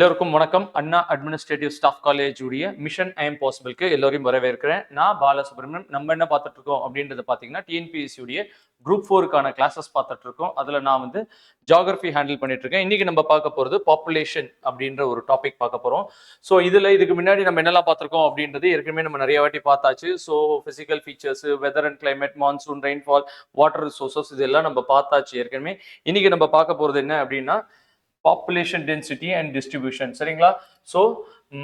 எல்லோருக்கும் வணக்கம். அண்ணா administrative staff college உடைய மிஷன் ஐஎம் பாசிபிள்க்கு எல்லோரையும் வரவேற்கிறேன். நான் பாலசுப்ரமணியன். நம்ம என்ன பார்த்துட்டு இருக்கோம் அப்படின்றது பார்த்தீங்கன்னா, டிஎன்பிஎஸ்சி உடைய குரூப் 4க்கான கிளாஸஸ் பார்த்துட்டு இருக்கோம். அதில் நான் வந்து ஜியாகிரபி ஹேண்டில் பண்ணிட்டு இருக்கேன். இன்னைக்கு நம்ம பார்க்க போகிறது பாப்புலேஷன் அப்படின்ற ஒரு டாபிக் பார்க்க போகிறோம். ஸோ இதுக்கு முன்னாடி நம்ம என்னெல்லாம் பார்த்துருக்கோம் அப்படின்றது ஏற்கனவே நம்ம நிறைய வாட்டி பார்த்தாச்சு. So physical features, weather and climate, monsoon, rainfall, water resources இதெல்லாம் நம்ம பார்த்தாச்சு ஏற்கனவே. இன்னைக்கு நம்ம பார்க்க போகிறது என்ன அப்படின்னா பாப்புலேஷன் டென்சிட்டி அண்ட் டிஸ்ட்ரிபியூஷன். சரிங்களா? ஸோ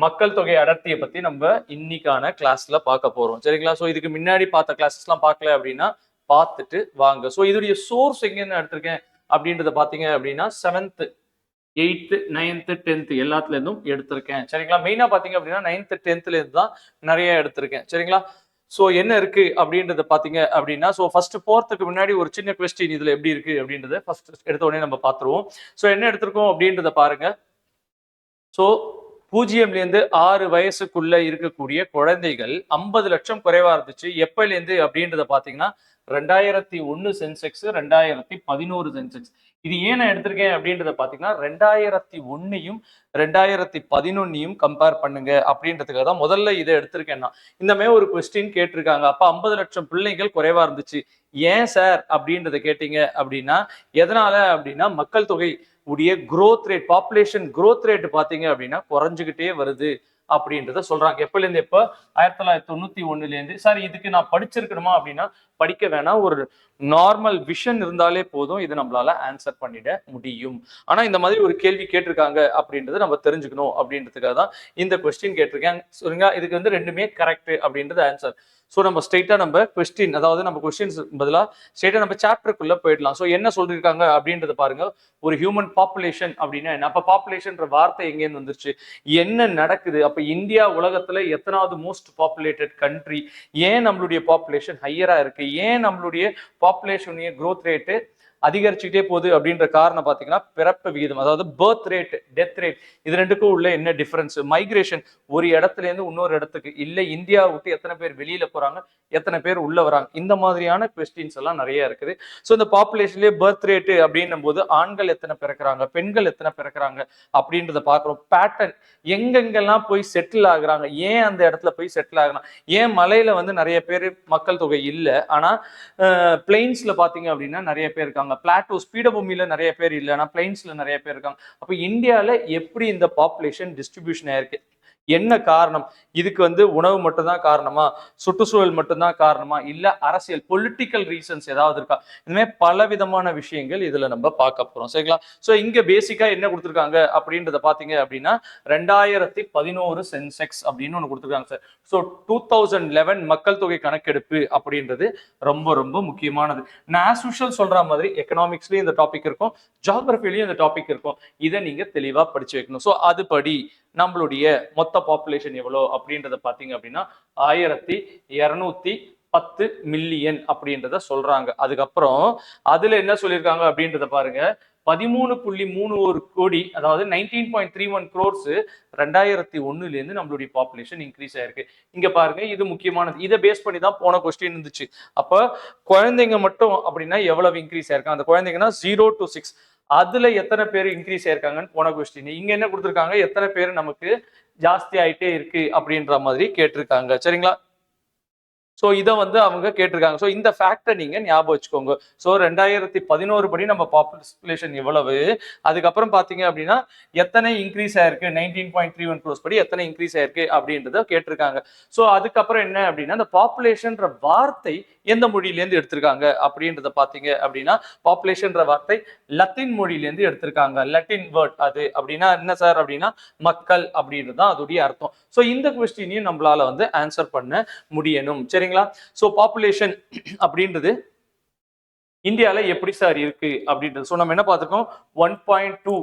மக்கள் தொகை அடர்த்தியை பத்தி நம்ம இன்னைக்கான கிளாஸ்ல பார்க்க போறோம். சரிங்களா? ஸோ இதுக்கு முன்னாடி பார்த்த கிளாஸஸ்லாம் பார்க்கல அப்படின்னா பார்த்துட்டு வாங்க. ஸோ இதோடைய சோர்ஸ் எங்கன்னு எடுத்திருக்கேன் அப்படின்றத பாத்தீங்க அப்படின்னா 7th 8th 9th 10th எல்லாத்துல இருந்தும் எடுத்திருக்கேன். சரிங்களா? மெயினா பாத்தீங்க அப்படின்னா 9th 10th இருந்து தான் நிறைய எடுத்திருக்கேன். சரிங்களா? ஸோ என்ன இருக்கு அப்படின்றத பாத்தீங்க அப்படின்னா, ஸோ ஃபர்ஸ்ட் போறதுக்கு முன்னாடி ஒரு சின்ன கொஸ்டின் இதுல எப்படி இருக்கு அப்படின்றத ஃபர்ஸ்ட் எடுத்த உடனே நம்ம பார்த்துருவோம். ஸோ என்ன எடுத்திருக்கோம் அப்படின்றத பாருங்க. ஸோ 0லேருந்து 6 வயசுக்குள்ள இருக்கக்கூடிய குழந்தைகள் 50 லட்சம் குறைவா இருந்துச்சு. எப்பலேருந்து அப்படின்றத பாத்தீங்கன்னா 2001 சென்செக்ஸ், 2011 சென்செக்ஸ். இது ஏன் நான் எடுத்திருக்கேன் அப்படின்றத பாத்தீங்கன்னா 2001ஐயும் 2011ஐயும் கம்பேர் பண்ணுங்க அப்படின்றதுக்காக தான் முதல்ல இதை எடுத்திருக்கேன்னா. இந்த மாதிரி ஒரு கொஸ்டின் கேட்டிருக்காங்க. அப்ப 50 லட்சம் பிள்ளைகள் குறைவா இருந்துச்சு, ஏன் சார் அப்படின்றத கேட்டீங்க அப்படின்னா எதனால அப்படின்னா மக்கள் தொகை உடைய growth rate, population growth rate பாத்தீங்க அப்படின்னா குறைஞ்சுக்கிட்டே வருது அப்படின்றத சொல்றாங்க. எப்பலேருந்து எப்ப 1991 சார் இதுக்கு நான் படிச்சிருக்கணுமா அப்படின்னா படிக்க வேணாம். ஒரு நார்மல் விஷன் இருந்தாலே போதும், இது நம்மளால ஆன்சர் பண்ணிட முடியும். ஆனா இந்த மாதிரி ஒரு கேள்வி கேட்டிருக்காங்க அப்படின்றது நம்ம தெரிஞ்சுக்கணும் அப்படின்றதுக்காக தான் இந்த கொஸ்டின் கேட்டிருக்கேன். சொல்லுங்க, இதுக்கு வந்து ரெண்டுமே கரெக்ட் அப்படின்றது ஆன்சர். ஸோ நம்ம ஸ்ட்ரெயிட்டா நம்ம கொஸ்டின், அதாவது நம்ம கொஸ்டின்ஸ் பதிலாக ஸ்ட்ரெயிட்டா நம்ம சாப்டருக்குள்ள போயிடலாம். ஸோ என்ன சொல்லியிருக்காங்க அப்படின்றத பாருங்க. ஒரு ஹியூமன் பாப்புலேஷன் அப்படின்னா என்ன? அப்ப பாப்புலேஷன்ற வார்த்தை எங்கேருந்து வந்துருச்சு, என்ன நடக்குது, அப்ப இந்தியா உலகத்துல எத்தனாவது மோஸ்ட் பாப்புலேட்டட் கண்ட்ரி, ஏன் நம்மளுடைய பாப்புலேஷன் ஹையரா இருக்கு, ஏன் நம்மளுடைய பாப்புலேஷனுடைய growth ரேட்டு அதிகரிச்சுக்கிட்டே போகுது அப்படின்ற காரணம் பாத்தீங்கன்னா பிறப்பு விகிதம், அதாவது பர்த் ரேட், டெத் ரேட், இது ரெண்டுக்கும் உள்ள என்ன டிஃபரன்ஸ், மைக்ரேஷன், ஒரு இடத்துல இருந்து இன்னொரு இடத்துக்கு, இல்ல இந்தியா விட்டு எத்தனை பேர் வெளியில போறாங்க, எத்தனை பேர் உள்ள வராங்க, இந்த மாதிரியான கொஸ்டின்ஸ் எல்லாம் நிறைய இருக்குது. ஸோ இந்த பாப்புலேஷன்லயே பர்த் ரேட்டு அப்படின்னும் போது ஆண்கள் எத்தனை பிறக்கிறாங்க, பெண்கள் எத்தனை பிறக்கிறாங்க அப்படின்றத பாக்குறோம். பேட்டர்ன், எங்கெங்கெல்லாம் போய் செட்டில் ஆகுறாங்க, ஏன் அந்த இடத்துல போய் செட்டில் ஆகலாம், ஏன் மலையில வந்து நிறைய பேர் மக்கள் தொகை இல்லை ஆனா பிளெயின்ஸ்ல பாத்தீங்க அப்படின்னா நிறைய பேர் இருக்காங்க, பிளாட்டோஸ் பீடபூமியில நிறைய பேர் இல்லை ஆனா பிளைன்ஸ்ல நிறைய பேர் இருக்காங்க. அப்ப இந்தியால எப்படி இந்த பாப்புலேஷன் டிஸ்ட்ரிபியூஷன் ஆயிருக்கு, என்ன காரணம்? இதுக்கு வந்து உணவு மட்டும்தான் காரணமா, சுற்றுச்சூழல் மட்டும்தான் காரணமா, இல்ல அரசியல் பொலிட்டிக்கல் ரீசன்ஸ் ஏதாவது இருக்கா? இந்த மாதிரி பல விதமான விஷயங்கள் இதுல நம்ம பார்க்க போறோம். சரிங்களா? சோ இங்க பேசிக்கா என்ன கொடுத்துருக்காங்க அப்படின்றத பாத்தீங்க அப்படின்னா 2011 சென்செக்ஸ் அப்படின்னு ஒண்ணு கொடுத்துருக்காங்க சார். ஸோ 2011 மக்கள் தொகை கணக்கெடுப்பு அப்படின்றது ரொம்ப ரொம்ப முக்கியமானது. நான் ஆஸ் யூஷுவல் சொல்ற மாதிரி எக்கனாமிக்ஸ்லயும் இந்த டாபிக் இருக்கும், ஜியாகிரபிலையும் இந்த டாபிக் இருக்கும். இதை நீங்க தெளிவா படிச்சு வைக்கணும். ஸோ அதுபடி நம்மளுடைய மொத்த பாப்புலேஷன் எவ்வளோ அப்படின்றத பாத்தீங்க அப்படின்னா 1210 மில்லியன் அப்படின்றத சொல்றாங்க. அதுக்கப்புறம் அதுல என்ன சொல்லியிருக்காங்க அப்படின்றத பாருங்க. 13.31 கோடி, அதாவது 19.31 crores 2001 நம்மளுடைய பாப்புலேஷன் இன்க்ரீஸ் ஆயிருக்கு. இங்க பாருங்க, இது முக்கியமானது. இதை பேஸ் பண்ணி தான் போன கொஸ்டின் இருந்துச்சு. அப்ப குழந்தைங்க மட்டும் அப்படின்னா எவ்வளவு இன்க்ரீஸ் ஆயிருக்காங்க, அந்த குழந்தைங்கன்னா 0 to 6, அதுல எத்தனை பேர் இன்க்ரீஸ் ஆயிருக்காங்கன்னு போன கொஸ்டின். இங்க என்ன கொடுத்துருக்காங்க, எத்தனை பேர் நமக்கு ஜாஸ்தி ஆயிட்டே இருக்கு அப்படின்ற மாதிரி கேட்டிருக்காங்க. சரிங்களா? ஸோ இதை வந்து அவங்க கேட்டிருக்காங்க. ஸோ இந்த ஃபேக்டை நீங்க ஞாபகம் வச்சுக்கோங்க. ஸோ 2011 படி நம்ம பாப்புலேஷன் எவ்வளவு, அதுக்கப்புறம் பாத்தீங்க அப்படின்னா எத்தனை இன்க்ரீஸ் ஆயிருக்கு, 19.31 crores படி எத்தனை இன்க்ரீஸ் ஆயிருக்கு அப்படின்றத கேட்டிருக்காங்க. ஸோ அதுக்கப்புறம் என்ன அப்படின்னா இந்த பாப்புலேஷன்ற வார்த்தை எந்த மொழியிலேருந்து எடுத்திருக்காங்க அப்படின்றத பாத்தீங்க அப்படின்னா பாப்புலேஷன்ற வார்த்தை லத்தீன் மொழியிலேருந்து எடுத்திருக்காங்க. லத்தீன் வேர்ட் அது அப்படின்னா என்ன சார் அப்படின்னா மக்கள் அப்படின்றது தான் அதோடைய அர்த்தம். ஸோ இந்த கொஸ்டினையும் நம்மளால வந்து ஆன்சர் பண்ண முடியணும். சரிங்களா? ஸோ பாப்புலேஷன் அப்படின்றது இந்தியால எப்படி சார் இருக்கு அப்படின்றது. ஸோ நம்ம என்ன பார்த்துருக்கோம், 1.2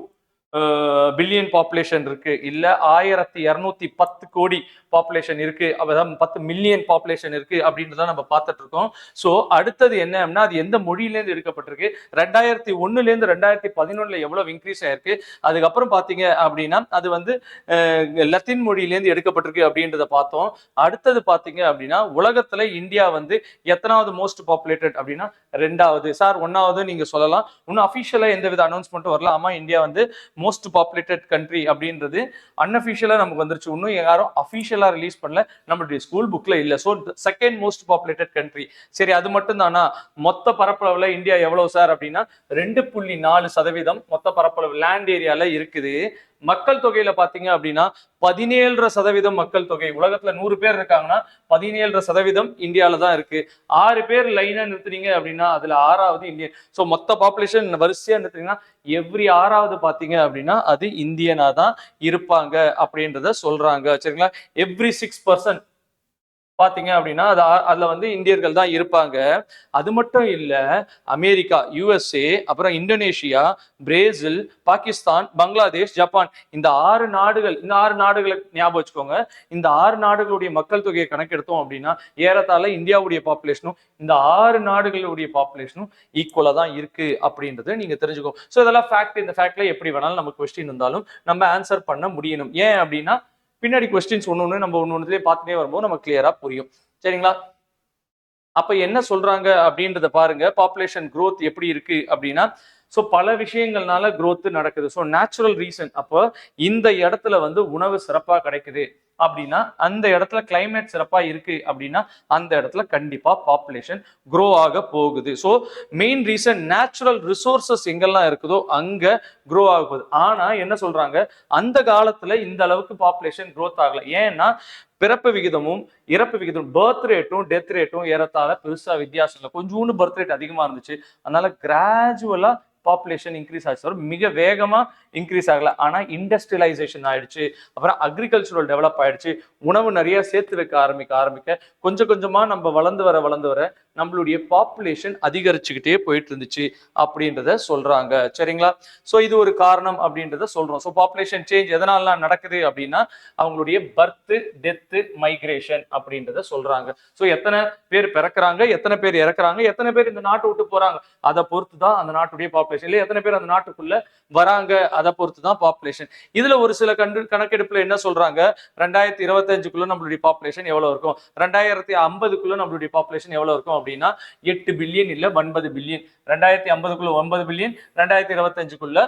பில்லியன் பாப்புலேஷன் இருக்கு, இல்ல 1210 கோடி பாப்புலேஷன் இருக்கு, அதான் 10 மில்லியன் பாப்புலேஷன் இருக்கு அப்படின்றத நம்ம பார்த்துட்டு இருக்கோம். ஸோ அடுத்தது என்ன அப்படின்னா, அது எந்த மொழியிலேருந்து எடுக்கப்பட்டிருக்கு, 2001லேருந்து 2011 எவ்வளவு இன்க்ரீஸ் ஆயிருக்கு, அதுக்கப்புறம் பாத்தீங்க அப்படின்னா அது வந்து லத்தீன் மொழியிலேருந்து எடுக்கப்பட்டிருக்கு அப்படின்றத பார்த்தோம். அடுத்தது பாத்தீங்க அப்படின்னா உலகத்துல இந்தியா வந்து எத்தனாவது மோஸ்ட் பாப்புலேட்டட் அப்படின்னா 2வது. சார் 1வது நீங்க சொல்லலாம், இன்னும் அபிஷியலா எந்த வித அனௌன்ஸ்மெண்ட்டும் வரல. ஆமா, இந்தியா வந்து மோஸ்ட் பாப்புலேட்டட் கண்ட்ரி அப்படின்றது அன்அபிஷியலா நமக்கு வந்துருச்சு, இன்னும் யாரும் அபிஷியலா ரிலீஸ் பண்ணல, நம்மளுடைய ஸ்கூல் புக்ல இல்ல. So second most populated country. சரி, அது மட்டும் தானா? மொத்த பரப்பளவுல இந்தியா எவ்வளவு சார் அப்படின்னா 2.4% மொத்த பரப்பளவு லேண்ட் ஏரியால இருக்குது. மக்கள் தொகையில பாத்தீங்க அப்படின்னா 17% மக்கள் தொகை. உலகத்துல 100 பேர் இருக்காங்கன்னா 17% இந்தியாவில தான் இருக்கு. 6 பேர் லைனா நிறுத்துறீங்க அப்படின்னா அதுல 6வது இந்தியன். சோ மொத்த பாப்புலேஷன் வரிசையா நிறுத்துறீங்கன்னா எவ்ரி 6வது பாத்தீங்க அப்படின்னா அது இந்தியனா தான் இருப்பாங்க அப்படின்றத சொல்றாங்க. சரிங்களா? எவ்ரி 6% பாத்தீங்க அப்படின்னா அதுல வந்து இந்தியர்கள் தான் இருப்பாங்க. அது மட்டும் இல்ல, அமெரிக்கா, யுஎஸ்ஏ, அப்புறம் Indonesia, Brazil, Pakistan, Bangladesh, Japan, இந்த 6 நாடுகள், இந்த 6 நாடுகளை ஞாபகம் வச்சுக்கோங்க. இந்த 6 நாடுகளுடைய மக்கள் தொகையை கணக்கெடுத்தோம் அப்படின்னா ஏறத்தாழ இந்தியாவுடைய பாப்புலேஷனும் இந்த 6 நாடுகளுடைய பாப்புலேஷனும் ஈக்குவலா தான் இருக்கு அப்படின்றத நீங்க தெரிஞ்சுக்கோ. சோ இதெல்லாம் ஃபேக்ட். இந்த ஃபேக்ட்ல எப்படி வேணாலும் நமக்கு கொஸ்டின் இருந்தாலும் நம்ம ஆன்சர் பண்ண முடியணும். ஏன் அப்படின்னா பின்னாடி கொஸ்டின்ஸ் ஒண்ணு நம்ம ஒண்ணு பார்த்துட்டே வரும்போது நமக்கு கிளியரா புரியும். சரிங்களா? அப்ப என்ன சொல்றாங்க அப்படின்றத பாருங்க. பாப்புலேஷன் growth எப்படி இருக்கு அப்படின்னா, சோ பல விஷயங்கள்னால growth நடக்குது. So natural reason. அப்போ இந்த இடத்துல வந்து உணவு சிறப்பா கிடைக்குது அப்படின்னா, அந்த இடத்துல கிளைமேட் சிறப்பா இருக்கு அப்படின்னா அந்த இடத்துல கண்டிப்பா பாப்புலேஷன் grow ஆக போகுது. So main reason natural resources எங்கெல்லாம் இருக்குதோ அங்க grow ஆக போகுது. ஆனா என்ன சொல்றாங்க, அந்த காலத்துல இந்த அளவுக்கு பாப்புலேஷன் growth ஆகல. ஏன்னா பிறப்பு விகிதமும் இறப்பு விகிதம், பர்த் ரேட்டும் டெத் ரேட்டும் ஏறத்தாழ பெருசா வித்தியாசம் இல்லை. கொஞ்சோண்டு பர்த் ரேட் அதிகமா இருந்துச்சு, அதனால கிராஜுவலா பாப்புலேஷன் இன்க்ரீஸ் ஆச்சு, மிக வேகமா இன்க்ரீஸ் ஆகல. ஆனா இண்டஸ்ட்ரியலைசேஷன் ஆயிடுச்சு, அப்புறம் அக்ரிகல்ச்சரல் டெவலப் ஆயிடுச்சு, உணவு நிறைய சேர்த்து வைக்க ஆரம்பிக்க கொஞ்சம் கொஞ்சமா நம்ம வளர்ந்து வர நம்மளுடைய பாப்புலேஷன் அதிகரிச்சுக்கிட்டே போயிட்டு இருந்துச்சு அப்படின்றத சொல்றாங்க. சரிங்களா? சோ இது ஒரு காரணம் அப்படின்றத சொல்றோம். சோ பாப்புலேஷன் சேஞ்ச் எதனால நடக்குது அப்படின்னா அவங்களுடைய பர்த், டெத், மைக்ரேஷன் அப்படின்றத சொல்றாங்க. சோ எத்தனை பேர் பிறக்கிறாங்க, எத்தனை பேர் இறக்குறாங்க, எத்தனை பேர் இந்த நாட்டை விட்டு போறாங்க, அதை பொறுத்து தான் அந்த நாட்டுடைய பாப்புலேஷன். இல்ல எத்தனை பேர் அந்த நாட்டுக்குள்ள வராங்க, அதை பொறுத்து தான் பாப்புலேஷன். இதுல ஒரு சில கணக்கெடுப்புல என்ன சொல்றாங்க, 2025க்குள்ள நம்மளுடைய பாப்புலேஷன் எவ்வளவு இருக்கும், 2050க்குள்ள நம்மளுடைய பாப்புலேஷன் எவ்வளவு இருக்கும் அப்படின்னா 8 பில்லியன் இல்ல 9 பில்லியன். 2050க்குள்ள 9 பில்லியன், 2025க்குள்ள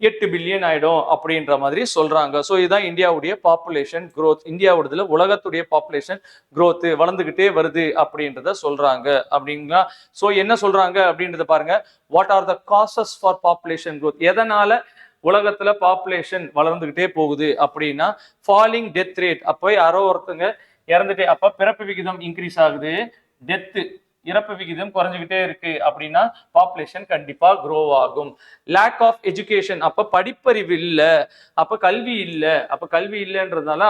8 பில்லியன் ஆயிடும் அப்படின்ற மாதிரி சொல்றாங்க. சோ இதுதான் இந்தியாவுடைய பாப்புலேஷன் growth. இந்தியாவுடைய உலகத்துடைய பாப்புலேஷன் growth வளர்ந்துகிட்டே வருது அப்படின்றத சொல்றாங்க. அப்படிங்களா? சோ என்ன சொல்றாங்க அப்படின்றத பாருங்க. What are the causes for population growth? எதனால உலகத்துல பாப்புலேஷன் வளர்ந்துகிட்டே போகுது அப்படின்னா ஃபாலிங் டெத் ரேட். அப்போ யாரோ ஒருத்தங்க இறந்துட்டே, அப்ப பிறப்பு விகிதம் இன்க்ரீஸ் ஆகுது, டெத் இறப்பு விகிதம் குறைஞ்சுக்கிட்டே இருக்கு அப்படின்னா பாப்புலேஷன் கண்டிப்பா grow ஆகும். லேக் ஆஃப் எஜுகேஷன், அப்ப படிப்பறிவு இல்ல, அப்ப கல்வி இல்ல, அப்ப கல்வி இல்லைன்றதுனால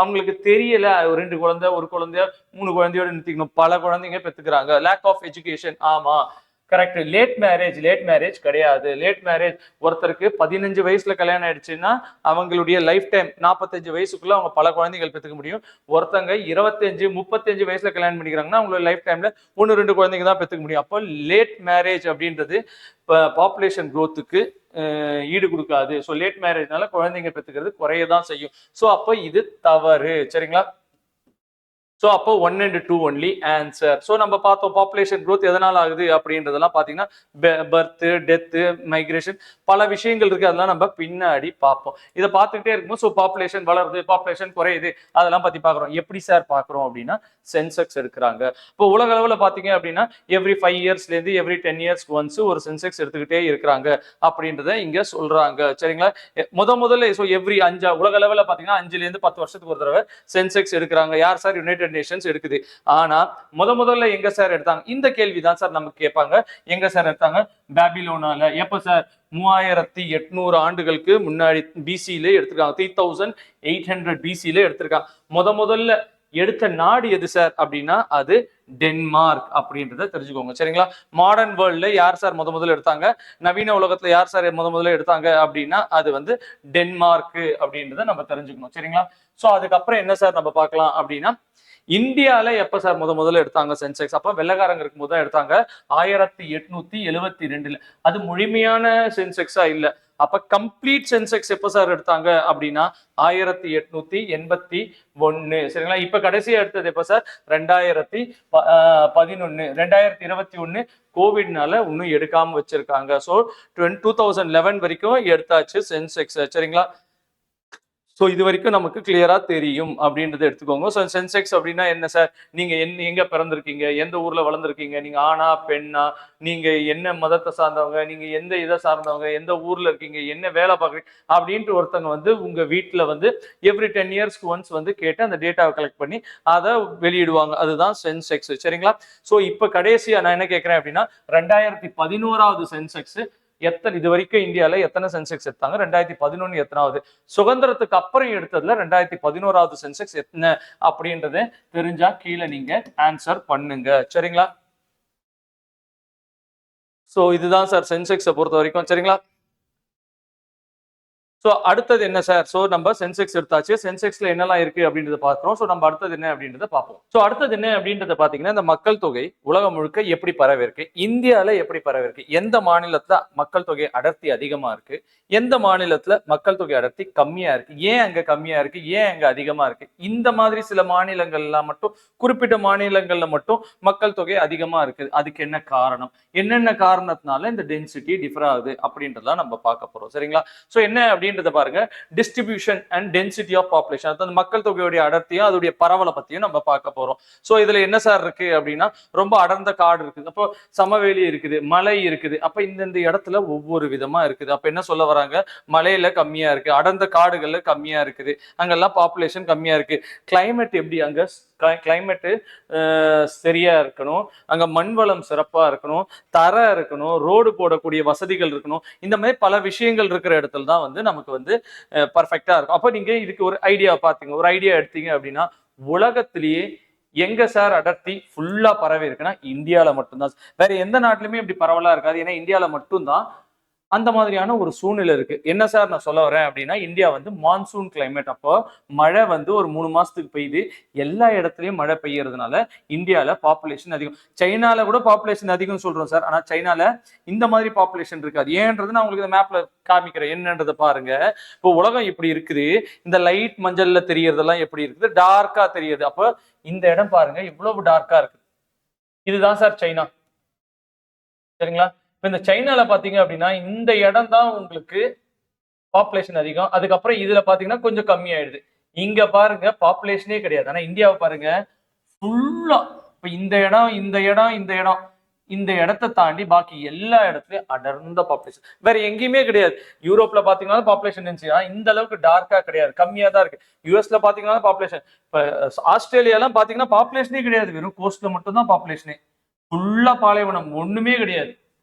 அவங்களுக்கு தெரியல, 2 குழந்தை, ஒரு குழந்தைய 3 குழந்தையோட நிறுத்திக்கணும், பல குழந்தைங்க பெத்துக்கிறாங்க. Lack of education. ஆமா, கரெக்ட். லேட் மேரேஜ் கிடையாது. லேட் மேரேஜ் ஒருத்தருக்கு 15 வயசுல கல்யாணம் ஆயிடுச்சுன்னா அவங்களுடைய லைஃப் டைம் 45 வயசுக்குள்ள அவங்க பல குழந்தைகள் பெற்றுக்க முடியும். ஒருத்தங்க 25 35 வயசுல கல்யாணம் பண்ணிக்கிறாங்கன்னா அவங்களோட லைஃப் டைம்ல 1-2 குழந்தைங்க தான் பெற்றுக்க முடியும். அப்போ லேட் மேரேஜ் அப்படின்றது பாப்புலேஷன் growthக்கு ஈடு கொடுக்காது. ஸோ லேட் மேரேஜ்னால குழந்தைங்க பெற்றுக்கிறது குறையதான் செய்யும். ஸோ அப்போ இது தவறு. சரிங்களா? சோ அப்போ 1 and 2 ஒன்லி ஆன்சர். சோ நம்ம பார்த்தோம் பாப்புலேஷன் growth எதனால ஆகுது அப்படின்றதெல்லாம் பாத்தீங்கன்னா பர்த், டெத், மைக்ரேஷன், பல விஷயங்கள் இருக்கு. அதெல்லாம் நம்ம பின்னாடி பார்ப்போம். இதை பார்த்துக்கிட்டே இருக்கும்போது சோ பாப்புலேஷன் வளருது, பாப்புலேஷன் குறையுது, அதெல்லாம் பத்தி பாக்குறோம். எப்படி சார் பாக்குறோம் அப்படின்னா சென்செக்ஸ் எடுக்கிறாங்க. இப்போ உலக அளவுல பாத்தீங்க அப்படின்னா எவ்ரி 5 இயர்ஸ்ல இருந்து எவ்ரி 10 இயர்ஸ்க்கு ஒன்ஸ் ஒரு சென்செக்ஸ் எடுத்துக்கிட்டே இருக்கிறாங்க அப்படின்றத இங்க சொல்றாங்க. சரிங்களா? முதல்ல சோ எவ்ரி 5 உலக அளவுல பாத்தீங்கன்னா 5ல இருந்து 10 வருஷத்துக்கு ஒரு தடவை சென்செக்ஸ் எடுக்கிறாங்க. யார் சார்? யுனைடெட் நேஷன்ஸ் எடுக்குது. ஆனா முதல்ல எங்க சார் எடுத்தாங்க? இந்த கேள்விதான் சார் நமக்கு கேட்பாங்க. எங்க சார் எடுத்தாங்க? பாபிலோனால. எப்ப சார்? 3800 ஆண்டுகளுக்கு முன்னாடி பிசியில எடுத்திருக்காங்க. 3800 பிசியில எடுத்திருக்காங்க. முதல்ல எடுத்த நாடு எது சார் அப்படின்னா அது டென்மார்க் அப்படின்றத தெரிஞ்சுக்கோங்க. சரிங்களா? மாடர்ன் வேர்ல்ட்ல யார் சார் முதல்ல எடுத்தாங்க, நவீன உலகத்துல யார் சார் முதல்ல எடுத்தாங்க அப்படின்னா அது வந்து டென்மார்க் அப்படின்றத நம்ம தெரிஞ்சுக்கணும். சரிங்களா? சோ அதுக்கப்புறம் என்ன சார் நம்ம பார்க்கலாம் அப்படின்னா, இந்தியால எப்ப சார் முதல்ல எடுத்தாங்க சென்செக்ஸ்? அப்ப வெள்ளக்காரங்க இருக்கும் போது எடுத்தாங்க 1872. அது முழுமையான சென்செக்ஸா இல்ல. அப்ப கம்ப்ளீட் சென்செக்ஸ் எப்ப சார் எடுத்தாங்க அப்படின்னா 1881. சரிங்களா? இப்ப கடைசியா எடுத்தது எப்ப சார்? 2011. 2021 கோவிட்னால இன்னும் எடுக்காம வச்சிருக்காங்க. ஸோ 2011 வரைக்கும் எடுத்தாச்சு சென்செக்ஸ். சரிங்களா? ஸோ இது வரைக்கும் நமக்கு கிளியரா தெரியும் அப்படின்றத எடுத்துக்கோங்க. ஸோ சென்செக்ஸ் அப்படின்னா என்ன சார்? நீங்க எங்க பிறந்திருக்கீங்க, எந்த ஊர்ல வளர்ந்துருக்கீங்க, நீங்க ஆணா பெண்ணா, நீங்க என்ன மதத்தை சார்ந்தவங்க, நீங்க எந்த இதை சார்ந்தவங்க, எந்த ஊர்ல இருக்கீங்க, என்ன வேலை பார்க்குறீங்க அப்படின்ட்டு ஒருத்தவங்க வந்து உங்க வீட்டுல வந்து எவ்ரி 10 இயர்ஸ்க்கு ஒன்ஸ் வந்து கேட்டு அந்த டேட்டாவை கலெக்ட் பண்ணி அதை வெளியிடுவாங்க. அதுதான் சென்செக்ஸ். சரிங்களா? ஸோ இப்ப கடைசியா நான் என்ன கேட்கிறேன் அப்படின்னா 2011வது சென்செக்ஸ் எத்தனை இது வரைக்கும் இந்தியால எத்தனை சென்செக்ஸ் எடுத்தாங்க, 2011 எத்தனாவது, சுதந்திரத்துக்கு அப்புறம் எடுத்ததுல 2011வது சென்செக்ஸ் எத்தனை அப்படின்றத தெரிஞ்சா கீழே நீங்க ஆன்சர் பண்ணுங்க. சரிங்களா? சோ இதுதான் சார் சென்செக்ஸை பொறுத்த வரைக்கும். சரிங்களா? ஸோ அடுத்தது என்ன சார்? ஸோ நம்ம சென்செக்ஸ் எடுத்தாச்சு. சென்செக்ஸ்ல என்னெல்லாம் இருக்கு அப்படின்றத பார்க்கிறோம். ஸோ நம்ம அடுத்தது என்ன அப்படின்றத பார்ப்போம். ஸோ அடுத்தது என்ன அப்படின்றத பாத்தீங்கன்னா, இந்த மக்கள் தொகை உலகம் முழுக்க எப்படி பரவி இருக்கு, இந்தியால எப்படி பரவி இருக்கு, எந்த மாநிலத்துல மக்கள் தொகை அடர்த்தி அதிகமா இருக்கு, எந்த மாநிலத்துல மக்கள் தொகை அடர்த்தி கம்மியா இருக்கு, ஏன் அங்க கம்மியா இருக்கு, ஏன் அங்க அதிகமா இருக்கு, இந்த மாதிரி சில மாநிலங்கள்லாம் மட்டும், குறிப்பிட்ட மாநிலங்கள்ல மட்டும் மக்கள் தொகை அதிகமா இருக்கு, அதுக்கு என்ன காரணம், என்னென்ன காரணத்தினால இந்த டென்சிட்டி டிஃபர் ஆகுது அப்படின்றத நம்ம பார்க்க போறோம். சரிங்களா? ஸோ என்ன அப்படின்னு பாருங்க, distribution and density of population, அதாவது மக்கள் தொகையுடைய அடர்த்தியும் அதோடைய பரவலை பத்தியும் நம்ம பார்க்க போறோம். சோ இதுல என்ன சார் இருக்கு அப்படின்னா, ரொம்ப அடர்ந்த காடு இருக்குது, அப்போ சமவெளி இருக்குது, மலை இருக்குது, அப்ப இந்த இடத்துல ஒவ்வொரு விதமா இருக்குது. அப்ப என்ன சொல்ல வராங்க, மலையில கம்மியா இருக்கு, அடர்ந்த காடுகள்ல கம்மியா இருக்குது, அங்கெல்லாம் பாப்புலேஷன் கம்மியா இருக்கு. கிளைமேட் எப்படி, அங்க கிளைமேட் சரியா இருக்கணும், அங்க மண் வளம் சிறப்பா இருக்கணும், தர இருக்கணும், ரோடு போடக்கூடிய வசதிகள் இருக்கணும், இந்த மாதிரி பல விஷயங்கள் இருக்கிற இடத்துல தான் வந்து நமக்கு வந்து பர்ஃபெக்டா இருக்கும். அப்ப நீங்க இதுக்கு ஒரு ஐடியா பாத்தீங்க, ஒரு ஐடியா எடுத்தீங்க அப்படின்னா, உலகத்திலேயே எங்க சார் அடர்த்தி ஃபுல்லா பரவி இருக்குன்னா இந்தியால மட்டும்தான். வேற எந்த நாட்டிலுமே இப்படி பரவலா இருக்காது. ஏன்னா இந்தியால மட்டும்தான் அந்த மாதிரியான ஒரு சூழ்நிலை இருக்கு. என்ன சார் நான் சொல்ல வரேன் அப்படின்னா, இந்தியா வந்து மான்சூன் கிளைமேட். அப்போ மழை வந்து ஒரு 3 மாசத்துக்கு பெய்யுது, எல்லா இடத்துலயும் மழை பெய்யறதுனால இந்தியால பாப்புலேஷன் அதிகம். சைனால கூட பாப்புலேஷன் அதிகம் சொல்றோம் சார், ஆனா சைனால இந்த மாதிரி பாப்புலேஷன் இருக்காது. ஏன்றது நான் உங்களுக்கு இந்த மேப்ல காமிக்கிறேன், என்னன்றதை பாருங்க. இப்போ உலகம் இப்படி இருக்குது, இந்த லைட் மஞ்சள்ல தெரியறதெல்லாம் எப்படி இருக்குது, டார்க்கா தெரியுது. அப்போ இந்த இடம் பாருங்க இவ்வளவு டார்க்கா இருக்கு, இதுதான் சார் சைனா. சரிங்களா? இந்த சைனால பாத்தீங்க அப்படின்னா இந்த இடம் தான் உங்களுக்கு பாப்புலேஷன் அதிகம், அதுக்கப்புறம் இதுல பாத்தீங்கன்னா கொஞ்சம் கம்மி ஆயிடுது. இங்க பாருங்க பாப்புலேஷனே கிடையாது. ஆனா இந்தியாவை பாருங்க ஃபுல்லா, இப்ப இந்த இடம் இந்த இடம் இந்த இடம், இந்த இடத்தை தாண்டி பாக்கி எல்லா இடத்துலயும் அடர்ந்த பாப்புலேஷன், வேற எங்கேயுமே கிடையாது. யூரோப்ல பாத்தீங்கன்னா பாப்புலேஷன் இருந்துச்சு, இந்த அளவுக்கு டார்க்கா கிடையாது, கம்மியா தான் இருக்கு. யூஎஸ்ல பாத்தீங்கன்னா பாப்புலேஷன், இப்ப ஆஸ்திரேலியா எல்லாம் பாத்தீங்கன்னா பாப்புலேஷனே கிடையாது, வெறும் கோஸ்ட்ல மட்டும் தான் பாப்புலேஷனே, ஃபுல்லா பாலைவனம், ஒண்ணுமே கிடையாது.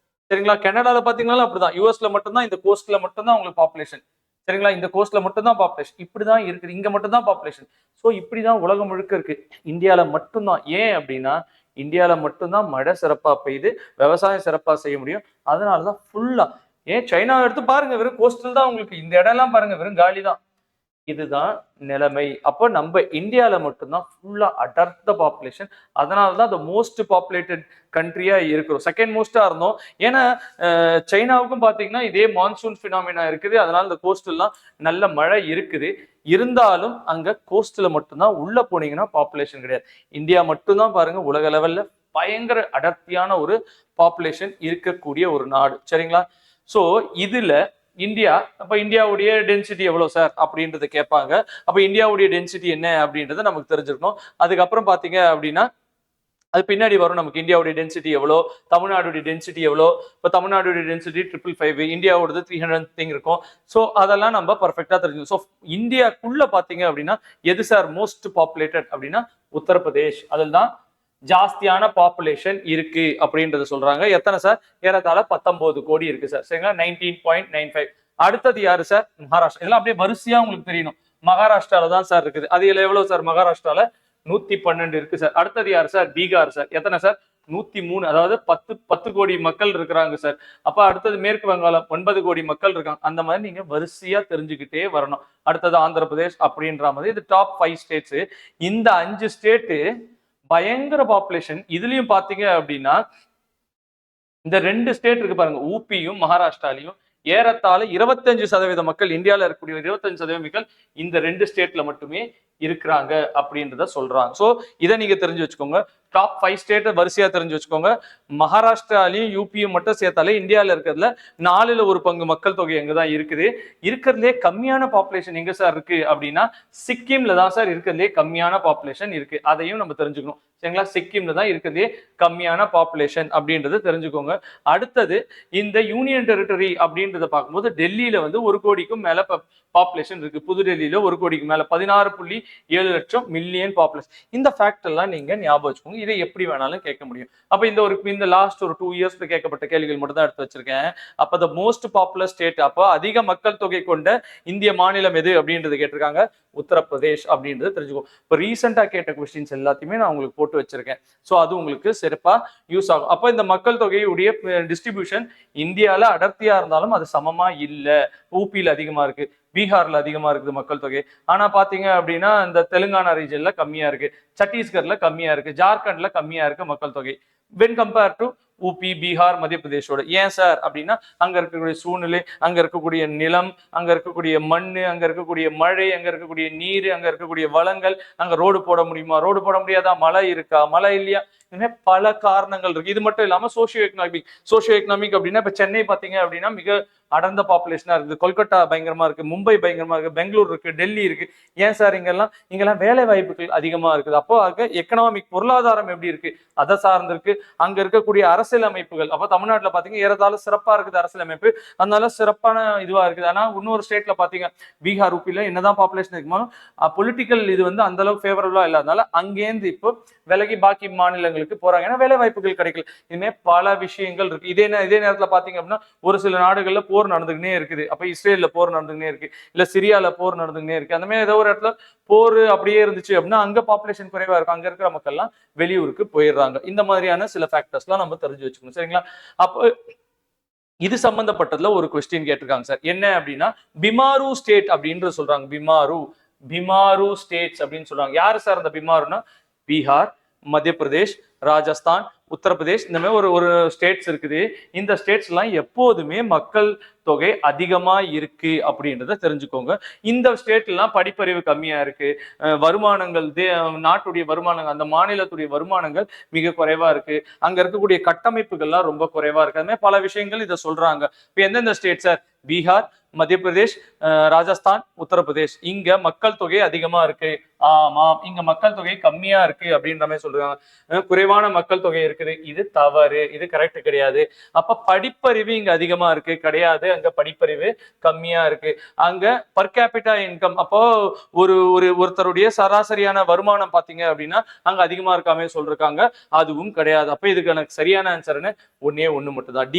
சரிங்களா? கனடால பாத்தீங்கன்னா அப்படிதான், யூஎஸ்ல மட்டும்தான் இந்த கோஸ்ட்ல மட்டும்தான் உங்களுக்கு பாப்புலேஷன். சரிங்களா? இந்த கோஸ்ட்ல மட்டும்தான் பாப்புலேஷன், இப்படிதான் இருக்குது, இங்க மட்டும்தான் பாப்புலேஷன். சோ இப்படிதான் உலகம் முழுக்க இருக்கு, இந்தியால மட்டும்தான். ஏன் அப்படின்னா இந்தியால மட்டும்தான் மழை சிறப்பா பெய்யுது, விவசாயம் சிறப்பா செய்ய முடியும், அதனாலதான் ஃபுல்லா. ஏன் சைனாவை எடுத்து பாருங்க, வெறும் கோஸ்டல் தான் உங்களுக்கு, இந்த இடம் எல்லாம் பாருங்க வெறும் காலி தான். இதுதான் நிலைமை. அப்போ நம்ம இந்தியால மட்டும்தான் ஃபுல்லா அடர்ந்த பாப்புலேஷன், அதனாலதான் த மோஸ்ட் பாப்புலேட்டட் கண்ட்ரியா இருக்கிறோம், செகண்ட் மோஸ்டா இருந்தோம். ஏன்னா சைனாவுக்கும் பாத்தீங்கன்னா இதே மான்சூன் பினாமினா இருக்குது, அதனால இந்த கோஸ்டல்லாம் நல்ல மழை இருக்குது. இருந்தாலும் அங்க கோஸ்ட்ல மட்டும்தான், உள்ள போனீங்கன்னா பாப்புலேஷன் கிடையாது. இந்தியா மட்டும்தான் பாருங்க உலக லெவல்ல பயங்கர அடர்த்தியான ஒரு பாப்புலேஷன் இருக்கக்கூடிய ஒரு நாடு. சரிங்களா? சோ இதுல இந்தியா, அப்ப இந்தியாவுடைய டென்சிட்டி எவ்வளவு சார் அப்படின்றத கேட்பாங்க. அப்ப இந்தியாவுடைய டென்சிட்டி என்ன அப்படின்றத நமக்கு தெரிஞ்சிருக்கணும். அதுக்கப்புறம் பாத்தீங்க அப்படின்னா அது பின்னாடி வரும், நமக்கு இந்தியாவுடைய டென்சிட்டி எவ்வளோ, தமிழ்நாடுடைய டென்சிட்டி எவ்வளோ. இப்போ தமிழ்நாடுடைய டென்சிட்டி 555, இந்தியாவோடது 300 இருக்கும். ஸோ அதெல்லாம் நம்ம பர்ஃபெக்டா தெரிஞ்சுக்கணும். ஸோ இந்தியாக்குள்ள பாத்தீங்க அப்படின்னா எது சார் மோஸ்ட் பாப்புலேட்டட் அப்படின்னா உத்தரப்பிரதேஷ், அதில் தான் ஜாஸ்தியான பாப்புலேஷன் இருக்கு அப்படின்றத சொல்றாங்க. எத்தனை சார்? ஏறத்தாழ 19 கோடி இருக்கு சார். சரிங்களா? 19.95. அடுத்தது யாரு சார்? மகாராஷ்டிரா. இதெல்லாம் அப்படியே வரிசையா உங்களுக்கு தெரியணும். மகாராஷ்டிரால தான் சார் இருக்குது. அது எவ்வளவு சார்? மகாராஷ்டிரால 112 இருக்கு சார். அடுத்தது யார் சார்? பீகார் சார். எத்தனை சார்? 103. அதாவது 10 கோடி மக்கள் இருக்கிறாங்க சார். அப்ப அடுத்தது மேற்கு வங்காளம் 9 கோடி மக்கள் இருக்காங்க. அந்த மாதிரி நீங்க வரிசையா தெரிஞ்சுக்கிட்டே வரணும். அடுத்தது ஆந்திர பிரதேஷ் அப்படின்ற மாதிரி இது டாப் 5 ஸ்டேட்ஸ். இந்த 5 ஸ்டேட் பயங்கர பாப்புலேஷன். இதுலயும் பாத்தீங்க அப்படின்னா இந்த 2 ஸ்டேட் இருக்கு பாருங்க, ஊபியும் மகாராஷ்டிராலையும் ஏறத்தாழ 25% மக்கள், இந்தியாவில் இருக்கக்கூடிய 25% மக்கள் இந்த 2 ஸ்டேட்ல மட்டுமே இருக்கிறாங்க அப்படின்றத சொல்றாங்க. சோ இதை நீங்க தெரிஞ்சு வச்சுக்கோங்க. டாப் 5 ஸ்டேட் வரிசையா தெரிஞ்சு வச்சுக்கோங்க. மகாராஷ்டிராலையும் யூபியும் மட்டும் சேர்த்தாலே இந்தியாவில் இருக்கிறதுல 4/1 மக்கள் தொகை எங்கதான் இருக்குது. இருக்கிறதுலே கம்மியான பாப்புலேஷன் எங்க சார் இருக்கு அப்படின்னா சிக்கிம்ல தான் சார் இருக்கிறதுலே கம்மியான பாப்புலேஷன் இருக்கு. அதையும் நம்ம தெரிஞ்சுக்கணும் சரிங்களா. சிக்கிம்ல தான் இருக்கிறதே கம்மியான பாப்புலேஷன் அப்படின்றத தெரிஞ்சுக்கோங்க. அடுத்தது இந்த யூனியன் டெரிட்டரி அப்படின்றத பார்க்கும்போது டெல்லியில வந்து 1 கோடிக்கும் மேல பாப்புலேஷன் இருக்கு. புது டெல்லியில 1 கோடிக்கு மேல 16.7 லட்சம் மில்லியன் பாப்புலேஷன். இந்த ஃபேக்ட் எல்லாம் நீங்க ஞாபகம் வச்சுக்கோங்க. இதை எப்படி வேணாலும் கேட்க முடியும். அப்ப இந்த லாஸ்ட் ஒரு 2 இயர்ஸ்ல கேட்கப்பட்ட கேள்விகள் மட்டும் தான் எடுத்து வச்சிருக்கேன். அப்ப த மோஸ்ட் பாப்புலர் ஸ்டேட், அப்ப அதிக மக்கள் தொகை கொண்ட இந்திய மாநிலம் எது அப்படின்றது கேட்டிருக்காங்க. உத்தரப்பிரதேஷ் அப்படின்றது தெரிஞ்சுக்கோ. இப்போ ரீசெண்டா கேட்ட கொஸ்டின்ஸ் எல்லாத்தையுமே நான் உங்களுக்கு போட்டு வச்சிருக்கேன். ஸோ அது உங்களுக்கு சிறப்பா யூஸ் ஆகும். அப்போ இந்த மக்கள் தொகையுடைய டிஸ்ட்ரிபியூஷன் இந்தியாவில் அடர்த்தியா இருந்தாலும் அது சமமா இல்லை. ஊபியில் அதிகமா இருக்கு, பீகார்ல அதிகமா இருக்குது மக்கள் தொகை. ஆனா பாத்தீங்க அப்படின்னா இந்த தெலுங்கானா ரீஜன்ல கம்மியா இருக்கு, சத்தீஸ்கர்ல கம்மியா இருக்கு, ஜார்க்கண்ட்ல கம்மியா இருக்கு மக்கள் தொகை when compare to UP, Bihar, மத்திய பிரதேஷோட. ஏன் சார் அப்படின்னா அங்க இருக்கக்கூடிய சூழ்நிலை, அங்க இருக்கக்கூடிய நிலம், அங்க இருக்கக்கூடிய மண்ணு, அங்க இருக்கக்கூடிய மழை, அங்க இருக்கக்கூடிய நீர், அங்க இருக்கக்கூடிய வளங்கள், அங்க ரோடு போட முடியுமா, ரோடு போட முடியாதா, மழை இருக்கா, மழை இல்லையா, பல காரணங்கள் இருக்கு. இது மட்டும் இல்லாம சோசியோ எக்கனாமிக் அப்படின்னா இப்ப சென்னை பாத்தீங்க அப்படின்னா மிக அடர்ந்த பாப்புலேஷனா இருக்குது, கொல்கத்தா பயங்கரமா இருக்கு, மும்பை பயங்கரமா இருக்கு, பெங்களூர் இருக்கு, டெல்லி இருக்கு. ஏன் சார் இங்கெல்லாம் வேலை வாய்ப்புகள் அதிகமா இருக்குது. அப்போ அங்க எக்கனாமிக் பொருளாதாரம் எப்படி இருக்கு அதை சார்ந்து இருக்கு. அங்க இருக்கக்கூடிய அரசியல் அமைப்புகள், அப்போ தமிழ்நாட்டுல பாத்தீங்க ஏறத்தாழ சிறப்பா இருக்குது அரசியல் அமைப்பு, அதனால சிறப்பான இதுவா இருக்குது. ஆனா இன்னொரு ஸ்டேட்ல பாத்தீங்க பீகார், ஊபில என்னதான் பாப்புலேஷன் இருக்குமோ பொலிட்டிக்கல் இது வந்து அந்த அளவுக்கு ஃபேவரபிளா இல்லாதனால அங்கேருந்து இப்போ விலகி பாக்கி மாநிலங்களுக்கு போறாங்க. ஏன்னா வேலை வாய்ப்புகள் கிடைக்கல. இதுமே பல விஷயங்கள் இருக்கு. இதே நேரத்துல பாத்தீங்க அப்படின்னா ஒரு சில நாடுகள்ல போர் நடந்துகிட்டே இருக்குது. அப்ப இஸ்ரேல்ல போர் நடந்துகிட்டே இருக்கு, இல்ல சிரியால போர் நடந்துகிட்டே இருக்கு. அந்த மாதிரி ஏதோ ஒரு இடத்துல போர் அப்படியே இருந்துச்சு அப்படின்னா அங்க பாப்புலேஷன் குறைவா இருக்கும், அங்க இருக்கிற மக்கள் எல்லாம் வெளியூருக்கு போயிடுறாங்க. இந்த மாதிரியான சில ஃபேக்டர்ஸ் எல்லாம் நம்ம தெரிஞ்சு வச்சுக்கணும் சரிங்களா. அப்போ இது சம்பந்தப்பட்டதுல ஒரு கொஸ்டின் கேட்டிருக்காங்க சார். என்ன அப்படின்னா பிமாரு ஸ்டேட் அப்படின்னு சொல்றாங்க. பிமாரு ஸ்டேட்ஸ் அப்படின்னு சொல்றாங்க. யாரு சார் அந்த பிமாருன்னா பீகார், மத்திய பிரதேஷ், ராஜஸ்தான், உத்தரப்பிரதேஷ், இந்த மாதிரி ஒரு ஸ்டேட்ஸ் இருக்குது. இந்த ஸ்டேட்ஸ் எல்லாம் எப்போதுமே மக்கள் தொகை அதிகமா இருக்கு அப்படின்றத தெரிஞ்சுக்கோங்க. இந்த ஸ்டேட்ல எல்லாம் படிப்பறிவு கம்மியா இருக்கு, வருமானங்கள் நாட்டுடைய வருமானங்கள், அந்த மாநிலத்துடைய வருமானங்கள் மிக குறைவா இருக்கு, அங்க இருக்கக்கூடிய கட்டமைப்புகள்லாம் ரொம்ப குறைவா இருக்கு. அது மாதிரி பல விஷயங்கள் இதை சொல்றாங்க. இப்ப எந்தெந்த ஸ்டேட் சார்? பீகார், மத்திய பிரதேஷ், ராஜஸ்தான், உத்தரப்பிரதேஷ். இங்க மக்கள் தொகை அதிகமா இருக்கு. ஆமாம், இங்க மக்கள் தொகை கம்மியா இருக்கு அப்படின்ற மாதிரி சொல்றாங்க. குறைவான மக்கள் தொகை இருக்குது, இது தவறு, இது கரெக்ட் கிடையாது. அப்ப படிப்பறிவு இங்க அதிகமா இருக்கு கிடையாது, அங்க படிப்பறிவு கம்மியா இருக்கு. அங்க பர் கேபிட்டா இன்கம், அப்போ ஒருத்தருடைய சராசரியான வருமானம் பாத்தீங்க அப்படின்னா அங்க அதிகமா இருக்காமே சொல்றாங்க, அதுவும் கிடையாது. அப்ப இதுக்கு எனக்கு சரியான ஆன்சர்னு ஒன்னே ஒண்ணு மட்டும் தான்,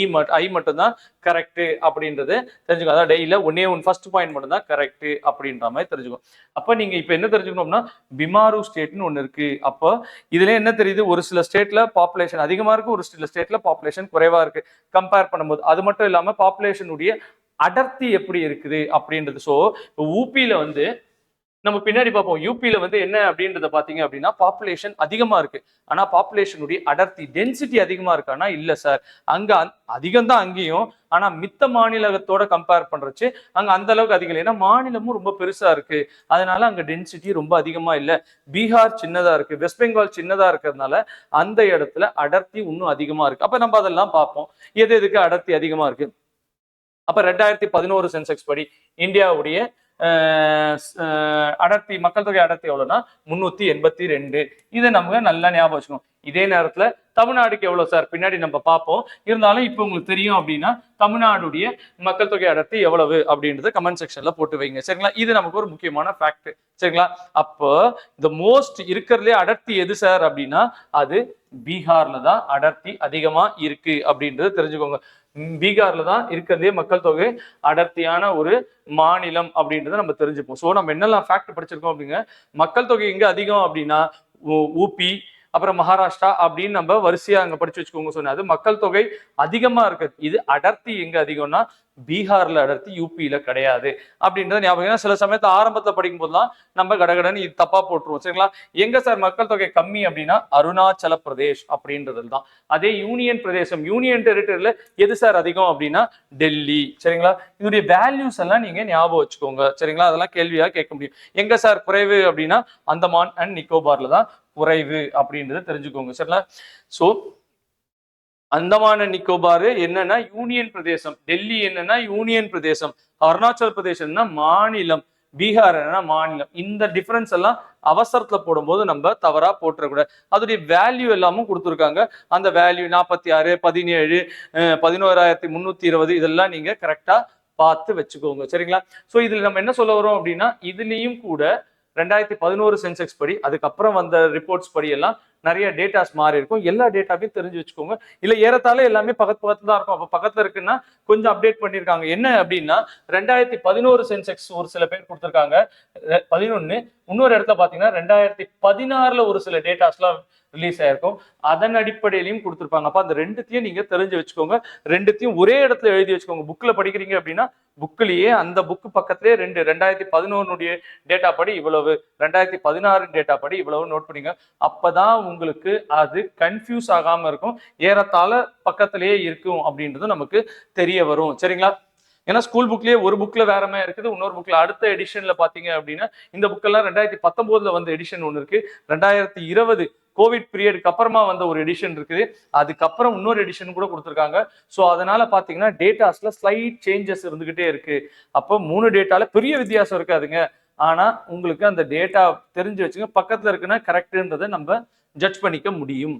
ஐ மட்டும் தான் கரெக்ட் அப்படின்றது தெரிஞ்சுக்கோ. அதான் டெய்ல ஒன்னே ஒன் ஃபர்ஸ்ட் பாயிண்ட் மட்டும் தான் கரெக்ட் அப்படின்ற மாதிரி தெரிஞ்சுக்கோ. அப்ப நீங்க இப்ப என்ன தெரிஞ்சுக்கணும்னா பிமாரு ஸ்டேட்னு ஒண்ணு இருக்கு. அப்போ இதுல என்ன தெரியுது, ஒரு சில ஸ்டேட்ல பாப்புலேஷன் அதிகமா இருக்கு, ஒரு சில ஸ்டேட்ல பாப்புலேஷன் குறைவா இருக்கு கம்பேர் பண்ணும்போது. அது மட்டும் இல்லாம பாப்புலேஷனுடைய அடர்த்தி எப்படி இருக்குது அப்படின்றது. சோ ஊபியில வந்து நம்ம பின்னாடி பார்ப்போம். யூபியில வந்து என்ன அப்படின்றத பாத்தீங்க அப்படின்னா பாப்புலேஷன் அதிகமா இருக்கு, ஆனா பாப்புலேஷனுடைய அடர்த்தி டென்சிட்டி அதிகமா இருக்கானா இல்ல சார். அங்க அதிகம் தான் அங்கேயும், ஆனா மித்த மாநிலத்தோட கம்பேர் பண்றச்சு அங்க அந்த அளவுக்கு அதிகம் இல்லை. ஏன்னா மாநிலமும் ரொம்ப பெருசா இருக்கு, அதனால அங்க டென்சிட்டி ரொம்ப அதிகமா இல்லை. பீகார் சின்னதா இருக்கு, வெஸ்ட் பெங்கால் சின்னதா இருக்கிறதுனால அந்த இடத்துல அடர்த்தி இன்னும் அதிகமா இருக்கு. அப்ப நம்ம அதெல்லாம் பார்ப்போம் எதுக்கு அடர்த்தி அதிகமா இருக்கு. அப்ப 2011 சென்செக்ஸ் படி இந்தியாவுடைய அடர்த்தி, மக்கள் தொகை அடர்த்தி எவ்வளவுன்னா 382. இதை நம்ம நல்லா ஞாபகம் வச்சுக்கணும். இதே நேரத்துல தமிழ்நாடுக்கு எவ்வளவு சார் பின்னாடி நம்ம பார்ப்போம். இருந்தாலும் இப்ப உங்களுக்கு தெரியும் அப்படின்னா தமிழ்நாடுடைய மக்கள் தொகை அடர்த்தி எவ்வளவு அப்படின்றத கமெண்ட் செக்ஷன்ல போட்டு வைங்க சரிங்களா. இது நமக்கு ஒரு முக்கியமான ஃபேக்ட் சரிங்களா. அப்போ இந்த மோஸ்ட் இருக்கிறதுலே அடர்த்தி எது சார் அப்படின்னா அது பீகார்ல தான் அடர்த்தி அதிகமா இருக்கு அப்படின்றது தெரிஞ்சுக்கோங்க. பீகார்ல தான் இருக்கிறதே மக்கள் தொகை அடர்த்தியான ஒரு மாநிலம் அப்படின்றத நம்ம தெரிஞ்சுப்போம். ஸோ நம்ம என்னெல்லாம் ஃபேக்ட் படிச்சிருக்கோம் அப்படிங்க, மக்கள் தொகை எங்க அதிகம் அப்படின்னா ஊபி, அப்புறம் மகாராஷ்டிரா அப்படின்னு நம்ம வரிசையா அங்க படிச்சு வச்சுக்கோங்க. சொன்னது மக்கள் தொகை அதிகமா இருக்குது. இது அடர்த்தி எங்க அதிகம்னா பீகார்ல அடர்த்தி, யூபியில கிடையாது அப்படின்றத ஞாபகம். ஏன்னா சில சமயத்துல ஆரம்பத்துல படிக்கும் போதுலாம் நம்ம கடகடன்னு இது தப்பா போட்டுருவோம். சரிங்களா? எங்க சார் மக்கள் தொகை கம்மி அப்படின்னா அருணாச்சல பிரதேஷ் அப்படின்றது தான். அதே யூனியன் பிரதேசம், யூனியன் டெரிட்டரியில எது சார் அதிகம் அப்படின்னா டெல்லி. சரிங்களா? இதனுடைய வேல்யூஸ் எல்லாம் நீங்க ஞாபகம் வச்சுக்கோங்க. சரிங்களா? அதெல்லாம் கேள்வியா கேட்க முடியும். எங்க சார் குறைவு அப்படின்னா அந்தமான் அண்ட் நிக்கோபார்ல தான் குறைவு அப்படின்றத தெரிஞ்சுக்கோங்க. சரிங்களா? சோ அந்தமான நிக்கோபார் என்னன்னா யூனியன் பிரதேசம், டெல்லி என்னன்னா யூனியன் பிரதேசம், அருணாச்சல் பிரதேசம்னா மாநிலம், பீகார் என்னன்னா மாநிலம். இந்த டிஃபரன்ஸ் எல்லாம் அவசரத்துல போடும்போது நம்ம தவறா போட்டுறக்கூடாது. அதோடைய வேல்யூ எல்லாமும் கொடுத்துருக்காங்க. அந்த வேல்யூ 46, 17, 11,320 இதெல்லாம் நீங்க கரெக்டா பார்த்து வச்சுக்கோங்க. சரிங்களா? சோ இதுல நம்ம என்ன சொல்ல வரோம் அப்படின்னா இதுலயும் கூட 2011 சென்செக்ஸ் படி, அதுக்கப்புறம் வந்த ரிப்போர்ட்ஸ் படி எல்லாம் நிறைய டேட்டாஸ் மாறி இருக்கும். எல்லா டேட்டாவையும் தெரிஞ்சு வச்சுக்கோங்க. இல்ல ஏறத்தாழ எல்லாமே பக்கத்துல தான் இருக்கும். அப்ப பக்கத்துல இருக்குன்னா கொஞ்சம் அப்டேட் பண்ணிருக்காங்க. என்ன அப்படின்னா 2011 சென்செக்ஸ் ஒரு சில பேர் கொடுத்திருக்காங்க 11, இன்னொரு இடத்துல பாத்தீங்கன்னா 2016ல ஒரு சில டேட்டாஸ்லாம் ரிலீஸ் ஆயிருக்கும். அதன் அடிப்படையிலையும் கொடுத்துருப்பாங்க. அப்ப அந்த ரெண்டுத்தையும் நீங்க தெரிஞ்சு வச்சுக்கோங்க. ரெண்டுத்தையும் ஒரே இடத்துல எழுதி வச்சுக்கோங்க. புக்ல படிக்கிறீங்க அப்படின்னா புக்லயே அந்த புக் பக்கத்திலே 2011 டேட்டா படி இவ்வளவு, 2016 டேட்டா படி இவ்வளவு நோட் பண்ணிங்க. அப்பதான் உங்களுக்கு அது கன்ஃபியூஸ் ஆகாம இருக்கும். ஏறத்தாழ பக்கத்திலேயே இருக்கும் அப்படின்றது நமக்கு தெரிய வரும். சரிங்களா? ஏன்னா ஸ்கூல் புக்லயே ஒரு புக்ல வேற மாதிரி இருக்குது, இன்னொரு புக்ல அடுத்த எடிஷன்ல பாத்தீங்க அப்படின்னா இந்த புக்கெல்லாம் 2019 வந்த எடிஷன் ஒன்று இருக்கு, 2020 கோவிட் பீரியடுக்கு அப்புறமா வந்த ஒரு எடிஷன் இருக்குது, அதுக்கப்புறம் இன்னொரு எடிஷன் கூட கொடுத்துருக்காங்க. ஸோ அதனால பாத்தீங்கன்னா டேட்டாஸ்ல ஸ்லைட் சேஞ்சஸ் இருந்துகிட்டே இருக்கு. அப்போ 3 டேட்டால பெரிய வித்தியாசம் இருக்காதுங்க. ஆனா உங்களுக்கு அந்த டேட்டா தெரிஞ்சு வச்சுங்க, பக்கத்துல இருக்குன்னா கரெக்ட்ன்றதை நம்ம ஜட்ஜ் பண்ணிக்க முடியும்.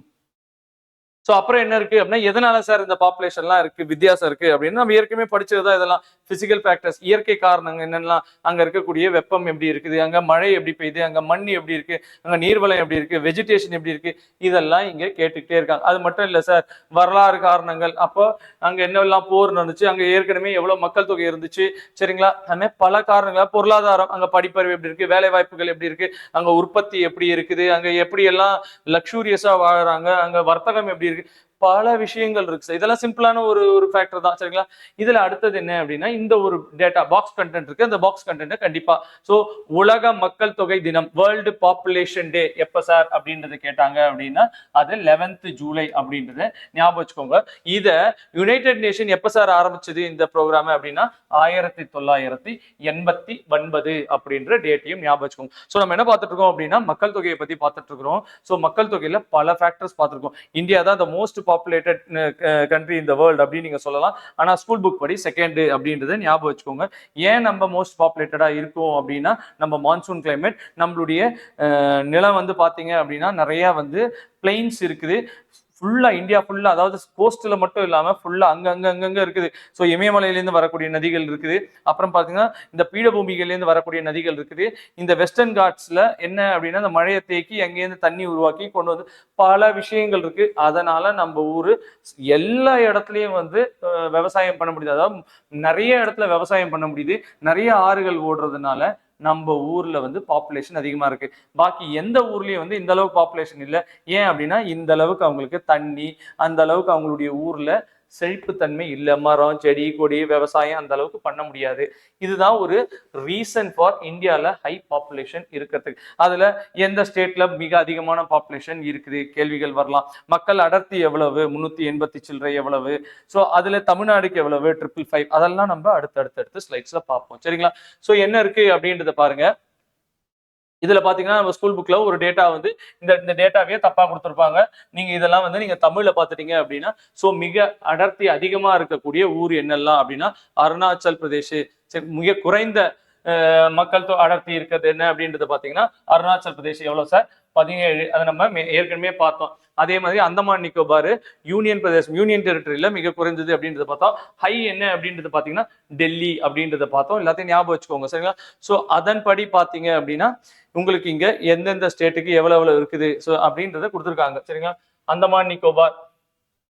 ஸோ அப்புறம் என்ன இருக்கு அப்படின்னா எதனால சார் இந்த பாப்புலேஷன்லாம் இருக்கு, வித்தியாசம் இருக்கு அப்படின்னு நம்ம ஏற்கனவே படிச்சதுதான் இதெல்லாம். பிசிக்கல் ஃபேக்டர்ஸ், இயற்கை காரணங்கள் என்னெல்லாம், அங்க இருக்கக்கூடிய வெப்பம் எப்படி இருக்குது, அங்க மழை எப்படி பெய்யுது, அங்க மண் எப்படி இருக்கு, அங்க நீர்வளம் எப்படி இருக்கு, வெஜிடேஷன் எப்படி இருக்கு, இதெல்லாம் இங்க கேட்டுக்கிட்டே இருக்காங்க. அது மட்டும் இல்ல சார், வரலாறு காரணங்கள், அப்போ அங்க என்னெல்லாம் போர் நடந்துச்சு, அங்க ஏற்கனவே எவ்வளவு மக்கள் தொகை இருந்துச்சு, சரிங்களா? அதுமாதிரி பல காரணங்கள், பொருளாதாரம், அங்க படிப்பறிவு எப்படி இருக்கு, வேலை வாய்ப்புகள் எப்படி இருக்கு, அங்க உற்பத்தி எப்படி இருக்குது, அங்க எப்படி எல்லாம் லக்ஸூரியஸா வாழுறாங்க, அங்க வர்த்தகம் எப்படி இருக்கு, பல விஷயங்கள் இருக்கு. இதெல்லாம் சிம்பிளான ஒரு ஃபேக்டர் தான். சரிங்களா? இதுல அடுத்தது என்ன அப்படின்னா இந்த ஒரு டேட்டா பாக்ஸ் கண்டென்ட் இருக்கு. அந்த பாக்ஸ் கண்டென்ட் கண்டிப்பா சோ உலக மக்கள் தொகை தினம், வேர்ல்டு பாப்புலேஷன் டே எப்ப சார் அப்படின்றது கேட்டாங்க அப்படின்னா அது 11th ஜூலை அப்படின்றத ஞாபகம் வச்சுக்கோங்க. இத யுனைடெட் நேஷன் எப்ப சார் ஆரம்பிச்சது இந்த ப்ரோக்ராம் அப்படின்னா 1989 அப்படின்ற டேட்டையும் ஞாபகம் வச்சுக்கோங்க. சோ நம்ம என்ன பார்த்துட்டு இருக்கோம் அப்படின்னா மக்கள் தொகையை பத்தி பார்த்துட்டு இருக்கிறோம். சோ மக்கள் தொகையில பல ஃபேக்டர்ஸ் பார்த்துருக்கோம். இந்தியா தான் the most populated country in the world அப்படின்னு நீங்க சொல்லலாம். ஆனா ஸ்கூல் புக் படி செகண்ட் அப்படின்றத ஞாபகம் வச்சுக்கோங்க. ஏன் நம்ம மோஸ்ட் பாப்புலேட்டடா இருக்கும் அப்படின்னா நம்ம மான்சூன் கிளைமேட், நம்மளுடைய நிலம் வந்து பாத்தீங்க அப்படின்னா நிறைய வந்து பிளைன்ஸ் இருக்குது. ஃபுல்லா இந்தியா ஃபுல்லா, அதாவது கோஸ்ட்ல மட்டும் இல்லாம ஃபுல்லா அங்கங்க இருக்குது. ஸோ இமயமலையிலேருந்து வரக்கூடிய நதிகள் இருக்குது. அப்புறம் பாத்தீங்கன்னா இந்த பீடபூமிகள்லேருந்து வரக்கூடிய நதிகள் இருக்குது. இந்த வெஸ்டர்ன் காட்ஸ்ல என்ன அப்படின்னா இந்த மழையை தேக்கி அங்கேருந்து தண்ணி உருவாக்கி கொண்டு வந்து பல விஷயங்கள் இருக்கு. அதனால நம்ம ஊரு எல்லா இடத்துலயும் வந்து விவசாயம் பண்ண முடியுது. அதாவது நிறைய இடத்துல விவசாயம் பண்ண முடியுது. நிறைய ஆறுகள் ஓடுறதுனால நம்ம ஊர்ல வந்து பாப்புலேஷன் அதிகமா இருக்கு. பாக்கி எந்த ஊர்லயும் வந்து இந்த அளவுக்கு பாப்புலேஷன் இல்லை. ஏன் அப்படின்னா இந்த அளவுக்கு அவங்களுக்கு தண்ணி, அந்த அளவுக்கு அவங்களுடைய ஊர்ல செழிப்புத்தன்மை இல்லை. மரம், செடி, கொடி, விவசாயம் அந்த அளவுக்கு பண்ண முடியாது. இதுதான் ஒரு ரீசன் ஃபார் இந்தியாவில் ஹை பாப்புலேஷன் இருக்கிறதுக்கு. அதுல எந்த ஸ்டேட்ல மிக அதிகமான பாப்புலேஷன் இருக்குது கேள்விகள் வரலாம். மக்கள் அடர்த்தி எவ்வளவு, 380 சில்லறை எவ்வளவு, ஸோ அதுல தமிழ்நாடுக்கு எவ்வளவு, 555, அதெல்லாம் நம்ம அடுத்தடுத்து ஸ்லைட்ஸ்ல பார்ப்போம். சரிங்களா? ஸோ என்ன இருக்கு அப்படின்றத பாருங்க. இதுல பாத்தீங்கன்னா நம்ம ஸ்கூல் புக்ல ஒரு டேட்டா வந்து இந்த டேட்டாவே தப்பா கொடுத்துருப்பாங்க. நீங்க இதெல்லாம் வந்து நீங்க தமிழ்ல பாத்துட்டீங்க அப்படின்னா சோ மிக அடர்த்தி அதிகமா இருக்கக்கூடிய ஊர் என்னெல்லாம் அப்படின்னா அருணாச்சல் பிரதேஷ். மிக குறைந்த மக்கள் அடர்த்தி இருக்கிறது என்ன அப்படின்றது பாத்தீங்கன்னா அருணாச்சல் பிரதேஷ் எவ்வளவு சார், 17. அதை நம்ம ஏற்கனவே பார்த்தோம். அதே மாதிரி அந்தமான் நிக்கோபார் யூனியன் பிரதேசம், யூனியன் டெரிட்டரியில மிக குறைந்தது அப்படின்றத பார்த்தோம். ஹை என்ன அப்படின்றது பாத்தீங்கன்னா டெல்லி அப்படின்றத பார்த்தோம். எல்லாத்தையும் ஞாபகம் வச்சுக்கோங்க. சரிங்களா? சோ அதன்படி பாத்தீங்க அப்படின்னா உங்களுக்கு இங்க எந்தெந்த ஸ்டேட்டுக்கு எவ்வளவு இருக்குது ஸோ அப்படின்றத கொடுத்துருக்காங்க. சரிங்களா? அந்தமான் நிக்கோபார்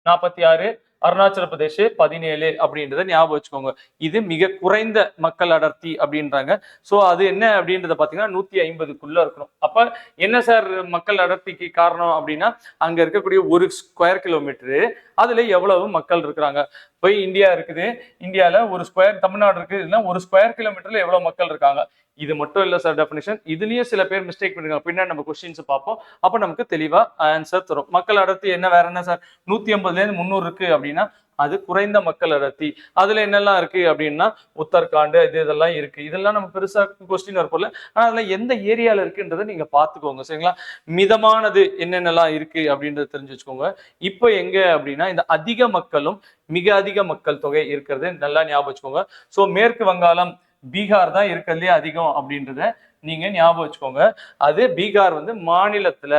46, அருணாச்சல பிரதேஷ் 17 அப்படின்றத ஞாபகம் வச்சுக்கோங்க. இது மிக குறைந்த மக்கள் அடர்த்தி அப்படின்றாங்க. சோ அது என்ன அப்படின்றத பாத்தீங்கன்னா 150க்குள்ள இருக்கணும். அப்ப என்ன சார் மக்கள் அடர்த்திக்கு காரணம் அப்படின்னா அங்க இருக்கக்கூடிய ஒரு ஸ்கொயர் கிலோமீட்டரு அதுல எவ்வளவு மக்கள் இருக்கிறாங்க. போய் இந்தியா இருக்குது, இந்தியால ஒரு ஸ்கொயர் தமிழ்நாடு இருக்கு, இதுல ஒரு ஸ்கொயர் கிலோமீட்டர்ல எவ்வளவு மக்கள் இருக்காங்க. இது மட்டும் இல்ல சார் டெஃபினிஷன், இதுலயும் சில பேர் மிஸ்டேக் பண்ணிருக்காங்க. பின்னாடி நம்ம கொஸ்டின்ஸ் பார்ப்போம், அப்ப நமக்கு தெளிவா ஆன்சர் தரும். மக்கள் அடர்த்தி என்ன வேற என்ன சார் 150ல இருந்து 300 இருக்கு அப்படின்னா அது குறைந்த மக்கள் அடர்த்தி. அதுல என்னெல்லாம் இருக்கு அப்படின்னா உத்தரகாண்ட் இதெல்லாம் இருக்கு. இதெல்லாம் நம்ம பெருசா கொஸ்டின் வரப்போல, ஆனா அதெல்லாம் எந்த ஏரியால இருக்குன்றதை நீங்க பாத்துக்கோங்க சரிங்களா. மிதமானது என்னென்னலாம் இருக்கு அப்படின்றத தெரிஞ்சு வச்சுக்கோங்க. இப்போ எங்க அப்படின்னா இந்த அதிக மக்களும் மிக அதிக மக்கள் தொகை இருக்கிறது நல்லா ஞாபகம் வச்சுக்கோங்க. சோ மேற்கு வங்காளம் பீகார் தான் இருக்கிறதுலே அதிகம் அப்படின்றத நீங்க ஞாபகம் வச்சுக்கோங்க. அது பீகார் வந்து மாநிலத்துல,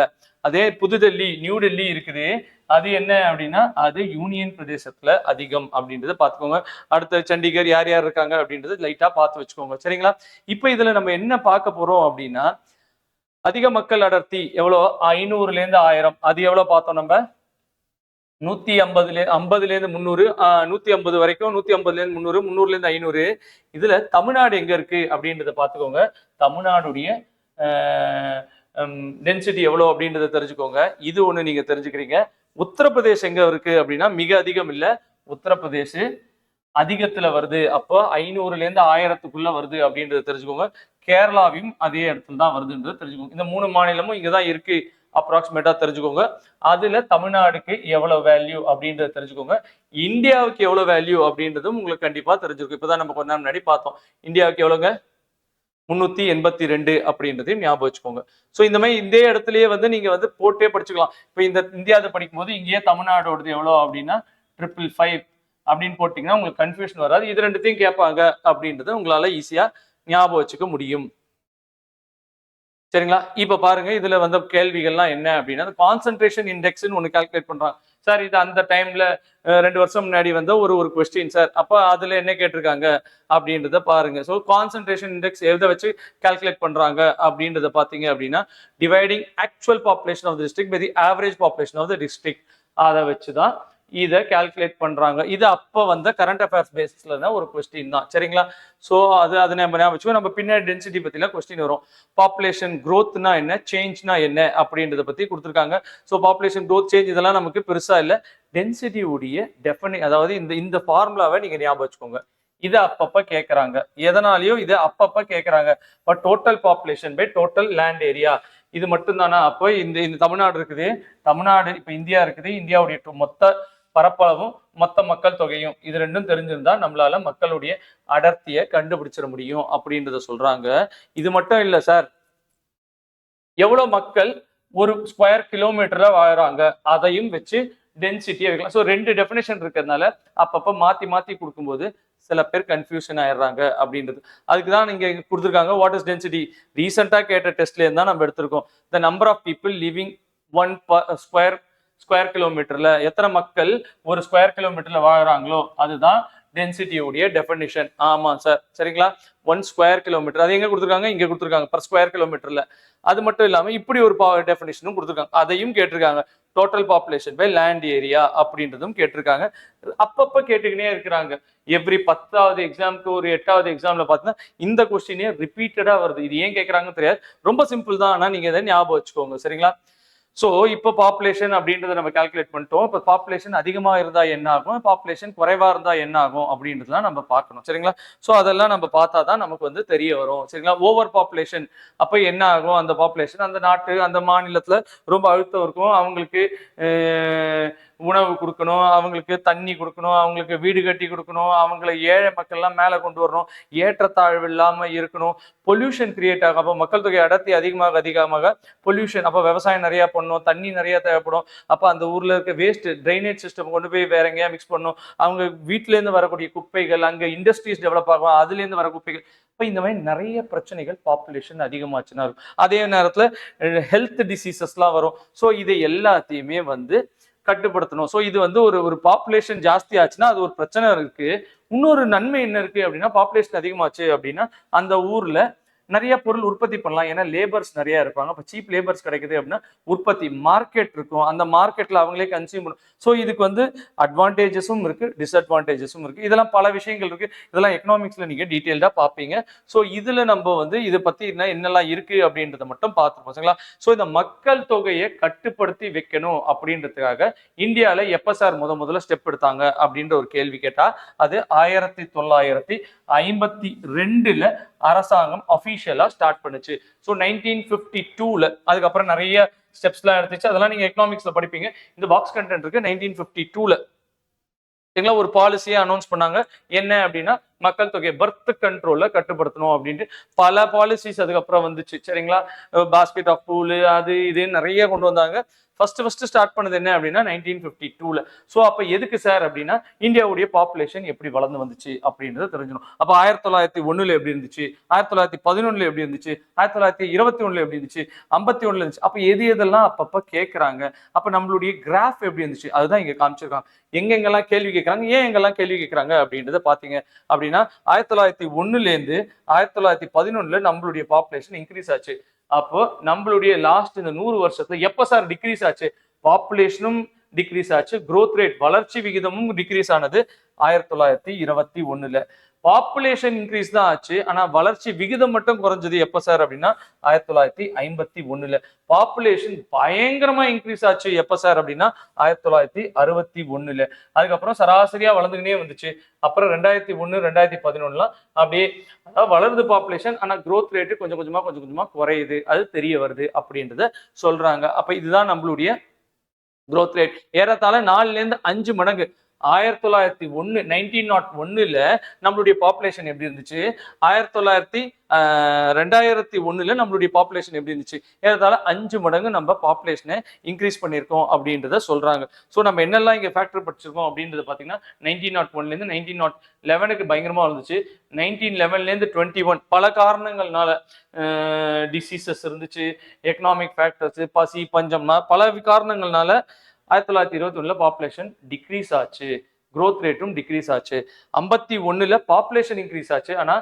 அதே புதுடெல்லி நியூ டெல்லி இருக்குது, அது என்ன அப்படின்னா அது யூனியன் பிரதேசத்துல அதிகம் அப்படின்றத பாத்துக்கோங்க. அடுத்த சண்டிகர் யார் யார் இருக்காங்க அப்படின்றது லைட்டா பார்த்து வச்சுக்கோங்க சரிங்களா. இப்ப இதுல நம்ம என்ன பார்க்க போறோம் அப்படின்னா அதிக மக்கள் அடர்த்தி எவ்வளோ 500ல இருந்து 1000, அது எவ்வளவு பார்த்தோம் நம்ம 150ல இருந்து 300, 150 வரைக்கும், 150ல இருந்து 300, 300ல இருந்து 500. இதுல தமிழ்நாடு எங்க இருக்கு அப்படின்றத பாத்துக்கோங்க. தமிழ்நாடுடைய டென்சிட்டி எவ்வளவு அப்படின்றத தெரிஞ்சுக்கோங்க. இது ஒண்ணு நீங்க தெரிஞ்சுக்கிறீங்க. உத்தரப்பிரதேஷ் எங்க இருக்கு அப்படின்னா மிக அதிகம் இல்ல, உத்தரப்பிரதேஷ் அதிகத்துல வருது. அப்போ 500ல இருந்து 1000க்குள்ள வருது அப்படின்றத தெரிஞ்சுக்கோங்க. கேரளாவையும் அதே இடத்துல தான் வருதுன்றது தெரிஞ்சுக்கோங்க. இந்த 3 மாநிலமும் இங்கதான் இருக்கு அப்ராக்சிமேட்டா தெரிஞ்சுக்கோங்க. அதுல தமிழ்நாடுக்கு எவ்வளவு வேல்யூ அப்படின்றத தெரிஞ்சுக்கோங்க. இந்தியாவுக்கு எவ்வளவு வேல்யூ அப்படின்றதும் உங்களுக்கு கண்டிப்பா தெரிஞ்சிருக்கும். இப்பதான் நம்ம கொஞ்ச நேரம் முன்னாடி பார்த்தோம். இந்தியாவுக்கு எவ்வளவுங்க 382 அப்படின்றதையும் ஞாபகம் வச்சுக்கோங்க. சோ இந்த மாதிரி இந்த இடத்துலயே வந்து நீங்க வந்து போட்டே படிச்சுக்கலாம். இப்ப இந்த இந்தியாவை படிக்கும் போது இங்கேயே தமிழ்நாடோடது எவ்வளவு அப்படின்னா 555 அப்படின்னு போட்டீங்கன்னா உங்களுக்கு கன்ஃபியூஷன் வராது. இது ரெண்டுத்தையும் கேட்பாங்க அப்படின்றத உங்களால ஈஸியா ஞாபகம் வச்சுக்க முடியும் சரிங்களா. இப்ப பாருங்க இதுல வந்த கேள்விகள்லாம் என்ன அப்படின்னா கான்சென்ட்ரேஷன் இண்டெக்ஸ்னு ஒண்ணு கால்குலேட் பண்றாங்க சார். இது அந்த டைம்ல 2 வருஷம் முன்னாடி வந்த ஒரு கொஸ்டின் சார். அப்ப அதுல என்ன கேட்டிருக்காங்க அப்படின்றத பாருங்க. ஸோ கான்சென்ட்ரேஷன் இண்டெக்ஸ் எதை வச்சு கால்குலேட் பண்றாங்க அப்படின்றத பாத்தீங்க அப்படின்னா dividing actual population of the district by the average population of the district, அதை வச்சுதான் இதை கால்குலேட் பண்றாங்க. இது அப்ப வந்த கரண்ட் அஃபேர்ஸ் பேசிஸ்ல தான் ஒரு கொஸ்டின் தான் சரிங்களா. சோ அது நம்ம ஞாபகம் நம்ம பின்னாடி டென்சிட்டி பத்திலாம் கொஸ்டின் வரும். பாப்புலேஷன் growthனா என்ன, சேஞ்ச்னா என்ன அப்படின்றத பத்தி கொடுத்துருக்காங்க. ஸோ பாப்புலேஷன் growth சேஞ்ச் இதெல்லாம் நமக்கு பெருசா இல்லை. டென்சிட்டி உடைய அதாவது இந்த ஃபார்முலாவை நீங்க ஞாபகம் வச்சுக்கோங்க. இதை அப்பப்ப கேட்கறாங்க, எதனாலயும் இதை அப்பப்ப கேட்கறாங்க. But total population by total land area இது மட்டும் தானா. அப்போ இந்த தமிழ்நாடு இருக்குது, தமிழ்நாடு இப்ப இந்தியா இருக்குது, இந்தியாவுடைய மொத்த பரப்பளவும் மொத்த மக்கள் தொகையும் இது ரெண்டும் தெரிஞ்சிருந்தா நம்மளால மக்களுடைய அடர்த்தியை கண்டுபிடிச்சிட முடியும் அப்படின்றத சொல்றாங்க. இது மட்டும் இல்ல சார், எவ்வளவு மக்கள் ஒரு ஸ்கொயர் கிலோமீட்டர்ல வாழறாங்க அதையும் வச்சு டென்சிட்டியை வைக்கலாம். ஸோ 2 டெஃபினேஷன் இருக்கிறதுனால அப்பப்ப மாத்தி மாத்தி கொடுக்கும்போது சில பேர் கன்ஃபியூஷன் ஆயிடுறாங்க அப்படின்றது. அதுக்கு தான் நீங்க கொடுத்துருக்காங்க வாட் இஸ் டென்சிட்டி. ரீசெண்டா கேட்ட டெஸ்ட்ல இருந்தா நம்ம எடுத்திருக்கோம். The number of people living 1 square கிலோமீட்டர்ல எத்தனை மக்கள் ஒரு ஸ்கொயர் கிலோமீட்டர்ல வாழறாங்களோ அதுதான் டென்சிட்டியுடைய டெஃபினிஷன். ஆமா சார் சரிங்களா. 1 ஸ்கொயர் கிலோமீட்டர் அது எங்க கொடுத்துருக்காங்க, இங்க கொடுத்துருக்காங்க பர் ஸ்கொயர் கிலோமீட்டர்ல. அது மட்டும் இல்லாம இப்படி ஒரு டெஃபினிஷனும் கொடுத்துருக்காங்க, அதையும் கேட்டிருக்காங்க. Total population by land area அப்படின்றதும் கேட்டிருக்காங்க. அப்பப்ப கேட்டுக்கினே இருக்கிறாங்க. எவ்ரி 10வது எக்ஸாமுக்கு ஒரு 8வது எக்ஸாம்ல பார்த்தீங்கன்னா இந்த கொஸ்டினே ரிப்பீட்டடா வருது. இது ஏன் கேட்கறாங்கன்னு தெரியாது, ரொம்ப சிம்பிள் தான். ஆனா நீங்க இதை ஞாபகம் வச்சுக்கோங்க சரிங்களா. ஸோ இப்போ பாப்புலேஷன் அப்படின்றத நம்ம கால்குலேட் பண்ணிட்டோம். இப்போ பாப்புலேஷன் அதிகமா இருந்தா என்ன ஆகும், பாப்புலேஷன் குறைவா இருந்தா என்ன ஆகும் அப்படின்றதுதான் நம்ம பார்க்கணும் சரிங்களா. ஸோ அதெல்லாம் நம்ம பார்த்தா தான் நமக்கு வந்து தெரிய வரும் சரிங்களா. ஓவர் பாப்புலேஷன் அப்போ என்ன ஆகும், அந்த பாப்புலேஷன் அந்த நாட்டு அந்த மாநிலத்துல ரொம்ப அழுத்தம் இருக்கும், அவங்களுக்கு உணவு கொடுக்கணும், அவங்களுக்கு தண்ணி கொடுக்கணும், அவங்களுக்கு வீடு கட்டி கொடுக்கணும், அவங்களை ஏழை மக்கள்லாம் மேலே கொண்டு வரணும், ஏற்றத்தாழ்வு இல்லாம இருக்கணும், பொல்யூஷன் கிரியேட் ஆகும். அப்போ மக்கள் தொகை அடர்த்தி அதிகமாக பொல்யூஷன், அப்போ விவசாயம் நிறைய பண்ணணும், தண்ணி நிறைய தேவைப்படும். அப்போ அந்த ஊர்ல இருக்க வேஸ்ட் ட்ரைனேஜ் சிஸ்டம் கொண்டு போய் வேற எங்கேயா மிக்ஸ் பண்ணணும். அவங்க வீட்டுல இருந்து வரக்கூடிய குப்பைகள், அங்க இண்டஸ்ட்ரீஸ் டெவலப் ஆகும், அதுல இருந்து வர குப்பைகள். இப்போ இந்த மாதிரி நிறைய பிரச்சனைகள் பாப்புலேஷன் அதிகமாச்சுன்னா இருக்கும். அதே நேரத்துல ஹெல்த் டிசீசஸ்லாம் வரும். ஸோ இதை எல்லாத்தையுமே வந்து கட்டுப்படுத்தணும். ஸோ இது வந்து ஒரு பாப்புலேஷன் ஜாஸ்தி ஆச்சுன்னா அது ஒரு பிரச்சனை இருக்கு. இன்னொரு நன்மை என்ன இருக்கு அப்படின்னா பாப்புலேஷன் அதிகமாச்சு அப்படின்னா அந்த ஊர்ல நிறைய பொருள் உற்பத்தி பண்ணலாம். ஏன்னா லேபர்ஸ் நிறைய இருப்பாங்க. அப்ப சீப் லேபர்ஸ் கிடைக்குது அப்படின்னா உற்பத்தி மார்க்கெட் இருக்கும். அந்த மார்க்கெட்ல அவங்களே கன்சியூம் பண்ணும். ஸோ இதுக்கு வந்து அட்வான்டேஜஸும் இருக்கு, டிஸ்அட்வான்டேஜஸும் இருக்கு. இதெல்லாம் பல விஷயங்கள் இருக்கு. இதெல்லாம் எக்கனாமிக்ஸ்ல நீங்க டீட்டெயில்டா பார்ப்பீங்க. ஸோ இதுல நம்ம வந்து இதை பத்தி என்னெல்லாம் இருக்கு அப்படின்றத மட்டும் பார்த்துருப்போம். சரிங்களா? ஸோ இந்த மக்கள் தொகையை கட்டுப்படுத்தி வைக்கணும் அப்படின்றதுக்காக இந்தியாவில எப்ப சார் முதல்ல ஸ்டெப் எடுத்தாங்க அப்படின்ற ஒரு கேள்வி கேட்டா அது 1952ல அரசாங்கம் அபிஷியலா ஸ்டார்ட் பண்ணுச்சு. ஸோ 1952ல அதுக்கப்புறம் நிறைய ஸ்டெப்ஸ்லாம் எடுத்துச்சு. அதெல்லாம் நீங்க எக்கனாமிக்ஸ்ல படிப்பீங்க. இந்த பாக்ஸ் கண்டென்ட் இருக்கு. 1952ல சரிங்களா ஒரு பாலிசியை அனௌன்ஸ் பண்ணாங்க. என்ன அப்படின்னா மக்கள் தொகை பர்த் கண்ட்ரோல்ல கட்டுப்படுத்தணும் அப்படின்ட்டு பல பாலிசிஸ் அதுக்கப்புறம் வந்துச்சு. சரிங்களா? பாஸ்கெட் ஆஃப் பூல் அது இதுன்னு நிறைய கொண்டு வந்தாங்க. ஃபர்ஸ்ட் ஸ்டார்ட் பண்ணது என்ன அப்படின்னா 1952ல. ஸோ அப்ப எதுக்கு சார் அப்படின்னா இந்தியாவுடைய பாப்புலேஷன் எப்படி வளர்ந்து வந்துச்சு அப்படின்றத தெரிஞ்சிடும். அப்ப 1901ல எப்படி இருந்துச்சு, 1911ல எப்படி இருந்துச்சு, 1921ல எப்படி இருந்துச்சு, 51ல இருந்துச்சு. அப்ப எதெல்லாம் அப்பப்ப கேட்கறாங்க. அப்ப நம்மளுடைய கிராஃப் எப்படி இருந்துச்சு அதுதான் இங்க காமிச்சிருக்காங்க. எங்கெங்கெல்லாம் கேள்வி கேட்கறாங்க, ஏன் எங்கெல்லாம் கேள்வி கேட்கறாங்க அப்படின்றத பாத்தீங்க அப்படின்னா 1901ல இருந்து 1911ல நம்மளுடைய பாப்புலேஷன் இன்க்ரீஸ் ஆச்சு. அப்போ நம்மளுடைய லாஸ்ட் இந்த 100 வருஷத்துல எப்ப சார் டிக்ரீஸ் ஆச்சு? பாப்புலேஷனும் டிக்ரீஸ் ஆச்சு, growth ரேட் வளர்ச்சி விகிதமும் டிக்ரீஸ் ஆனது 1921ல. பாப்புலேஷன் இன்க்ரீஸ் தான் ஆச்சு, ஆனா வளர்ச்சி விகிதம் மட்டும் குறைஞ்சது எப்ப சார் அப்படின்னா 1951ல. பாப்புலேஷன் பயங்கரமா இன்க்ரீஸ் ஆச்சு எப்ப சார் அப்படின்னா 1961ல. அதுக்கப்புறம் சராசரியா வளர்ந்துக்கினே வந்துச்சு. அப்புறம் 2001 2011லாம் அப்படியே வளருது பாப்புலேஷன், ஆனா growth ரேட்டு கொஞ்சம் கொஞ்சமா குறையுது, அது தெரிய வருது அப்படின்றத சொல்றாங்க. அப்ப இதுதான் நம்மளுடைய growth ரேட். ஏறத்தாழ 4ல இருந்து 5 மடங்கு 1901ல நம்மளுடைய பாப்புலேஷன் எப்படி இருந்துச்சு, 2001ல நம்மளுடைய பாப்புலேஷன் எப்படி இருந்துச்சு, ஏறத்தாழ 5 மடங்கு நம்ம பாப்புலேஷனை இன்க்ரீஸ் பண்ணியிருக்கோம் அப்படின்றத சொல்றாங்க. ஸோ நம்ம என்னெல்லாம் இங்க ஃபேக்டர் படிச்சிருக்கோம் அப்படின்றத பார்த்தீங்கன்னா 1901ல இருந்து 1911க்கு பயங்கரமா இருந்துச்சு. 1911ல இருந்து 21 பல காரணங்கள்னால டிசீசஸ் இருந்துச்சு, எக்கனாமிக் ஃபேக்டர்ஸ், பசி பஞ்சம்னா பல காரணங்கள்னால 1921ல பாப்புலேஷன் டிக்ரீஸ் ஆச்சு, growth ரேட்டும் டிக்ரீஸ் ஆச்சு. 51ல பாப்புலேஷன் இன்க்ரீஸ் ஆச்சு, ஆனா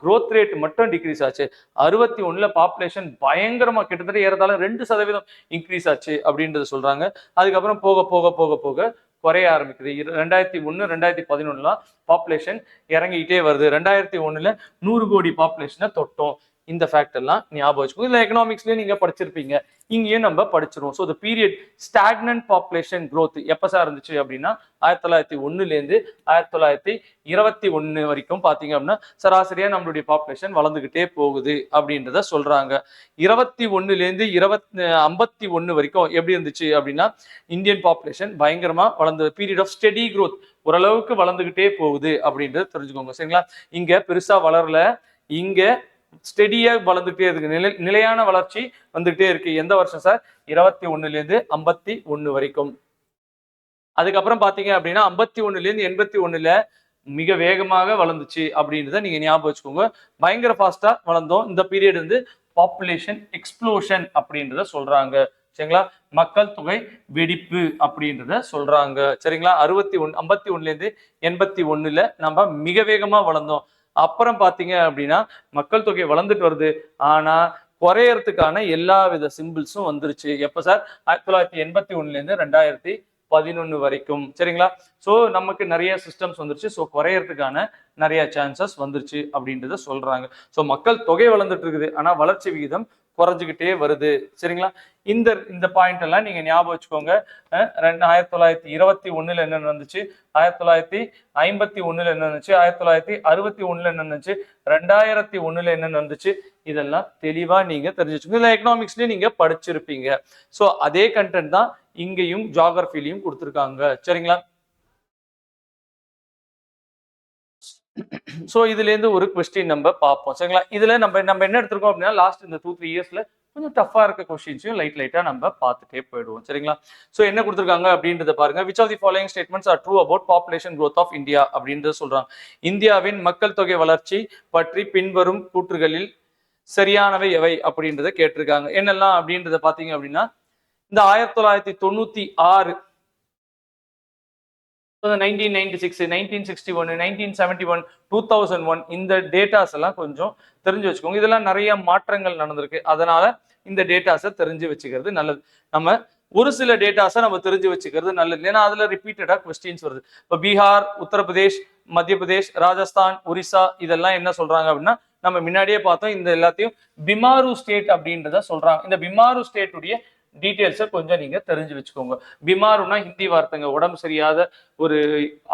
growth ரேட் மட்டும் டிக்ரீஸ் ஆச்சு. 61ல பாப்புலேஷன் பயங்கரமா கிட்டத்தட்ட ஏறத்தாழ 2% இன்க்ரீஸ் ஆச்சு அப்படின்றத சொல்றாங்க. அதுக்கப்புறம் போக போக போக போக குறைய ஆரம்பிக்குது. 2001 2011லாம் பாப்புலேஷன் இறங்கிட்டே வருது. 2001ல 100 கோடி பாப்புலேஷனை தொட்டோம். இந்த ஃபேக்ட் எல்லாம் ஞாபகம் வச்சுக்கோங்க. இல்ல எக்கனாமிக்ஸ்லயே நீங்க படிச்சிருப்பீங்க, இங்கேயும் நம்ம படிச்சிருவோம். So the period stagnant population growth எப்ப சார் இருந்துச்சு அப்படின்னா 1901ல இருந்து 1921 வரைக்கும் பாத்தீங்க அப்படின்னா சராசரியா நம்மளுடைய பாப்புலேஷன் வளர்ந்துகிட்டே போகுது அப்படின்றத சொல்றாங்க. 21ல இருந்து 51 வரைக்கும் எப்படி இருந்துச்சு அப்படின்னா இந்தியன் பாப்புலேஷன் பயங்கரமா வளர்ந்து பீரியட் ஆஃப் ஸ்டெடி growth ஓரளவுக்கு வளர்ந்துகிட்டே போகுது அப்படின்றது தெரிஞ்சுக்கோங்க. சரிங்களா? இங்க பெருசா வளரல, இங்க ஸ்டெடியா வளர்ந்துட்டே இருக்கு, நிலையான வளர்ச்சி வந்துகிட்டே இருக்கு. எந்த வருஷம் சார்? 21ல இருந்து 51 வரைக்கும். அதுக்கப்புறம் பாத்தீங்க அப்படின்னா 51ல இருந்து 81ல மிக வேகமாக வளர்ந்துச்சு அப்படின்றத நீங்க ஞாபகம் வச்சுக்கோங்க. பயங்கர ஃபாஸ்டா வளர்ந்தோம். இந்த பீரியட் வந்து பாப்புலேஷன் எக்ஸ்ப்ளோஷன் அப்படின்றத சொல்றாங்க. சரிங்களா? மக்கள் தொகை வெடிப்பு அப்படின்றத சொல்றாங்க. சரிங்களா? 51ல இருந்து 81ல நம்ம மிக வேகமா வளர்ந்தோம். அப்புறம் பாத்தீங்க அப்படின்னா மக்கள் தொகை வளர்ந்துட்டு வருது, ஆனா குறையறதுக்கான எல்லா வித சிம்பிள்ஸும் வந்துருச்சு. எப்ப சார்? 1981ல இருந்து 2011 வரைக்கும். சரிங்களா? ஸோ நமக்கு நிறைய சிஸ்டம்ஸ் வந்துருச்சு. ஸோ குறையறதுக்கான நிறைய சான்சஸ் வந்துருச்சு அப்படின்றத சொல்றாங்க. ஸோ மக்கள் தொகை வளர்ந்துட்டு இருக்குது, ஆனா வளர்ச்சி விகிதம் குறைஞ்சுக்கிட்டே வருது. சரிங்களா? இந்த பாயிண்ட் எல்லாம் நீங்க ஞாபகம் வச்சுக்கோங்க. 1921ல என்ன நடந்துச்சு, 1951ல என்ன நடந்துச்சு, 1961ல என்ன நடந்துச்சு, 2001ல என்ன நடந்துச்சு, இதெல்லாம் தெளிவா நீங்க தெரிஞ்சு வச்சுக்கோங்க. இதுல எக்கனாமிக்ஸ்லயும் நீங்க படிச்சிருப்பீங்க. ஸோ அதே கண்டென்ட் தான் இங்கேயும் ஜியோகிராஃபிலையும் கொடுத்துருக்காங்க. சரிங்களா? ஸோ இதுல இருந்து ஒரு கொஸ்டின் நம்ம பார்ப்போம். சரிங்களா? இதுல நம்ம என்ன எடுத்திருக்கோம் அப்படின்னா லாஸ்ட் இந்த 2-3 இயர்ஸ்ல கொஞ்சம் டஃபா இருக்க கொஸ்டின்ஸையும் லைட்டா நம்ம பார்த்துட்டே போயிடுவோம். சரிங்களா? ஸோ என்ன கொடுத்துருக்காங்க அப்படின்றத பாருங்க. Which of the following statements are true about population growth of India அப்படின்றத சொல்றாங்க. இந்தியாவின் மக்கள் தொகை வளர்ச்சி பற்றி பின்வரும் கூற்றுகளில் சரியானவை எவை அப்படின்றத கேட்டிருக்காங்க. என்னெல்லாம் அப்படின்றத பாத்தீங்க அப்படின்னா இந்த 1996 1996, 1961, 1971, 2001 இந்த டேட்டாஸ் எல்லாம் கொஞ்சம் தெரிஞ்சு வச்சுக்கோங்க. இதெல்லாம் நிறைய மாற்றங்கள் நடந்திருக்கு. அதனால இந்த டேட்டாஸை தெரிஞ்சு வச்சுக்கிறது நல்லது. நம்ம ஒரு சில டேட்டாஸை நம்ம தெரிஞ்சு வச்சுக்கிறது நல்லது. ஏன்னா அதுல ரிப்பீட்டடா கொஸ்டின்ஸ் வருது. இப்போ பீகார், உத்தரப்பிரதேஷ், மத்திய பிரதேஷ், ராஜஸ்தான், ஒரிசா இதெல்லாம் என்ன சொல்றாங்க அப்படின்னா, நம்ம முன்னாடியே பார்த்தோம். இந்த எல்லாத்தையும் பிமாரு ஸ்டேட் அப்படின்றத சொல்றாங்க. இந்த பிமாரு ஸ்டேட் உடைய டீட்டெயில்ஸை கொஞ்சம் நீங்க தெரிஞ்சு வச்சுக்கோங்க. பிமாருனா ஹிந்தி வார்த்தைங்க, உடம்பு சரியாத ஒரு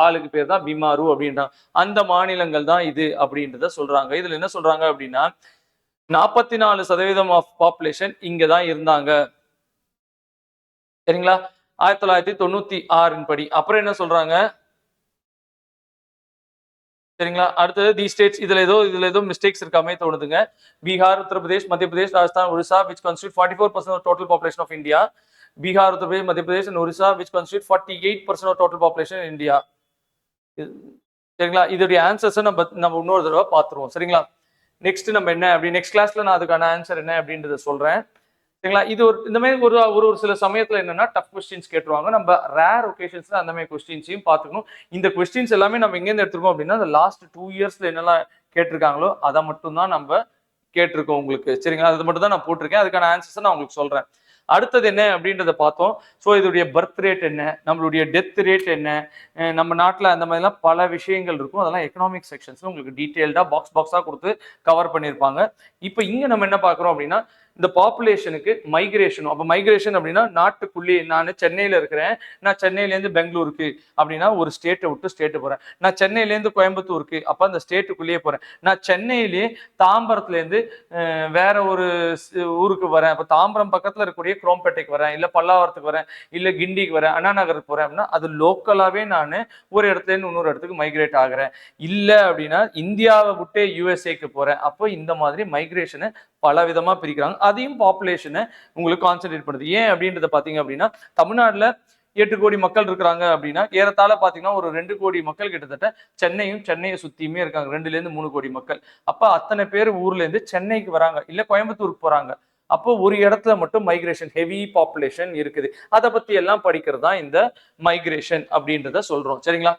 ஆளுக்கு பேர் தான் பிமாரு அப்படின்றாங்க. அந்த மாநிலங்கள் தான் இது அப்படின்றத சொல்றாங்க. இதுல என்ன சொல்றாங்க அப்படின்னா 44% ஆஃப் பாப்புலேஷன் இங்க தான் இருந்தாங்க. சரிங்களா? 1996 படி. அப்புறம் என்ன சொல்றாங்க? சரிங்களா? அடுத்தது தி ஸ்டேட்ஸ். இதுல ஏதோ மிஸ்டேக்ஸ் இருக்காமே தோணுதுங்க. பீகார், உத்தரப்பிரதேஷ், மத்திய Pradesh, Rajasthan, Orissa which constitute 44% of total population of India. Bihar, Uttar Pradesh, மத்திய Pradesh and Orissa which constitute 48% of total population in India. சரிங்களா? இதோடைய ஆன்சர்ஸ் நம்ம இன்னொரு தடவை பார்த்துருவோம். சரிங்களா? நெக்ஸ்ட் நம்ம என்ன அப்படி நெக்ஸ்ட் கிளாஸ்ல நான் அதுக்கான ஆன்சர் என்ன அப்படின்றத சொல்றேன். சரிங்களா? இது இந்த மாதிரி ஒரு சில சமயத்துல என்னன்னா டஃப் கொஸ்டின்ஸ் கேட்டுருவாங்க. நம்ம ரேர் ஒகேஷன்ஸ்ல அந்த மாதிரி கொஸ்டின்ஸையும் பார்த்துக்கணும். இந்த கொஸ்டின்ஸ் எல்லாமே நம்ம எங்கேருந்து எடுத்துருக்கோம் அப்படின்னா இந்த லாஸ்ட் 2 இயர்ஸ்ல என்னெல்லாம் கேட்டிருக்காங்களோ அதை மட்டும் தான் நம்ம கேட்டிருக்கோம் உங்களுக்கு. சரிங்களா? அது மட்டும் தான் நான் போட்டிருக்கேன். அதுக்கான ஆன்சர்ஸ் நான் உங்களுக்கு சொல்றேன். அடுத்தது என்ன அப்படின்றத பார்த்தோம். ஸோ இதோடைய பர்த் ரேட் என்ன, நம்மளுடைய டெத் ரேட் என்ன, நம்ம நாட்டில் அந்த மாதிரிலாம் பல விஷயங்கள் இருக்கும். அதெல்லாம் எக்கனாமிக் செக்ஷன்ஸ்ல உங்களுக்கு டீட்டெயில்டா பாக்ஸாக கொடுத்து கவர் பண்ணியிருப்பாங்க. இப்போ இங்க நம்ம என்ன பார்க்குறோம் அப்படின்னா இந்த பாப்புலேஷனுக்கு மைக்ரேஷனும். அப்போ மைக்ரேஷன் அப்படின்னா நாட்டுக்குள்ளேயே நான் சென்னையில இருக்கிறேன், நான் சென்னையிலேருந்து பெங்களூருக்கு அப்படின்னா ஒரு ஸ்டேட்டை விட்டு ஸ்டேட்டு போறேன். நான் சென்னையிலேருந்து கோயம்புத்தூருக்கு அப்போ அந்த ஸ்டேட்டுக்குள்ளேயே போறேன். நான் சென்னையிலேயே தாம்பரத்துலேருந்து வேற ஒரு ஊருக்கு வரேன். அப்போ தாம்பரம் பக்கத்துல இருக்கக்கூடிய குரோம்பேட்டைக்கு வரேன், இல்லை பல்லாவரத்துக்கு வரேன், இல்லை கிண்டிக்கு வரேன், அண்ணா நகருக்கு போறேன் அப்படின்னா அது லோக்கலாவே நான் ஒரு இடத்துல இருந்து இன்னொரு இடத்துக்கு மைக்ரேட் ஆகிறேன். இல்லை அப்படின்னா இந்தியாவை விட்டு யூஎஸ்ஏக்கு போறேன். அப்போ இந்த மாதிரி மைக்ரேஷனை பல விதமா பிரிக்கிறாங்க. அதையும் பாப்புலேஷனை உங்களுக்கு கான்சென்ட்ரேட் பண்ணுது. ஏன் அப்படின்றத பாத்தீங்க அப்படின்னா தமிழ்நாட்டுல 8 கோடி மக்கள் இருக்கிறாங்க அப்படின்னா ஏறத்தாழ பாத்தீங்கன்னா ஒரு 2 கோடி மக்கள் கிட்டத்தட்ட சென்னையை சுத்தியுமே இருக்காங்க. 2ல இருந்து 3 கோடி மக்கள். அப்ப அத்தனை பேர் ஊர்ல இருந்து சென்னைக்கு வராங்க, இல்ல கோயம்புத்தூருக்கு போறாங்க. அப்போ ஒரு இடத்துல மட்டும் மைக்ரேஷன் ஹெவி பாப்புலேஷன் இருக்குது. அதை பத்தி எல்லாம் படிக்கிறது தான் இந்த மைக்ரேஷன் அப்படின்றத சொல்றோம். சரிங்களா?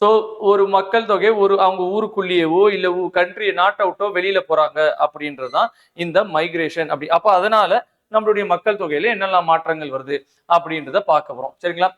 ஸோ ஒரு மக்கள் தொகை அவங்க ஊருக்குள்ளேயேவோ இல்லை கண்ட்ரி நாட்டை விட்டோ வெளியில போறாங்க அப்படின்றதுதான் இந்த மைக்ரேஷன். அப்படி அப்ப அதனால நம்மளுடைய மக்கள் தொகையில என்னெல்லாம் மாற்றங்கள் வருது அப்படின்றத பார்க்க போறோம். சரிங்களா?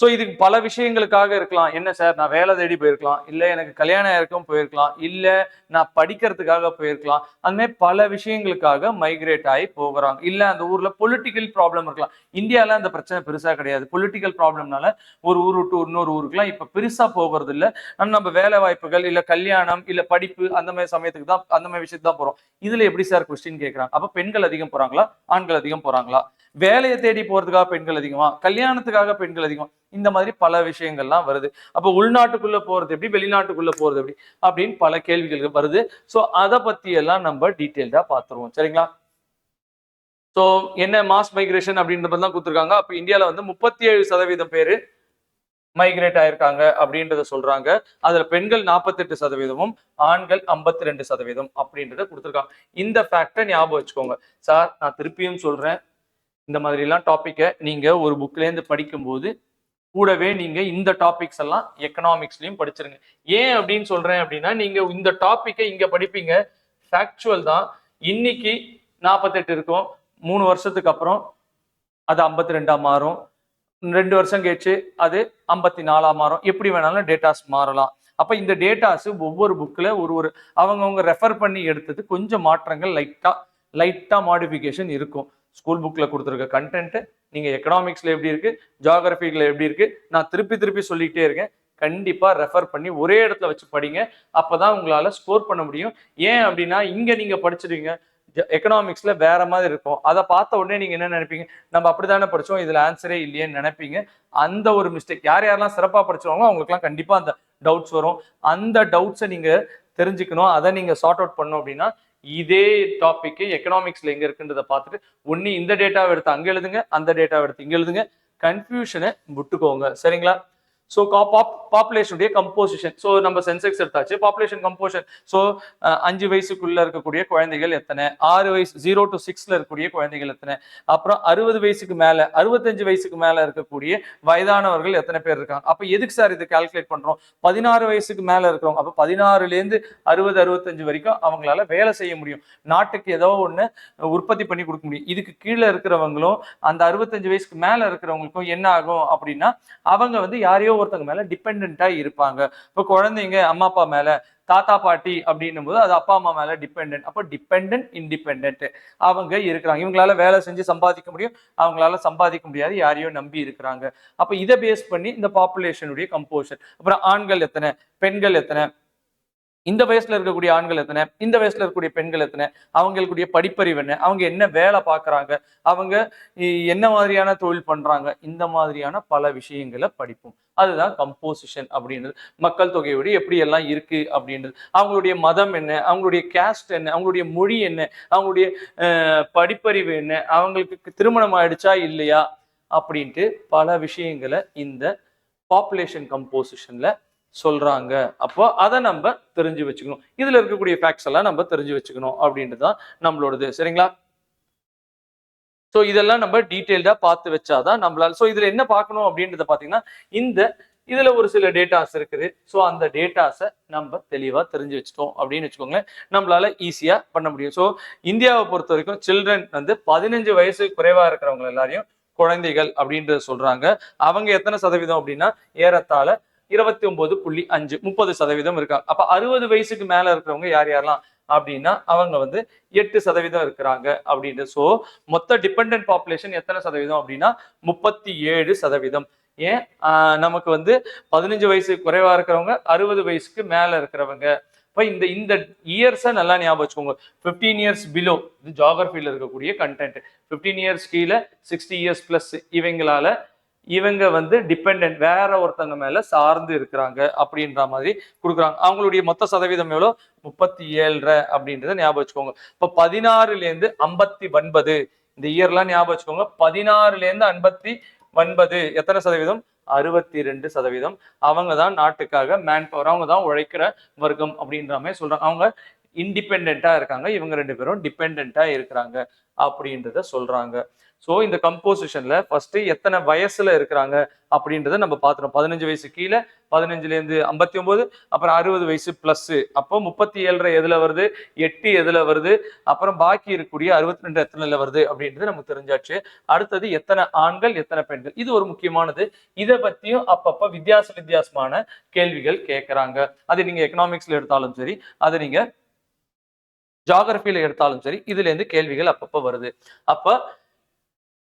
ஸோ இதுக்கு பல விஷயங்களுக்காக இருக்கலாம். என்ன சார், நான் வேலை தேடி போயிருக்கலாம், இல்லை எனக்கு கல்யாணம் ஆயிருக்கும் போயிருக்கலாம், இல்லை நான் படிக்கிறதுக்காக போயிருக்கலாம். அந்த மாதிரி பல விஷயங்களுக்காக மைக்ரேட் ஆகி போகிறாங்க. இல்லை அந்த ஊர்ல பொலிட்டிக்கல் ப்ராப்ளம் இருக்கலாம். இந்தியாவில் அந்த பிரச்சனை பெருசா கிடையாது. பொலிட்டிக்கல் ப்ராப்ளம்னால ஒரு ஊர் விட்டு இன்னொரு ஊருக்குலாம் இப்ப பெருசா போகிறது இல்லை. ஆனால் நம்ம வேலை வாய்ப்புகள், இல்லை கல்யாணம், இல்லை படிப்பு அந்த மாதிரி சமயத்துக்கு தான் அந்த மாதிரி விஷயத்துக்கு தான் போறோம். இதுல எப்படி சார் கொஸ்டின் கேட்கறாங்க? அப்ப பெண்கள் அதிகம் போறாங்களா, ஆண்கள் அதிகம் போறாங்களா? வேலையை தேடி போறதுக்காக பெண்கள் அதிகமா, கல்யாணத்துக்காக பெண்கள் அதிகமா? இந்த மாதிரி பல விஷயங்கள்லாம் வருது. அப்போ உள்நாட்டுக்குள்ள போறது எப்படி, வெளிநாட்டுக்குள்ள போறது எப்படி அப்படின்னு பல கேள்விகள் வருது. ஸோ அதை பத்தி எல்லாம் நம்ம டீட்டெயில்டா பார்த்துருவோம். சரிங்களா? ஸோ என்ன மாஸ் மைக்ரேஷன் அப்படின்றதெல்லாம் கொடுத்துருக்காங்க. அப்போ இந்தியாவில் வந்து 37% பேரு மைக்ரேட் ஆயிருக்காங்க அப்படின்றத சொல்றாங்க. அதுல பெண்கள் 48%, ஆண்கள் 52% அப்படின்றத கொடுத்துருக்காங்க. இந்த ஃபேக்டை ஞாபகம் வச்சுக்கோங்க. சார் நான் திருப்பியும் சொல்றேன், இந்த மாதிரி எல்லாம் டாபிக்கை நீங்க ஒரு புக்ல இருந்து படிக்கும்போது கூடவே நீங்க இந்த டாபிக்ஸ் எல்லாம் எக்கனாமிக்ஸ்லயும் படிச்சிருங்க. ஏன் அப்படின்னு சொல்றேன் அப்படின்னா நீங்க இந்த டாபிக்கை இங்க படிப்பீங்க, ஃபேக்சுவல் தான். இன்னைக்கு 48 இருக்கும், 3 வருஷத்துக்கு அப்புறம் அது 52 மாறும், 2 வருஷம் கழிச்சு அது 54 மாறும். எப்படி வேணாலும் டேட்டாஸ் மாறலாம். அப்ப இந்த டேட்டாஸ் ஒவ்வொரு புக்ல ஒரு அவங்கவுங்க ரெஃபர் பண்ணி எடுத்தது கொஞ்சம் மாற்றங்கள் லைட்டா மாடிஃபிகேஷன் இருக்கும். ஸ்கூல் புக்ல கொடுத்துருக்க கண்டென்ட் நீங்க எக்கனாமிக்ஸ்ல எப்படி இருக்கு, ஜியோகிராபிக்ல எப்படி இருக்கு, நான் திருப்பி சொல்லிட்டே இருக்கேன். கண்டிப்பா ரெஃபர் பண்ணி ஒரே இடத்துல வச்சு படிங்க. அப்பதான் உங்களால ஸ்கோர் பண்ண முடியும். ஏன் அப்படின்னா இங்க நீங்க படிச்சிருவீங்க, எக்கனாமிக்ஸ்ல வேற மாதிரி இருக்கும். அதை பார்த்த உடனே நீங்க என்ன நினைப்பீங்க, நம்ம அப்படித்தானே படிச்சோம், இதுல ஆன்சரே இல்லையேன்னு நினைப்பீங்க. அந்த ஒரு மிஸ்டேக் யாரெல்லாம் சிறப்பா படிச்சவங்களோ அவங்களுக்குலாம் கண்டிப்பா அந்த டவுட்ஸ் வரும். அந்த டவுட்ஸை நீங்க தெரிஞ்சுக்கணும், அதை நீங்க சார்ட் அவுட் பண்ணணும். அப்படின்னா இதே டாபிக் எக்கனாமிக்ஸ்ல எங்க இருக்குன்றதை பார்த்துட்டு ஒன்னு இந்த டேட்டாவை எடுத்து அங்க எழுதுங்க, அந்த டேட்டாவை எடுத்து இங்க எழுதுங்க. கன்ஃபியூஷனை விட்டுக்கோங்க. சரிங்களா? ஸோ பாப்புலேஷனுடைய கம்போசிஷன். ஸோ நம்ம சென்செக்ஸ் எடுத்தாச்சு, பாப்புலேஷன் கம்போசிஷன். ஸோ 5 வயசுக்குள்ள இருக்கக்கூடிய குழந்தைகள் எத்தனை, 6 வயசு 0 to 6ல இருக்கக்கூடிய குழந்தைகள் எத்தனை, அப்புறம் 60 வயசுக்கு மேல 65 வயசுக்கு மேல இருக்கக்கூடிய வயதானவர்கள் எத்தனை பேர் இருக்காங்க. அப்ப எதுக்கு சார் இது கால்குலேட் பண்றோம்? 16 வயசுக்கு மேல இருக்கிறவங்க, அப்ப 16லேருந்து 60 65 வரைக்கும் அவங்களால வேலை செய்ய முடியும், நாட்டுக்கு ஏதோ ஒண்ணு உற்பத்தி பண்ணி கொடுக்க முடியும். இதுக்கு கீழே இருக்கிறவங்களும் அந்த 65 வயசுக்கு மேல இருக்கிறவங்களுக்கும் என்ன ஆகும் அப்படின்னா, அவங்க வந்து யாரையோ ஒருத்தங்க மேல டிபெண்டா இருப்பாங்க. இப்ப குழந்தைங்க அம்மா அப்பா மேல, தாத்தா பாட்டி அப்படின்னும் போது அது அப்பா அம்மா மேல டிபெண்டன்ட். அப்போ டிபெண்டன்ட் இண்டிபெண்டன்ட் அவங்க இருக்கிறாங்க. இவங்களால வேலை செஞ்சு சம்பாதிக்க முடியும், அவங்களால சம்பாதிக்க முடியாது, யாரையோ நம்பி இருக்கிறாங்க. அப்ப இதை பேஸ் பண்ணி இந்த பாப்புலேஷனுடைய கம்போசிஷன். அப்புறம் ஆண்கள் எத்தனை, பெண்கள் எத்தனை, இந்த வயசுல இருக்கக்கூடிய ஆண்கள் எத்தனை, இந்த வயசுல இருக்கக்கூடிய பெண்கள் எத்தனை, அவங்களுடைய படிப்பறிவு என்ன, அவங்க என்ன வேலை பார்க்கறாங்க, அவங்க என்ன மாதிரியான தொழில் பண்றாங்க, இந்த மாதிரியான பல விஷயங்களை படிப்போம். அதுதான் கம்போசிஷன் அப்படின்றது. மக்கள் தொகையோடு எப்படி எல்லாம் இருக்கு அப்படின்றது, அவங்களுடைய மதம் என்ன, அவங்களுடைய கேஸ்ட் என்ன, அவங்களுடைய மொழி என்ன, அவங்களுடைய படிப்பறிவு என்ன, அவங்களுக்கு திருமணம் ஆயிடுச்சா இல்லையா அப்படின்ட்டு பல விஷயங்களை இந்த பாப்புலேஷன் கம்போசிஷன்ல சொல்றாங்க. அப்போ அதை நம்ம தெரிஞ்சு வச்சுக்கணும். இதுல இருக்கக்கூடிய ஃபேக்ட்ஸ் எல்லாம் நம்ம தெரிஞ்சு வச்சுக்கணும் அப்படின்றது தான் நம்மளோடது. சரிங்களா? ஸோ இதெல்லாம் நம்ம டீட்டெயில்டா பார்த்து வச்சாதான் நம்மளால. ஸோ இதுல என்ன பார்க்கணும் அப்படின்றத பாத்தீங்கன்னா, இதுல ஒரு சில டேட்டாஸ் இருக்குது. ஸோ அந்த டேட்டாஸை நம்ம தெளிவா தெரிஞ்சு வச்சுட்டோம் அப்படின்னு வச்சுக்கோங்களேன், நம்மளால ஈஸியா பண்ண முடியும். ஸோ இந்தியாவை பொறுத்த வரைக்கும் சில்ட்ரன் வந்து 15 வயசு குறைவா இருக்கிறவங்க எல்லாரையும் குழந்தைகள் அப்படின்றத சொல்றாங்க. அவங்க எத்தனை சதவீதம் அப்படின்னா ஏறத்தாழ 29.5 30% இருக்காங்க. அப்ப 60 வயசுக்கு மேல இருக்கிறவங்க யார் யாரெல்லாம் அப்படின்னா அவங்க வந்து 8% இருக்கிறாங்க அப்படின்னு. சோ மொத்த டிபெண்டன்ட் பாப்புலேஷன் எத்தனை சதவீதம் அப்படின்னா 37%. ஏன் நமக்கு வந்து 15 வயசு குறைவா இருக்கிறவங்க, 60 வயசுக்கு மேல இருக்கிறவங்க. இப்ப இந்த இந்த இயர்ஸை நல்லா ஞாபகம் வச்சுக்கோங்க. 15 இயர்ஸ் பிலோ, இது ஜியோகிராஃபில இருக்கக்கூடிய கண்டென்ட். 15 இயர்ஸ் கீழே 60 இயர்ஸ் பிளஸ் இவங்க வந்து டிபெண்டன்ட், வேற ஒருத்தங்க மேல சார்ந்து இருக்கிறாங்க அப்படின்ற மாதிரி கொடுக்குறாங்க. அவங்களுடைய மொத்த சதவீதம் எவ்வளோ? 37 அப்படின்றத ஞாபகம் வச்சுக்கோங்க. இப்ப 16லேருந்து 59, இந்த இயர்லாம் ஞாபகம் வச்சுக்கோங்க. 16லேருந்து 59 எத்தனை சதவீதம்? 62%. அவங்க தான் நாட்டுக்காக மேன் பவர், அவங்க தான் உழைக்கிற வர்க்கம் அப்படின்ற மாதிரி சொல்றாங்க. அவங்க இண்டிபெண்டா இருக்காங்க, இவங்க 2 பேரும் டிபெண்டா இருக்கிறாங்க அப்படின்றத சொல்றாங்க. ஸோ இந்த கம்போசிஷன்ல ஃபர்ஸ்ட் எத்தனை வயசுல இருக்கிறாங்க அப்படின்றத நம்ம பார்த்துறோம். 15 வயசு கீழே, 15லேருந்து 59, அப்புறம் 60 வயசு பிளஸ். அப்போ 37 எதுல வருது, 8 எதுல வருது, அப்புறம் பாக்கி இருக்கக்கூடிய 62 எத்தனைல வருது அப்படின்றது நமக்கு தெரிஞ்சாச்சு. அடுத்தது எத்தனை ஆண்கள் எத்தனை பெண்கள், இது ஒரு முக்கியமானது. இதை பத்தியும் அப்பப்ப வித்தியாசமான கேள்விகள் கேட்கறாங்க. அது நீங்க எக்கனாமிக்ஸ்ல எடுத்தாலும் சரி, அது நீங்க ஜியோகிராஃபில எடுத்தாலும் சரி, இதுல இருந்து கேள்விகள் அப்பப்ப வருது. அப்ப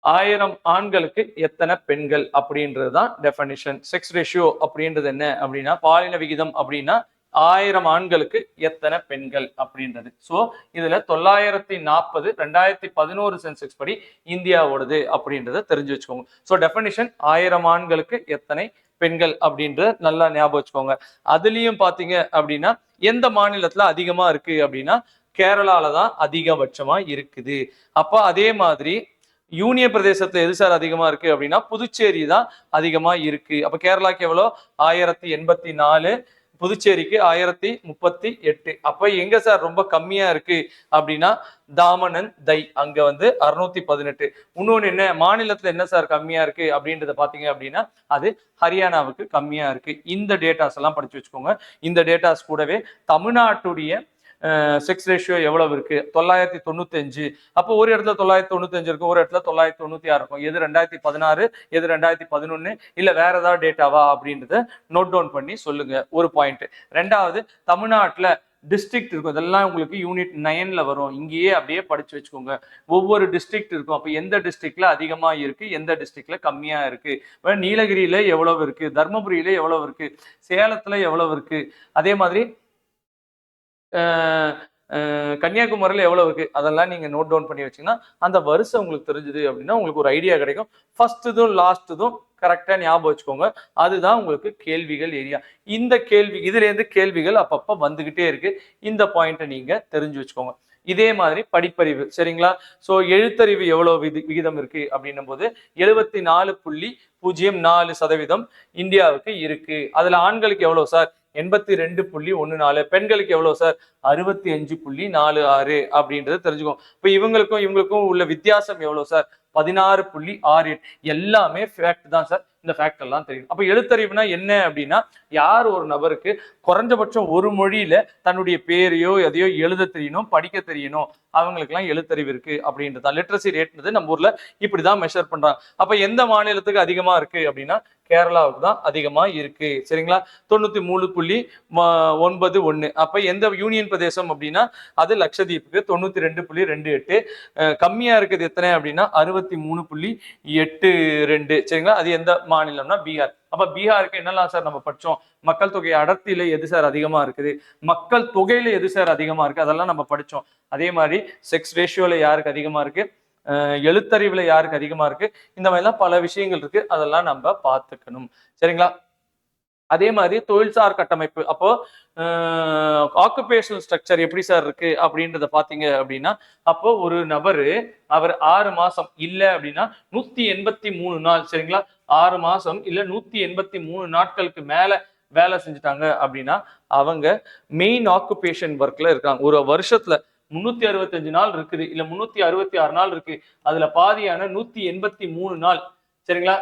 1000 ஆண்களுக்கு எத்தனை பெண்கள் அப்படின்றதுதான் டெஃபனிஷன். செக்ஸ் ரேஷியோ அப்படின்றது என்ன அப்படின்னா, பாலின விகிதம் அப்படின்னா 1000 ஆண்களுக்கு எத்தனை பெண்கள் அப்படின்றது. ஸோ இதுல 940 2011 சென்செக்ஸ் படி இந்தியாவோடது அப்படின்றத தெரிஞ்சு வச்சுக்கோங்க. ஸோ டெஃபனிஷன் 1000 ஆண்களுக்கு எத்தனை பெண்கள் அப்படின்றத நல்லா ஞாபகம் வச்சுக்கோங்க. அதுலயும் பாத்தீங்க அப்படின்னா எந்த மாநிலத்துல அதிகமா இருக்கு அப்படின்னா கேரளால தான் அதிகபட்சமா இருக்குது. அப்ப அதே மாதிரி யூனியன் பிரதேசத்துல எது சார் அதிகமா இருக்கு அப்படின்னா புதுச்சேரி தான் அதிகமா இருக்கு. அப்ப கேரளாக்கு எவ்வளோ? 1084, புதுச்சேரிக்கு 1038. அப்ப எங்க சார் ரொம்ப கம்மியா இருக்கு அப்படின்னா தாமனன் தை, அங்க வந்து 618. இன்னொன்னு என்ன மாநிலத்துல என்ன சார் கம்மியா இருக்கு அப்படின்றத பாத்தீங்க அப்படின்னா அது ஹரியானாவுக்கு கம்மியா இருக்கு. இந்த டேட்டாஸ் எல்லாம் படிச்சு வச்சுக்கோங்க. இந்த டேட்டாஸ் கூடவே தமிழ்நாட்டுடைய செக்ஸ் ரேஷியோ எவ்வளவு இருக்கு? 995. அப்போ ஒரு இடத்துல 995 இருக்கும், ஒரு இடத்துல 996 இருக்கும். எது 2016, எது 2011, இல்ல வேற ஏதாவது டேட்டாவா அப்படின்றத நோட் டவுன் பண்ணி சொல்லுங்க. ஒரு பாயிண்ட். ரெண்டாவது, தமிழ்நாட்டுல டிஸ்ட்ரிக்ட் இருக்கும், இதெல்லாம் உங்களுக்கு யூனிட் 9ல வரும். இங்கேயே அப்படியே படிச்சு வச்சுக்கோங்க. ஒவ்வொரு டிஸ்ட்ரிக்ட் இருக்கும். அப்ப எந்த டிஸ்ட்ரிக்ட்ல அதிகமா இருக்கு, எந்த டிஸ்ட்ரிக்ட்ல கம்மியா இருக்கு, நீலகிரியில எவ்வளவு இருக்கு, தர்மபுரியில எவ்வளவு இருக்கு, சேலத்துல எவ்வளவு இருக்கு, அதே மாதிரி கன்னியாகுமரியில எவ்வளவு இருக்கு, அதெல்லாம் நீங்க நோட் டவுன் பண்ணி வச்சீங்கன்னா அந்த வருஷம் உங்களுக்கு தெரிஞ்சது அப்படின்னா உங்களுக்கு ஒரு ஐடியா கிடைக்கும். ஃபர்ஸ்ட்தும் லாஸ்ட்தும் கரெக்டா ஞாபகம் வச்சுக்கோங்க. அதுதான் உங்களுக்கு கேள்விகள் ஏரியா. இந்த கேள்வி இதுல இருந்து கேள்விகள் அப்பப்ப வந்துகிட்டே இருக்கு. இந்த பாயிண்ட்டை நீங்க தெரிஞ்சு வச்சுக்கோங்க. இதே மாதிரி படிப்பறிவு சரிங்களா. ஸோ எழுத்தறிவு எவ்வளோ விகிதம் இருக்கு அப்படின்னும் போது 74.04% இந்தியாவுக்கு இருக்கு. அதுல ஆண்களுக்கு எவ்வளவு சார்? 82.14. பெண்களுக்கு எவ்வளவு சார்? 65.46 அப்படின்றது தெரிஞ்சுக்கும். இப்ப இவங்களுக்கும் உள்ள வித்தியாசம் எவ்வளவு சார்? 16.68. எல்லாமே ஃபேக்ட் தான் சார். இந்த ஃபேக்ட் எல்லாம் தெரியும். அப்ப எழுத்தறிவுனா என்ன அப்படின்னா, யார் ஒரு நபருக்கு குறைஞ்சபட்சம் ஒரு மொழியில தன்னுடைய பேரையோ எதையோ எழுத தெரியணும், படிக்க தெரியணும், அவங்களுக்கு எல்லாம் எழுத்தறிவு இருக்கு அப்படின்றதா. லிட்ரஸி ரேட்ன்றது நம்ம ஊர்ல இப்படிதான் மெஷர் பண்றாங்க. அப்ப எந்த மாநிலத்துக்கு அதிகமா இருக்கு அப்படின்னா கேரளாவுக்கு தான் அதிகமா இருக்கு சரிங்களா. 93.91. அப்ப எந்த யூனியன் பிரதேசம் அப்படின்னா அது லட்சதீப்புக்கு 92.28. கம்மியா இருக்குது எத்தனை அப்படின்னா 63.82 சரிங்களா. அது எந்த மாநிலம்னா பீகார். அப்ப பீகாருக்கு என்னெல்லாம் சார் நம்ம படிச்சோம்? மக்கள் தொகை அடர்த்தியில எது சார் அதிகமா இருக்குது, மக்கள் தொகையில எது சார் அதிகமா இருக்கு, அதெல்லாம் நம்ம படிச்சோம். அதே மாதிரி செக்ஸ் ரேஷியோல யாருக்கு அதிகமா இருக்கு, எழுத்தறிவுல யாருக்கு அதிகமா இருக்கு, இந்த மாதிரிலாம் பல விஷயங்கள் இருக்கு. அதெல்லாம் நம்ம பார்த்துக்கணும் சரிங்களா. அதே மாதிரி தொழில்சார் கட்டமைப்பு. அப்போ ஆக்குபேஷனல் ஸ்ட்ரக்சர் எப்படி சார் இருக்கு அப்படின்றத பாத்தீங்க அப்படின்னா, அப்போ ஒரு நபரு அவர் 6 மாசம் இல்ல அப்படின்னா 183 நாள் சரிங்களா. 6 மாசம் இல்ல 183 நாட்களுக்கு மேல வேலை செஞ்சுட்டாங்க அப்படின்னா அவங்க மெயின் ஆக்குபேஷன் ஒர்க்ல இருக்காங்க. ஒரு வருஷத்துல 365 நாள் இருக்குது, இல்ல 366 நாள் இருக்கு. அதுல பாதியான 183 நாள் சரிங்களா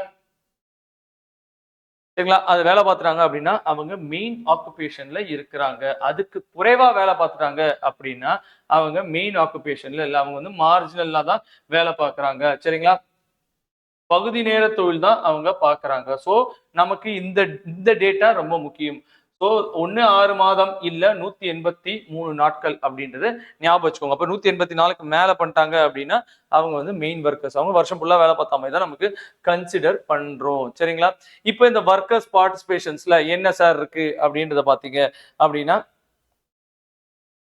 சரிங்களா, அது வேலை பார்த்துட்டாங்க அப்படின்னா அவங்க மெயின் ஆக்குபேஷன்ல இருக்கிறாங்க. அதுக்கு குறைவா வேலை பார்த்துட்டாங்க அப்படின்னா அவங்க மெயின் ஆக்குபேஷன்ல இல்ல, அவங்க வந்து மார்ஜினலா தான் வேலை பார்க்கறாங்க சரிங்களா. பகுதி நேர தொழில் தான் அவங்க பார்க்கறாங்க. சோ நமக்கு இந்த இந்த டேட்டா ரொம்ப முக்கியம். ஸோ 6 மாதம் இல்ல 183 நாட்கள் அப்படின்றது ஞாபகம் வச்சுக்கோங்க. அப்ப 184க்கு மேல பண்ணிட்டாங்க அப்படின்னா அவங்க வந்து மெயின் ஒர்க்கர்ஸ். அவங்க வருஷம் ஃபுல்லா வேலை பார்த்த மாதிரி தான் நமக்கு கன்சிடர் பண்றோம் சரிங்களா. இப்போ இந்த ஒர்க்கர்ஸ் பார்ட்டிசிபேஷன்ஸ்ல என்ன சார் இருக்கு அப்படின்றத பாத்தீங்க அப்படின்னா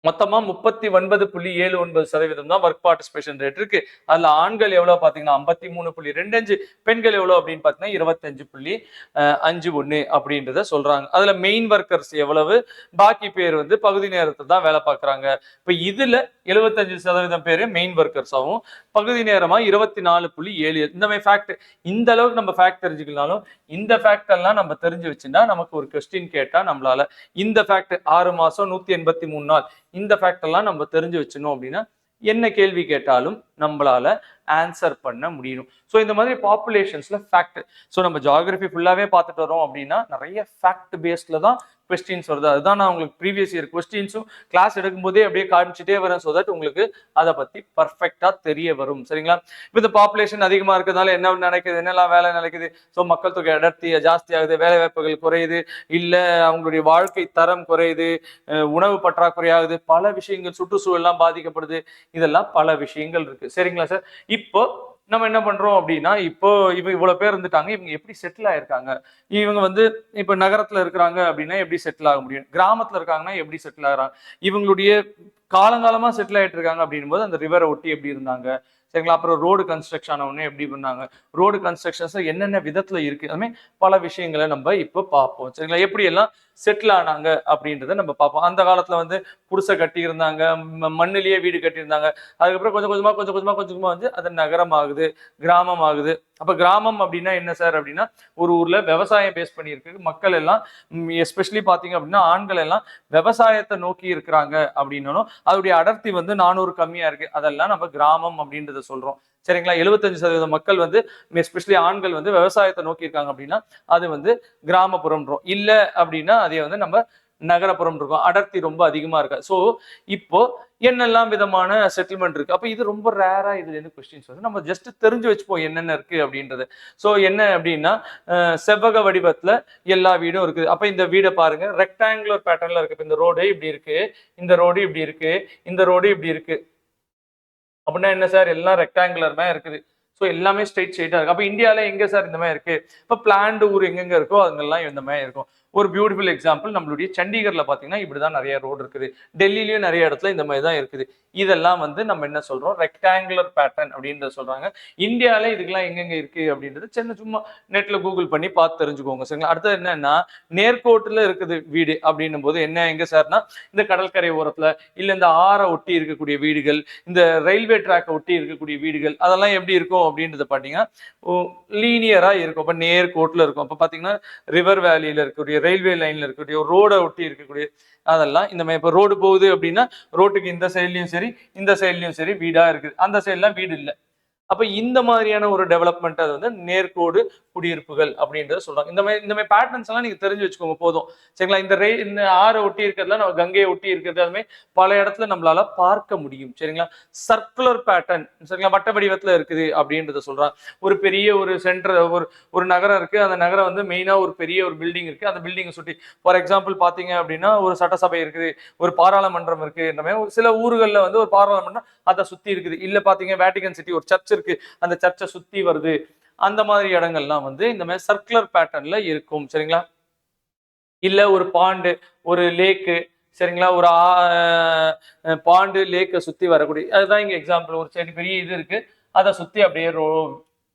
மொத்தமா 39.79% தான் ஒர்க் பார்ட்டிசிபேஷன் ரேட் இருக்கு. அதுல ஆண்கள் எவ்வளவு பாத்தீங்கன்னா 53.25, பெண்கள் எவ்வளவு அப்படின்னு பாத்தீங்கன்னா 25.51 அப்படின்றத சொல்றாங்க. அதுல மெயின் ஒர்க்கர்ஸ் எவ்வளவு, பாக்கி பேர் வந்து பகுதி நேரத்தை தான் வேலை பார்க்கறாங்க. இப்ப இதுல 75% பேரு மெயின் ஒர்க்கர்ஸாவும் பகுதி நேரமா 24.7. இந்த மாதிரி ஃபேக்ட், இந்த அளவுக்கு நம்ம ஃபேக்ட் தெரிஞ்சுக்கலாலும் இந்த ஃபேக்ட் எல்லாம் நம்ம தெரிஞ்சு வச்சுன்னா நமக்கு ஒரு கொஸ்டின் கேட்டா நம்மளால இந்த ஃபேக்ட் 6 மாசம் 183 நாள் இந்த ஃபேக்ட் எல்லாம் நம்ம தெரிஞ்சு வச்சணும் அப்படின்னா என்ன கேள்வி கேட்டாலும் நம்மளால ஆன்சர் பண்ண முடியும். ஸோ இந்த மாதிரி பாப்புலேஷன்ஸ்ல ஃபேக்ட். ஸோ நம்ம ஜியாகிரபி ஃபுல்லாவே பார்த்துட்டு வரோம் அப்படின்னா நிறைய ஃபேக்ட் பேஸ்ட்ல தான் கொஸ்டின்ஸ் வருது. அதுதான் நான் உங்களுக்கு ப்ரீவியஸ் இயர் கொஸ்டின்ஸும் கிளாஸ் எடுக்கும் போதே அப்படியே காமிச்சிட்டே வரேன். ஸோ தட் உங்களுக்கு அதை பத்தி பர்ஃபெக்டா தெரிய வரும் சரிங்களா. இப்போ இந்த பாப்புலேஷன் அதிகமா இருக்கிறதுனால என்ன நடக்குது, என்னெல்லாம் வேலை நடக்குது, ஸோ மக்கள் தொகை அடர்த்தி ஜாஸ்தி ஆகுது, வேலை வாய்ப்புகள் குறையுது, இல்ல அவங்களுடைய வாழ்க்கை தரம் குறையுது, உணவு பற்றாக்குறை ஆகுது, பல விஷயங்கள், சுற்றுச்சூழல்லாம் பாதிக்கப்படுது, இதெல்லாம் பல விஷயங்கள் இருக்கு சரிங்களா சார். இப்போ நம்ம என்ன பண்றோம் அப்படின்னா இப்போ இவ்வளவு பேர் இருந்துட்டாங்க, இவங்க எப்படி செட்டில் ஆயிருக்காங்க, இவங்க வந்து இப்ப நகரத்துல இருக்கிறாங்க அப்படின்னா எப்படி செட்டில் ஆக முடியும், கிராமத்துல இருக்காங்கன்னா எப்படி செட்டில் ஆகுறாங்க, இவங்களுடைய காலங்காலமா செட்டில் ஆயிட்டு இருக்காங்க அப்படின்னும் போது அந்த ரிவரை ஒட்டி எப்படி இருந்தாங்க சரிங்களா. அப்புறம் ரோடு கன்ஸ்ட்ரக்ஷன் ஆனவுடனே எப்படி பண்ணாங்க, ரோடு கன்ஸ்ட்ரக்ஷன்ஸ் என்னென்ன விதத்துல இருக்கு, அதுமே பல விஷயங்களை நம்ம இப்போ பார்ப்போம் சரிங்களா. எப்படி எல்லாம் செட்டில் ஆனாங்க அப்படின்றத நம்ம பார்ப்போம். அந்த காலத்துல வந்து குடிசை கட்டி இருந்தாங்க, மண்ணிலேயே வீடு கட்டியிருந்தாங்க. அதுக்கப்புறம் கொஞ்சம் கொஞ்சமா வந்து அது நகரம் ஆகுது, கிராமம் ஆகுது. அப்ப கிராமம் அப்படின்னா என்ன சார் அப்படின்னா ஒரு ஊர்ல விவசாயம் பேஸ் பண்ணி இருக்கு, மக்கள் எல்லாம் எஸ்பெஷலி பாத்தீங்க அப்படின்னா ஆண்கள் எல்லாம் விவசாயத்தை நோக்கி இருக்கிறாங்க அப்படின்னாலும் அதோடைய அடர்த்தி வந்து 400 கம்மியா இருக்கு, அதெல்லாம் நம்ம கிராமம் அப்படின்றத சொல்றோம் சரிங்களா. 75% மக்கள் வந்து எஸ்பெஷலி ஆண்கள் வந்து விவசாயத்தை நோக்கி இருக்காங்க அப்படின்னா அது வந்து கிராமப்புறம் இல்ல அப்படின்னா அதே வந்து நம்ம நகரப்புறம் இருக்கும், அடர்த்தி ரொம்ப அதிகமா இருக்கு. ஸோ இப்போ என்னெல்லாம் விதமான செட்டில்மெண்ட் இருக்கு, அப்ப இது ரொம்ப ரேரா இதுல இருந்து கொஸ்டின்ஸ் வந்து நம்ம ஜஸ்ட் தெரிஞ்சு வச்சுப்போம் என்னென்ன இருக்கு அப்படின்றது. ஸோ என்ன அப்படின்னா செவ்வக வடிவத்துல எல்லா வீடும் இருக்குது. அப்ப இந்த வீடை பாருங்க ரெக்டாங்குலர் பேட்டர்ன்ல இருக்கு. இந்த ரோடு இப்படி இருக்கு, இந்த ரோடு இப்படி இருக்கு, இந்த ரோடு இப்படி இருக்கு அப்படின்னா என்ன சார், எல்லாம் ரெக்டாங்குலர் தான் இருக்குது ஸோ எல்லாமே ஸ்ட்ரெயிட்டா இருக்கு. அப்ப இந்தியால எங்க சார் இந்த மாதிரி இருக்கு? இப்ப பிளான்டு ஊர் எங்கெங்க இருக்கோ அங்கெல்லாம் இந்த மாதிரி இருக்கும். ஒரு பியூட்டிஃபுல் எக்ஸாம்பிள் நம்மளுடைய சண்டிகர்ல பாத்தீங்கன்னா இப்படிதான் நிறைய ரோடு இருக்குது. டெல்லியிலயும் நிறைய இடத்துல இந்த மாதிரி தான் இருக்குது. இதெல்லாம் வந்து நம்ம என்ன சொல்றோம், ரெக்டாங்குலர் பேட்டர்ன் அப்படின்றத சொல்றாங்க. இந்தியால இதுக்கெல்லாம் எங்கெங்க இருக்கு அப்படின்றது சின்ன சும்மா நெட்ல கூகுள் பண்ணி பார்த்து தெரிஞ்சுக்கோங்க சரிங்களா. அடுத்தது என்னன்னா, நேர்கோட்டுல இருக்குது வீடு அப்படின்னும் போது என்ன எங்க சார்னா, இந்த கடற்கரை ஓரத்துல இல்ல இந்த ஆறை ஒட்டி இருக்கக்கூடிய வீடுகள், இந்த ரயில்வே ட்ராக்கை ஒட்டி இருக்கக்கூடிய வீடுகள், அதெல்லாம் எப்படி இருக்கும் அப்படின்றத பாத்தீங்கன்னா லீனியரா இருக்கும். அப்ப நேர்கோட்டுல இருக்கும். அப்ப பாத்தீங்கன்னா ரிவர் வேலியில இருக்கக்கூடிய ரயில்வே லைன்ல இருக்கக்கூடிய ரோட ஒட்டி இருக்கக்கூடிய அதெல்லாம் இந்த மாதிரி. இப்ப ரோடு போகுது அப்படின்னா ரோட்டுக்கு இந்த சைட்லயும் சரி இந்த சைட்லயும் சரி வீடா இருக்குது, அந்த சைட்லாம் வீடு இல்லை. அப்ப இந்த மாதிரியான ஒரு டெவலப்மெண்ட் அது வந்து நேர்கோடு குடியிருப்புகள் அப்படின்றத சொல்றாங்க. இந்த மாதிரி பேட்டர்ன்ஸ் எல்லாம் நீங்க தெரிஞ்சு வச்சுக்கோங்க போதும் சரிங்களா. இந்த ஆறை ஒட்டி இருக்கிறதுல நம்ம கங்கையை ஒட்டி இருக்கிறது அதுமே பல இடத்துல நம்மளால பார்க்க முடியும் சரிங்களா. சர்க்குலர் பேட்டர்ன் சரிங்களா, வட்ட வடிவத்துல இருக்குது அப்படின்றத சொல்றாங்க. ஒரு பெரிய ஒரு சென்டர் ஒரு நகரம் இருக்கு, அந்த நகரம் வந்து மெயினா ஒரு பெரிய ஒரு பில்டிங் இருக்கு, அந்த பில்டிங்கை சுற்றி ஃபார் எக்ஸாம்பிள் பாத்தீங்க அப்படின்னா ஒரு சட்டசபை இருக்குது, ஒரு பாராளுமன்றம் இருக்கு. இந்த மாதிரி சில ஊர்கள்ல வந்து ஒரு பாராளுமன்றம் அதை சுத்தி இருக்குது. இல்ல பாத்தீங்க வேட்டிகன் சிட்டி ஒரு சர்ச் இருக்கு, அந்த சர்ச்சை சுத்தி வருது. அந்த மாதிரி இடங்கள்லாம் வந்து இந்த மாதிரி சர்க்குலர் பேட்டர்ன்ல இருக்கும் சரிங்களா. இல்ல ஒரு பாண்டு ஒரு லேக்கு சரிங்களா, ஒரு பாண்டு லேக்கை சுத்தி வரக்கூடிய அதுதான் இங்க எக்ஸாம்பிள். ஒரு சரி பெரிய இது இருக்கு, அதை சுத்தி அப்படியே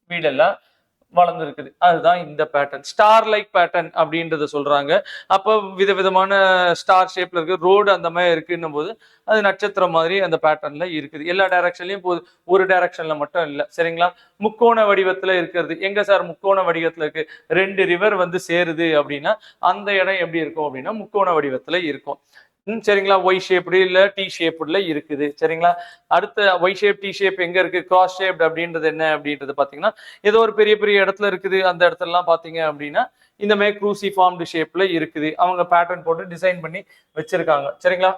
வீடெல்லாம் வளர்ந்து இருக்குது. அதுதான் இந்த பேட்டர்ன் ஸ்டார் லைக் பேட்டர்ன் அப்படின்றத சொல்றாங்க. அப்போ விதவிதமான ஸ்டார் ஷேப்ல இருக்கு ரோடு அந்த மாதிரி இருக்குன்னும் போது அது நட்சத்திரம் மாதிரி அந்த பேட்டர்ன்ல இருக்குது. எல்லா டைரக்ஷன்லயும் போகுது, ஒரு டைரக்ஷன்ல மட்டும் இல்லை சரிங்களா. முக்கோண வடிவத்துல இருக்கிறது எங்க சார் முக்கோண வடிவத்துல இருக்கு, ரெண்டு ரிவர் வந்து சேருது அப்படின்னா அந்த இடம் எப்படி இருக்கும் அப்படின்னா முக்கோண வடிவத்துல இருக்கும் சரிங்களா. ஒய் ஷேப்டு இல்ல டி ஷேப்ல இருக்குது சரிங்களா. அடுத்த ஒய் ஷேப் டி ஷேப் எங்க இருக்கு, கிராஸ் ஷேப்டு அப்படின்றது என்ன அப்படின்றது பாத்தீங்கன்னா ஏதோ ஒரு பெரிய பெரிய இடத்துல இருக்குது. அந்த இடத்துல எல்லாம் பாத்தீங்க அப்படின்னா இந்த மாதிரி க்ரூசி ஃபார்ம்டு ஷேப்ல இருக்குது. அவங்க பேட்டர்ன் போட்டு டிசைன் பண்ணி வச்சிருக்காங்க சரிங்களா.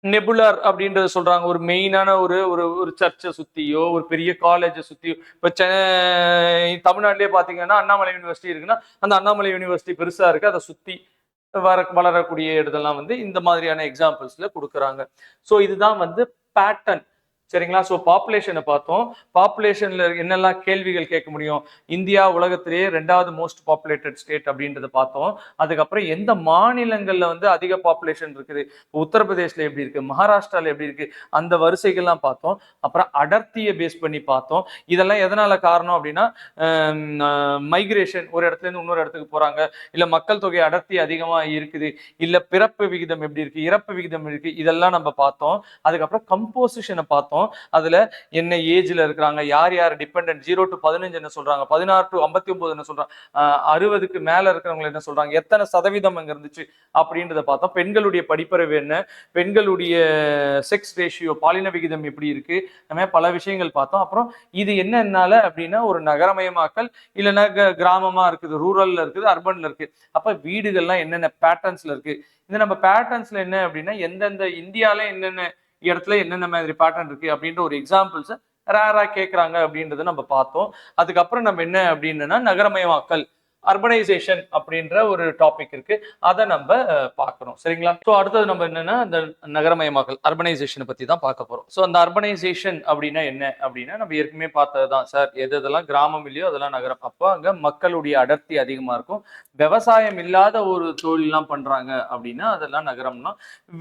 நெபுலர் அப்படின்றத சொல்றாங்க. ஒரு மெயினான ஒரு ஒரு ஒரு சர்ச்சை சுத்தியோ ஒரு பெரிய காலேஜை சுத்தியோ இப்ப தமிழ்நாட்டிலேயே பாத்தீங்கன்னா அண்ணாமலை யூனிவர்சிட்டி இருக்குன்னா அந்த அண்ணாமலை யூனிவர்சிட்டி பெருசா இருக்கு, அதை சுத்தி வளரக்கூடிய இடத்தெல்லாம் வந்து இந்த மாதிரியான எக்ஸாம்பிள்ஸ்ல கொடுக்குறாங்க. ஸோ இதுதான் வந்து பேட்டர்ன் சரிங்களா. ஸோ பாப்புலேஷனை பார்த்தோம். பாப்புலேஷன்ல என்னெல்லாம் கேள்விகள் கேட்க முடியும், இந்தியா உலகத்திலேயே 2வது மோஸ்ட் பாப்புலேட்டட் ஸ்டேட் அப்படின்றத பார்த்தோம். அதுக்கப்புறம் எந்த மாநிலங்கள்ல வந்து அதிக பாப்புலேஷன் இருக்குது, உத்தரப்பிரதேஷ்ல எப்படி இருக்கு, மகாராஷ்டிரால எப்படி இருக்கு, அந்த வரிசைகள்லாம் பார்த்தோம். அப்புறம் அடர்த்தியை பேஸ் பண்ணி பார்த்தோம். இதெல்லாம் எதனால காரணம் அப்படின்னா மைக்ரேஷன், ஒரு இடத்துல இருந்து இன்னொரு இடத்துக்கு போறாங்க, இல்ல மக்கள் தொகை அடர்த்தி அதிகமா இருக்குது, இல்ல பிறப்பு விகிதம் எப்படி இருக்கு, இறப்பு விகிதம் இருக்கு, இதெல்லாம் நம்ம பார்த்தோம். அதுக்கப்புறம் கம்போசிஷனை பார்த்தோம். அதுல என்ன ஏஜ்ல இருக்கிறாங்க, யார் யார் டிபெண்டன்ட் 0 to 15 என்ன சொல்றாங்க, 16 to 59 என்ன சொல்றாங்க, 60க்கு மேல இருக்கிறவங்க என்ன சொல்றாங்க, எத்தனை சதவீதம் அங்க இருந்துச்சு அப்படின்றத பார்த்தோம். பெண்களுடைய படிப்பறிவு என்ன, பெண்களுடைய செக்ஸ் ரேஷியோ பாலின விகிதம் எப்படி இருக்கு, நம்ம பல விஷயங்கள் பார்த்தோம். அப்புறம் இது என்னன்னால அப்படின்னா ஒரு நகரமயமாக்கல் இல்லைன்னா கிராமமா இருக்குது, ரூரல்ல இருக்குது, அர்பன்ல இருக்கு. அப்ப வீடுகள்லாம் என்னென்ன பேட்டர்ன்ஸ்ல இருக்கு, இந்த நம்ம பேட்டர்ன்ஸ்ல என்ன அப்படின்னா எந்தெந்த இந்தியால என்னென்ன இடத்துல என்னென்ன மாதிரி பேட்டர்ன் இருக்கு அப்படின்ற ஒரு எக்ஸாம்பிள்ஸ் ரேரா கேட்கறாங்க அப்படின்றத நம்ம பார்த்தோம். அதுக்கப்புறம் நம்ம என்ன அப்படின்னா நகரமயமாக்கல் அர்பனைசேஷன் அப்படின்ற ஒரு டாபிக் இருக்கு, அதை நம்ம பார்க்கணும் சரிங்களா. ஸோ அடுத்தது நம்ம என்னன்னா இந்த நகரமயமாக்கல் அர்பனைசேஷனை பத்தி தான் பார்க்க போறோம். ஸோ அந்த அர்பனைசேஷன் அப்படின்னா என்ன அப்படின்னா நம்ம ஏற்கனவே பார்த்ததுதான் சார், எதெல்லாம் கிராமம் இல்லையோ அதெல்லாம் நகரம். அப்போ அங்க மக்களுடைய அடர்த்தி அதிகமா இருக்கும், விவசாயம் இல்லாத ஒரு தொழிலெல்லாம் பண்றாங்க அப்படின்னா அதெல்லாம் நகரம்னா.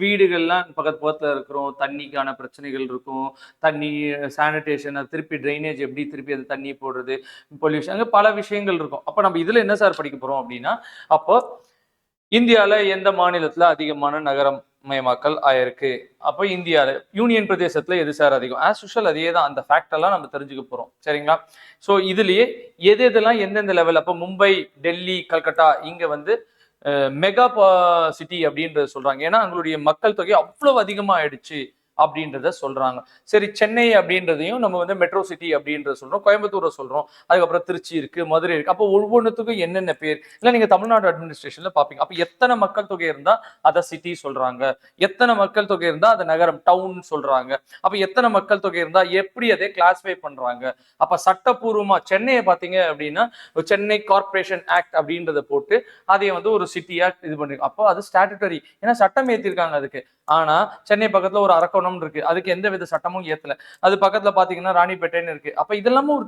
வீடுகள்லாம் பக்கத்து பக்கத்துல இருக்கிறோம், தண்ணிக்கான பிரச்சனைகள் இருக்கும், தண்ணி சானிடேஷன், திருப்பி ட்ரைனேஜ் எப்படி திருப்பி அது தண்ணி போடுறது, பொல்யூஷன், அங்கே பல விஷயங்கள் இருக்கும். அப்போ நம்ம இதுல என்ன சார் படிக்க போறோம் அப்படின்னா, அப்போ இந்தியால எந்த மாநிலத்துல அதிகமான நகரம் மயமாக்கல் ஆயிருக்கு, அப்போ இந்தியால யூனியன் பிரதேசத்துல எது சார் அதிகம், ஆஸ் யூஷுவல் அதே தான், அந்த ஃபேக்ட் எல்லாம் நம்ம தெரிஞ்சுக்க போறோம் சரிங்களா. ஸோ இதுலயே எது எதெல்லாம் எந்தெந்த லெவல், அப்போ மும்பை, டெல்லி, கல்கட்டா இங்க வந்து மெகா சிட்டி அப்படின்றத சொல்றாங்க. ஏன்னா அவங்களுடைய மக்கள் தொகை அவ்வளவு அதிகமா ஆயிடுச்சு அப்படின்றத சொல்றாங்க. சரி, சென்னை அப்படின்றதையும் நம்ம வந்து மெட்ரோ சிட்டி அப்படின்றத சொல்றோம், கோயம்புத்தூரை சொல்றோம், அதுக்கப்புறம் திருச்சி இருக்கு, மதுரை இருக்கு. அப்போ ஒவ்வொன்றுத்துக்கும் என்னென்ன பேர் இல்லை நீங்க தமிழ்நாடு அட்மினிஸ்ட்ரேஷன்ல பாப்பீங்க. அப்ப எத்தனை மக்கள் தொகை இருந்தா அதை சிட்டி சொல்றாங்க, எத்தனை மக்கள் தொகை இருந்தா அதை நகரம் டவுன் சொல்றாங்க, அப்ப எத்தனை மக்கள் தொகை இருந்தா எப்படி அதை கிளாஸிஃபை பண்றாங்க. அப்ப சட்டப்பூர்வமா சென்னையை பாத்தீங்க அப்படின்னா சென்னை கார்பரேஷன் ஆக்ட் அப்படின்றத போட்டு அதை வந்து ஒரு சிட்டியா இது பண்ணிருக்கோம். அப்போ அது ஸ்டாட்டுட்டரி, ஏன்னா சட்டம் ஏற்றிருக்காங்க அதுக்கு. ஆனா சென்னை பக்கத்துல ஒரு அரக்கோணம் இருக்கு, அதுக்கு எந்த வித சட்டமும் ஏத்தல. அது பக்கத்துல பாத்தீங்கன்னா ராணிப்பேட்டைன்னு இருக்கு. அப்ப இதெல்லாமும் ஒரு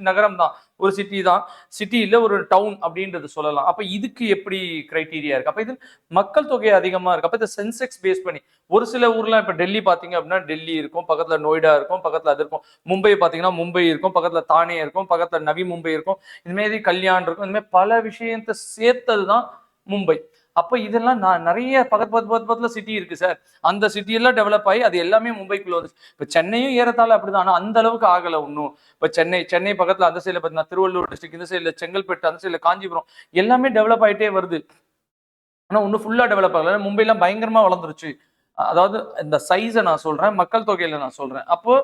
நகரம் தான், ஒரு சிட்டி தான், சிட்டியில ஒரு டவுன் அப்படின்றது சொல்லலாம். அப்ப இதுக்கு எப்படி கிரைட்டீரியா இருக்கு? அப்ப இது மக்கள் தொகை அதிகமா இருக்கு. அப்ப இந்த சென்செக்ஸ் பேஸ் பண்ணி ஒரு சில ஊர்லாம் இப்ப டெல்லி பாத்தீங்க அப்படின்னா டெல்லி இருக்கும், பக்கத்துல நொய்டா இருக்கும், பக்கத்துல அது இருக்கும். மும்பை பாத்தீங்கன்னா மும்பை இருக்கும், பக்கத்துல தானே இருக்கும், பக்கத்துல நவி மும்பை இருக்கும், இது மாதிரி கல்யாண் இருக்கும். இந்த மாதிரி பல விஷயத்தை சேர்த்ததுதான் மும்பை. அப்ப இதெல்லாம் நான் நிறைய பக்கத்துல சிட்டி இருக்கு சார். அந்த சிட்டி எல்லாம் டெவலப் ஆகி அது எல்லாமே மும்பைக்குள்ள வந்துச்சு. இப்ப சென்னையும் ஏறத்தாழ அப்படிதான், ஆனா அந்த அளவுக்கு ஆகல இன்னும். இப்ப சென்னை பக்கத்துல அந்த சைடுல பாத்தீங்கன்னா திருவள்ளூர் டிஸ்ட்ரிக்ட், இந்த சைடுல செங்கல்பட்டு, அந்த சைடுல காஞ்சிபுரம், எல்லாமே டெவலப் ஆயிட்டே வருது. ஆனா இன்னும் ஃபுல்லா டெவலப் ஆகல. மும்பைலாம் பயங்கரமா வளர்ந்துருச்சு. அதாவது இந்த சைஸை நான் சொல்றேன், மக்கள் தொகையில நான் சொல்றேன். அப்போ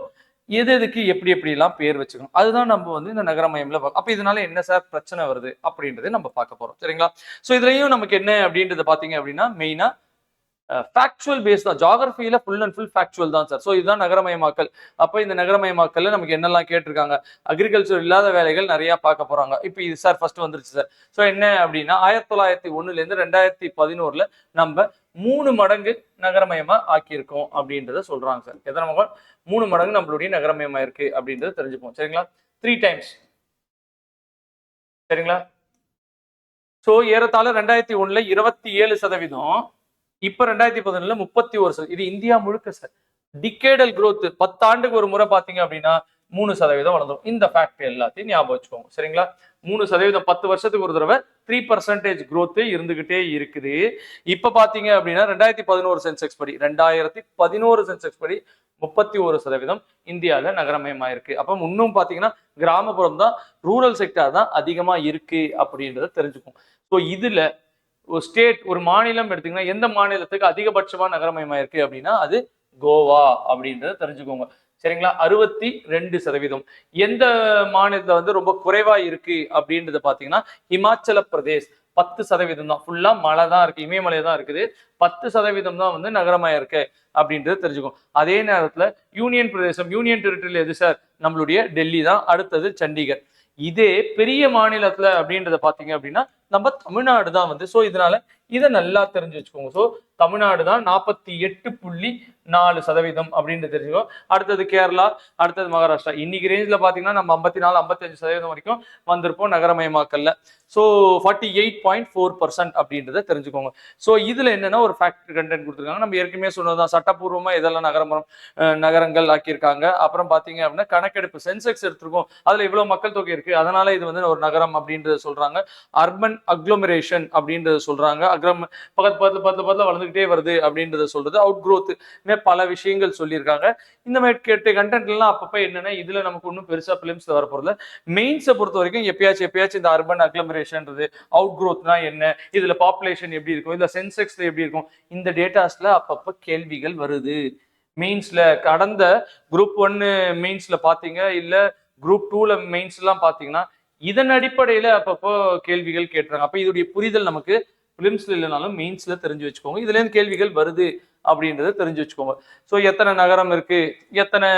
எது எதுக்கு எப்படி எப்படி எல்லாம் பேர் வச்சுக்கணும், அதுதான் நம்ம வந்து இந்த நகரமயம்ல பார்க்கணும். அப்ப இதனால என்ன சார் பிரச்சனை வருது அப்படின்றத நம்ம பார்க்க போறோம், சரிங்களா? சோ இதுலயும் நமக்கு என்ன அப்படின்றத பாத்தீங்க அப்படின்னா மெயினா ஃபேக்சுவல் பேஸ் தான். ஜியோகிராஃபியில ஃபுல் அண்ட் ஃபுல் ஃபேக்சுவல் தான் சார். ஸோ இதுதான் நகரமயமாக்கல். அப்போ இந்த நகரமயமாக்கல்ல நமக்கு என்னெல்லாம் கேட்டிருக்காங்க, அக்ரிகல்ச்சர் இல்லாத வேலைகள் நிறைய பார்க்க போறாங்க. இப்போ இது சார் ஃபர்ஸ்ட் வந்துருச்சு சார். ஸோ என்ன அப்படின்னா 1901 2011 நம்ம 3 மடங்கு நகரமயமா ஆக்கியிருக்கோம் அப்படின்றத சொல்றாங்க சார். எத்தனை மடங்கு? 3 மடங்கு நம்மளுடைய நகரமயமா இருக்கு அப்படின்றத தெரிஞ்சுப்போம், சரிங்களா? 3 டைம்ஸ், சரிங்களா? ஸோ ஏறத்தாழ 2001 27%, இப்ப 2011 31%. இது இந்தியா முழுக்க சார். டிகேடல் growth 10 ஆண்டுக்கு ஒரு முறை பாத்தீங்க அப்படின்னா 3% வளர்ந்துடும். இந்த ஃபேக்ட் எல்லாத்தையும் ஞாபகம் வச்சுக்கோங்க, சரிங்களா? 3% 10 வருஷத்துக்கு ஒரு தடவை 3% growth இருந்துகிட்டே இருக்குது. இப்ப பாத்தீங்க அப்படின்னா 2011 சென்செக்ஸ் படி 31% இந்தியால நகரமயமாயிருக்கு. அப்ப இன்னும் பாத்தீங்கன்னா கிராமப்புறம் தான், ரூரல் செக்டார் தான் அதிகமா இருக்கு அப்படின்றத தெரிஞ்சுக்கும். ஸோ இதுல ஒரு ஸ்டேட், ஒரு மாநிலம் எடுத்தீங்கன்னா எந்த மாநிலத்துக்கு அதிகபட்சமா நகரமயமாயிருக்கு அப்படின்னா அது கோவா அப்படின்றத தெரிஞ்சுக்கோங்க, சரிங்களா? 62%. எந்த மாநிலத்துல வந்து ரொம்ப குறைவா இருக்கு அப்படின்றத பாத்தீங்கன்னா இமாச்சல பிரதேஷ் 10% தான். ஃபுல்லா மலை தான் இருக்கு, இமயமலை தான் இருக்குது. 10% தான் வந்து நகரமயம் இருக்கு அப்படின்றது தெரிஞ்சுக்கும். அதே நேரத்துல யூனியன் பிரதேசம், யூனியன் டெரிட்டரியில் எது சார்? நம்மளுடைய டெல்லி தான். அடுத்தது சண்டிகர். இதே பெரிய மாநிலத்துல அப்படின்றத பாத்தீங்க அப்படின்னா நம்ம தமிழ்நாடு தான் வந்து. ஸோ இதனால இதை நல்லா தெரிஞ்சு வச்சுக்கோங்க. ஸோ தமிழ்நாடு தான் 48.4% அப்படின்னு தெரிஞ்சுக்கோ. அடுத்தது கேரளா, அடுத்தது மகாராஷ்டிரா. இன்னைக்கு ரேஞ்சில் பார்த்தீங்கன்னா நம்ம 54 55% வரைக்கும் வந்திருப்போம் நகரமயமாக்கல்ல. ஸோ 48.4% அப்படின்றத தெரிஞ்சுக்கோங்க. ஸோ இதுல என்னன்னா ஒரு ஃபேக்ட் கண்டென்ட் கொடுத்துருக்காங்க. நம்ம ஏற்கனவே சொன்னதுதான், சட்டப்பூர்வமா இதெல்லாம் நகரங்கள் ஆக்கியிருக்காங்க. அப்புறம் பாத்தீங்க அப்படின்னா கணக்கெடுப்பு சென்செக்ஸ் எடுத்திருக்கோம், அதுல இவ்வளவு மக்கள் தொகை இருக்கு, அதனால இது வந்து ஒரு நகரம் அப்படின்றத சொல்றாங்க. அர்பன் அக்ளோமரேஷன் அப்படின்றத சொல்றாங்க. பக்கத்துல வளர்ந்துகிட்டே வருது அப்படின்றத சொல்றது. அவுட் க்ரோத், பல விஷயங்கள் சொல்லியிருக்காங்க. இந்த மாதிரி கேட்ட கண்டென்ட் எல்லாம் அப்பப்ப என்னன்னா இதுல நமக்கு ஒன்றும் பெருசா பிலிம்ஸ்ல வர போறதுல. மெயின்ஸை பொறுத்த வரைக்கும் எப்பயாச்சும் இந்த அர்பன் அக்ளோமரேஷன்றது, அவுட் க்ரோத்னா என்ன, இதுல பாப்புலேஷன் எப்படி இருக்கும், இல்ல சென்செக்ஸ்ல எப்படி இருக்கும், இந்த டேட்டாஸ்ல அப்பப்ப கேள்விகள் வருது. மெயின்ஸ்ல கடந்த குரூப் 1 மெயின்ஸ்ல பாத்தீங்க, இல்ல குரூப் 2ல மெயின்ஸ் எல்லாம் பாத்தீங்கன்னா இதன் அடிப்படையில அப்பப்போ கேள்விகள் கேட்டுறாங்க. அப்ப இதோடைய புரிதல் நமக்கு பிலிம்ஸ்ல இல்லைனாலும் மெயின்ஸ்ல தெரிஞ்சு வச்சுக்கோங்க. இதுல இருந்து கேள்விகள் வருது அப்படின்றத தெரிஞ்சு வச்சுக்கோங்க. ஸோ எத்தனை நகரம் இருக்கு, எத்தனை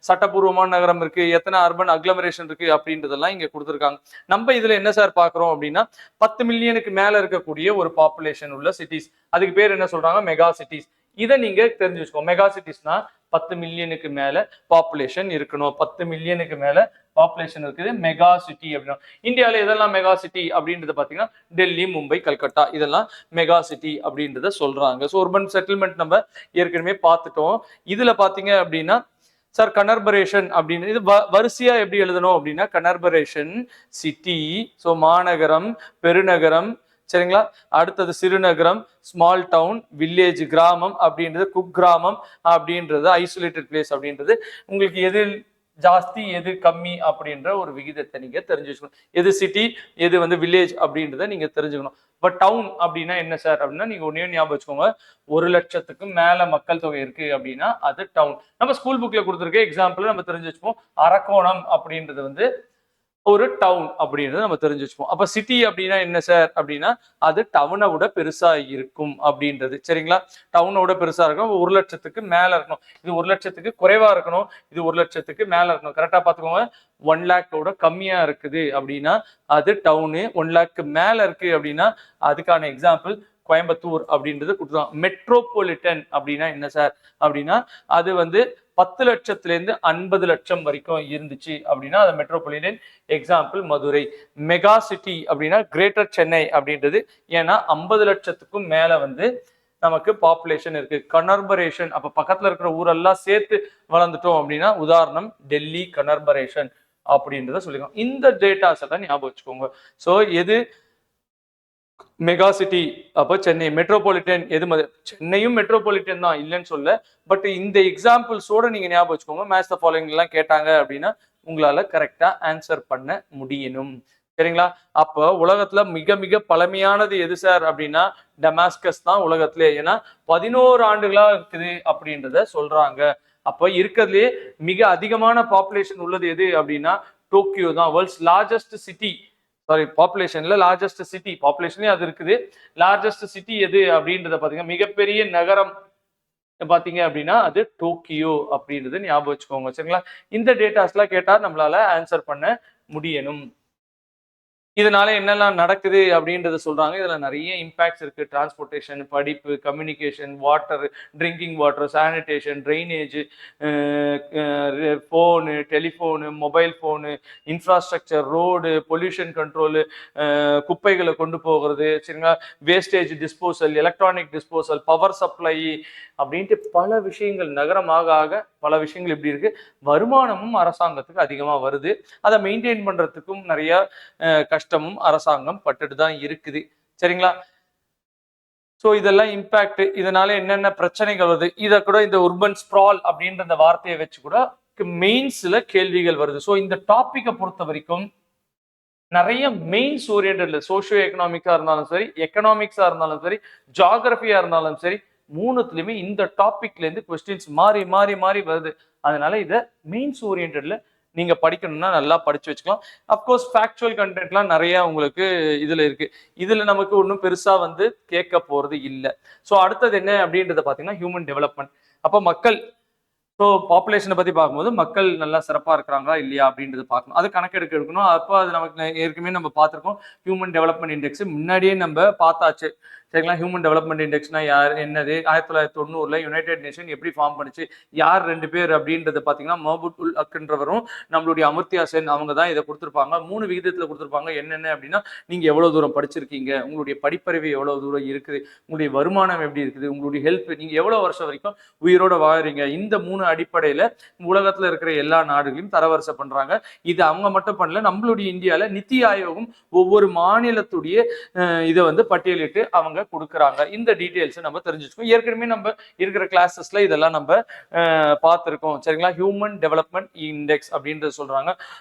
சட்டப்பூர்வமான நகரம் இருக்கு, எத்தனை அர்பன் அக்ளமரேஷன் இருக்கு அப்படின்றதெல்லாம் இங்க கொடுத்துருக்காங்க. நம்ம இதுல என்ன சார் பாக்குறோம் அப்படின்னா 10 மில்லியனுக்கு மேல இருக்கக்கூடிய ஒரு பாப்புலேஷன் உள்ள சிட்டிஸ், அதுக்கு பேர் என்ன சொல்றாங்க, மெகா சிட்டிஸ். இதை நீங்க தெரிஞ்சு வச்சுக்கோங்க. மெகா சிட்டிஸ்னா 10 மில்லியனுக்கு மேல பாப்புலேஷன் இருக்கணும். 10 மில்லியனுக்கு மேல பாப்புலேஷன் இருக்குது மெகா சிட்டி அப்படின்னா. இந்தியாவில எதெல்லாம் மெகா சிட்டி அப்படின்றத பாத்தீங்கன்னா டெல்லி, மும்பை, கல்கட்டா, இதெல்லாம் மெகா சிட்டி அப்படின்றத சொல்றாங்க. ஸோ urban செட்டில்மெண்ட் நம்ம ஏற்கனவே பார்த்துட்டோம். இதுல பாத்தீங்க அப்படின்னா சார் கனர்பரேஷன் அப்படின்னு இது வரிசையா எப்படி எழுதணும் அப்படின்னா கனர்பரேஷன் சிட்டி, ஸோ மாநகரம், பெருநகரம், சரிங்களா? அடுத்தது சிறுநகரம், ஸ்மால் டவுன், வில்லேஜ் கிராமம் அப்படின்றது, குக் கிராமம் அப்படின்றது, ஐசோலேட்டட் பிளேஸ் அப்படின்றது. உங்களுக்கு எது ஜாஸ்தி எது கம்மி அப்படின்ற ஒரு விகிதத்தை நீங்க தெரிஞ்சு வச்சுக்கணும். எது சிட்டி எது வந்து வில்லேஜ் அப்படின்றத நீங்க தெரிஞ்சுக்கணும். பட் டவுன் அப்படின்னா என்ன சார் அப்படின்னா நீங்க ஒன்னே ஞாபகம் வச்சுக்கோங்க, 1,00,000க்கும் மேல மக்கள் தொகை இருக்கு அப்படின்னா அது டவுன். நம்ம ஸ்கூல் புக்ல கொடுத்துருக்க எக்ஸாம்பிள் நம்ம தெரிஞ்சு வச்சுப்போம். அரக்கோணம் அப்படின்றது வந்து ஒரு டவுன் அப்படின்றத நம்ம தெரிஞ்சு வச்சுப்போம். அப்ப சிட்டி அப்படின்னா என்ன சார் அப்படின்னா அது டவுனை விட பெருசா இருக்கும் அப்படின்றது, சரிங்களா? டவுனை விட பெருசா இருக்கணும், 1,00,000க்கு மேல இருக்கணும். இது 1,00,000க்கு குறைவா இருக்கணும், இது 1,00,000க்கு மேல இருக்கணும். கரெக்டா பாத்துக்கோங்க. 1 லேக்கோட கம்மியா இருக்குது அப்படின்னா அது டவுனு, 1 லேக்கு மேல இருக்கு அப்படின்னா அதுக்கான எக்ஸாம்பிள் கோயம்புத்தூர் அப்படின்றது கொடுத்துருவாங்க. மெட்ரோபாலிட்டன் அப்படின்னா என்ன சார் அப்படின்னா அது வந்து 10 லட்சத்திலேருந்து 50 லட்சம் வரைக்கும் இருந்துச்சு அப்படின்னா அது metropolitan. Example Madurai. Mega city அப்படின்னா கிரேட்டர் சென்னை அப்படின்றது. ஏன்னா 50 லட்சத்துக்கும் மேல வந்து நமக்கு பாப்புலேஷன் இருக்கு. கனர்பரேஷன் அப்ப பக்கத்துல இருக்கிற ஊரெல்லாம் சேர்த்து வளர்ந்துட்டோம் அப்படின்னா உதாரணம் டெல்லி கனர்பரேஷன் அப்படின்றத சொல்லிக்கலாம். இந்த டேட்டாஸ் எல்லாம் ஞாபகம் வச்சுக்கோங்க. ஸோ எது மெகா சிட்டி அப்போ சென்னை, மெட்ரோபாலிட்டன் எது சென்னையும் மெட்ரோபாலிட்டன் தான் இல்லைன்னு சொல்ல. பட் இந்த எக்ஸாம்பிள்ஸோட நீங்க ஞாபகம் வச்சுக்கோங்க. மேட்ச் த ஃபாலோயிங் எல்லாம் கேட்டாங்க அப்படின்னா உங்களால கரெக்டா ஆன்சர் பண்ண முடியணும். சரிங்களா? அப்போ உலகத்துல மிக மிக பழமையானது எது சார் அப்படின்னா டமாஸ்கஸ் தான் உலகத்திலே. ஏன்னா 11 ஆண்டுகளா இருக்குது அப்படின்றத சொல்றாங்க. அப்ப இருக்கிறதுலே மிக அதிகமான பாப்புலேஷன் உள்ளது எது அப்படின்னா டோக்கியோ தான். வேர்ல்ட்ஸ் லார்ஜஸ்ட் சிட்டி, சாரி பாப்புலேஷன்ல லார்ஜஸ்ட் சிட்டி, பாப்புலேஷன்லயே அது இருக்குது. லார்ஜஸ்ட் சிட்டி எது அப்படின்றத பாத்தீங்கன்னா மிகப்பெரிய நகரம் பாத்தீங்க அப்படின்னா அது டோக்கியோ அப்படின்றது ஞாபகம் வச்சுக்கோங்க. சரிங்களா? இந்த டேட்டாஸ் எல்லாம் கேட்டா நம்மளால ஆன்சர் பண்ண முடியணும். இதனால என்னெல்லாம் நடக்குது அப்படின்றத சொல்றாங்க. இதுல நிறைய இம்பாக்ட்ஸ் இருக்கு. டிரான்ஸ்போர்ட்டேஷன், படிப்பு, communication, water, drinking water, sanitation, drainage, phone, telephone, mobile phone, infrastructure, road, pollution control, குப்பைகளை கொண்டு போகிறது, சரிங்களா, wastage disposal, electronic disposal, power supply அப்படின்ட்டு பல விஷயங்கள் நகரமாக ஆக பல விஷயங்கள் இப்படி இருக்கு. வருமானமும் அரசாங்கத்துக்கு அதிகமா வருது. அதை மெயின்டைன் பண்றதுக்கும் நிறைய கஷ்டமும் அரசாங்கம் பட்டுட்டு தான் இருக்குது. சரிங்களா? ஸோ இதெல்லாம் இம்பாக்ட். இதனால என்னென்ன பிரச்சனைகள் வருது இதை கூட இந்த உர்பன் ஸ்ப்ரால் அப்படின்ற அந்த வார்த்தையை வச்சு கூட மெயின்ஸ்ல கேள்விகள் வருது. ஸோ இந்த டாபிக்கை பொறுத்த வரைக்கும் நிறைய மெயின்ஸ் ஓரியன்டட்ல சோஷியோ எக்கனாமிக்கா இருந்தாலும் சரி, எக்கனாமிக்ஸா இருந்தாலும் சரி, ஜியாகிரபியா இருந்தாலும் சரி, மூணுத்துலயுமே இந்த டாபிக்ல இருந்து கொஸ்டின்ஸ் மாறி மாறி மாறி வருது. அதனால இதை மெயின்ஸ் ஓரியன்டட்ல நீங்க படிக்கணும்னா நல்லா படிச்சு வச்சுக்கலாம். அப்கோர்ஸ் ஃபேக்சுவல் கண்டென்ட்லாம் நிறைய உங்களுக்கு இதுல இருக்கு. இதுல நமக்கு ஒன்றும் பெருசா வந்து கேட்க போறது இல்லை. ஸோ அடுத்தது என்ன அப்படின்றத பாத்தீங்கன்னா ஹியூமன் டெவலப்மெண்ட். அப்போ மக்கள், ஸோ பாப்புலேஷனை பத்தி பார்க்கும்போது மக்கள் நல்லா சிறப்பா இருக்கிறாங்களா இல்லையா அப்படின்றது பார்க்கணும். அது கணக்கெடுக்க எடுக்கணும். அப்போ அது நமக்கு ஏற்கனவே நம்ம பார்த்துருக்கோம். ஹியூமன் டெவலப்மெண்ட் இண்டெக்ஸ் முன்னாடியே நம்ம பார்த்தாச்சு. சரிங்களா? ஹியூமன் டெவலப்மெண்ட் இண்டெக்ஸ்னா யார், என்னது, 1990 யுனைடெட் நேஷன் எப்படி ஃபார்ம் பண்ணுச்சு, யார் 2 பேர் அப்படின்றத பார்த்தீங்கன்னா மஹபூப் உல் ஹக்ன்றவரும் நம்மளுடைய அமர்த்தியா சென் அவங்க தான் இதை கொடுத்துருப்பாங்க. 3 விகிதத்தில் கொடுத்துருப்பாங்க. என்னென்ன அப்படின்னா நீங்கள் எவ்வளோ தூரம் படிச்சிருக்கீங்க, உங்களுடைய படிப்பறிவு எவ்வளோ தூரம் இருக்குது, உங்களுடைய வருமானம் எப்படி இருக்குது, உங்களுடைய ஹெல்த், நீங்கள் எவ்வளோ வருஷம் வரைக்கும் உயிரோட வாழறீங்க. இந்த 3 அடிப்படையில் உலகத்தில் இருக்கிற எல்லா நாடுகளையும் தரவரிசை பண்ணுறாங்க. இது அவங்க மட்டும் பண்ணல, நம்மளுடைய இந்தியாவில் நித்தி ஆயோகம் ஒவ்வொரு மாநிலத்துடைய இதை வந்து பட்டியலிட்டு அவங்க கொடுக்குறாங்க. இந்த டீடைல்ஸ் நம்ம தெரிஞ்சுக்கணும். ஏற்கனவே நம்ம இருக்கிற கிளாஸஸ்ல இதெல்லாம் நம்ம பார்த்துருக்கோம். சரிங்களா? ஹியூமன் டெவலப்மெண்ட் இண்டெக்ஸ் அப்படின்றது சொல்றாங்க.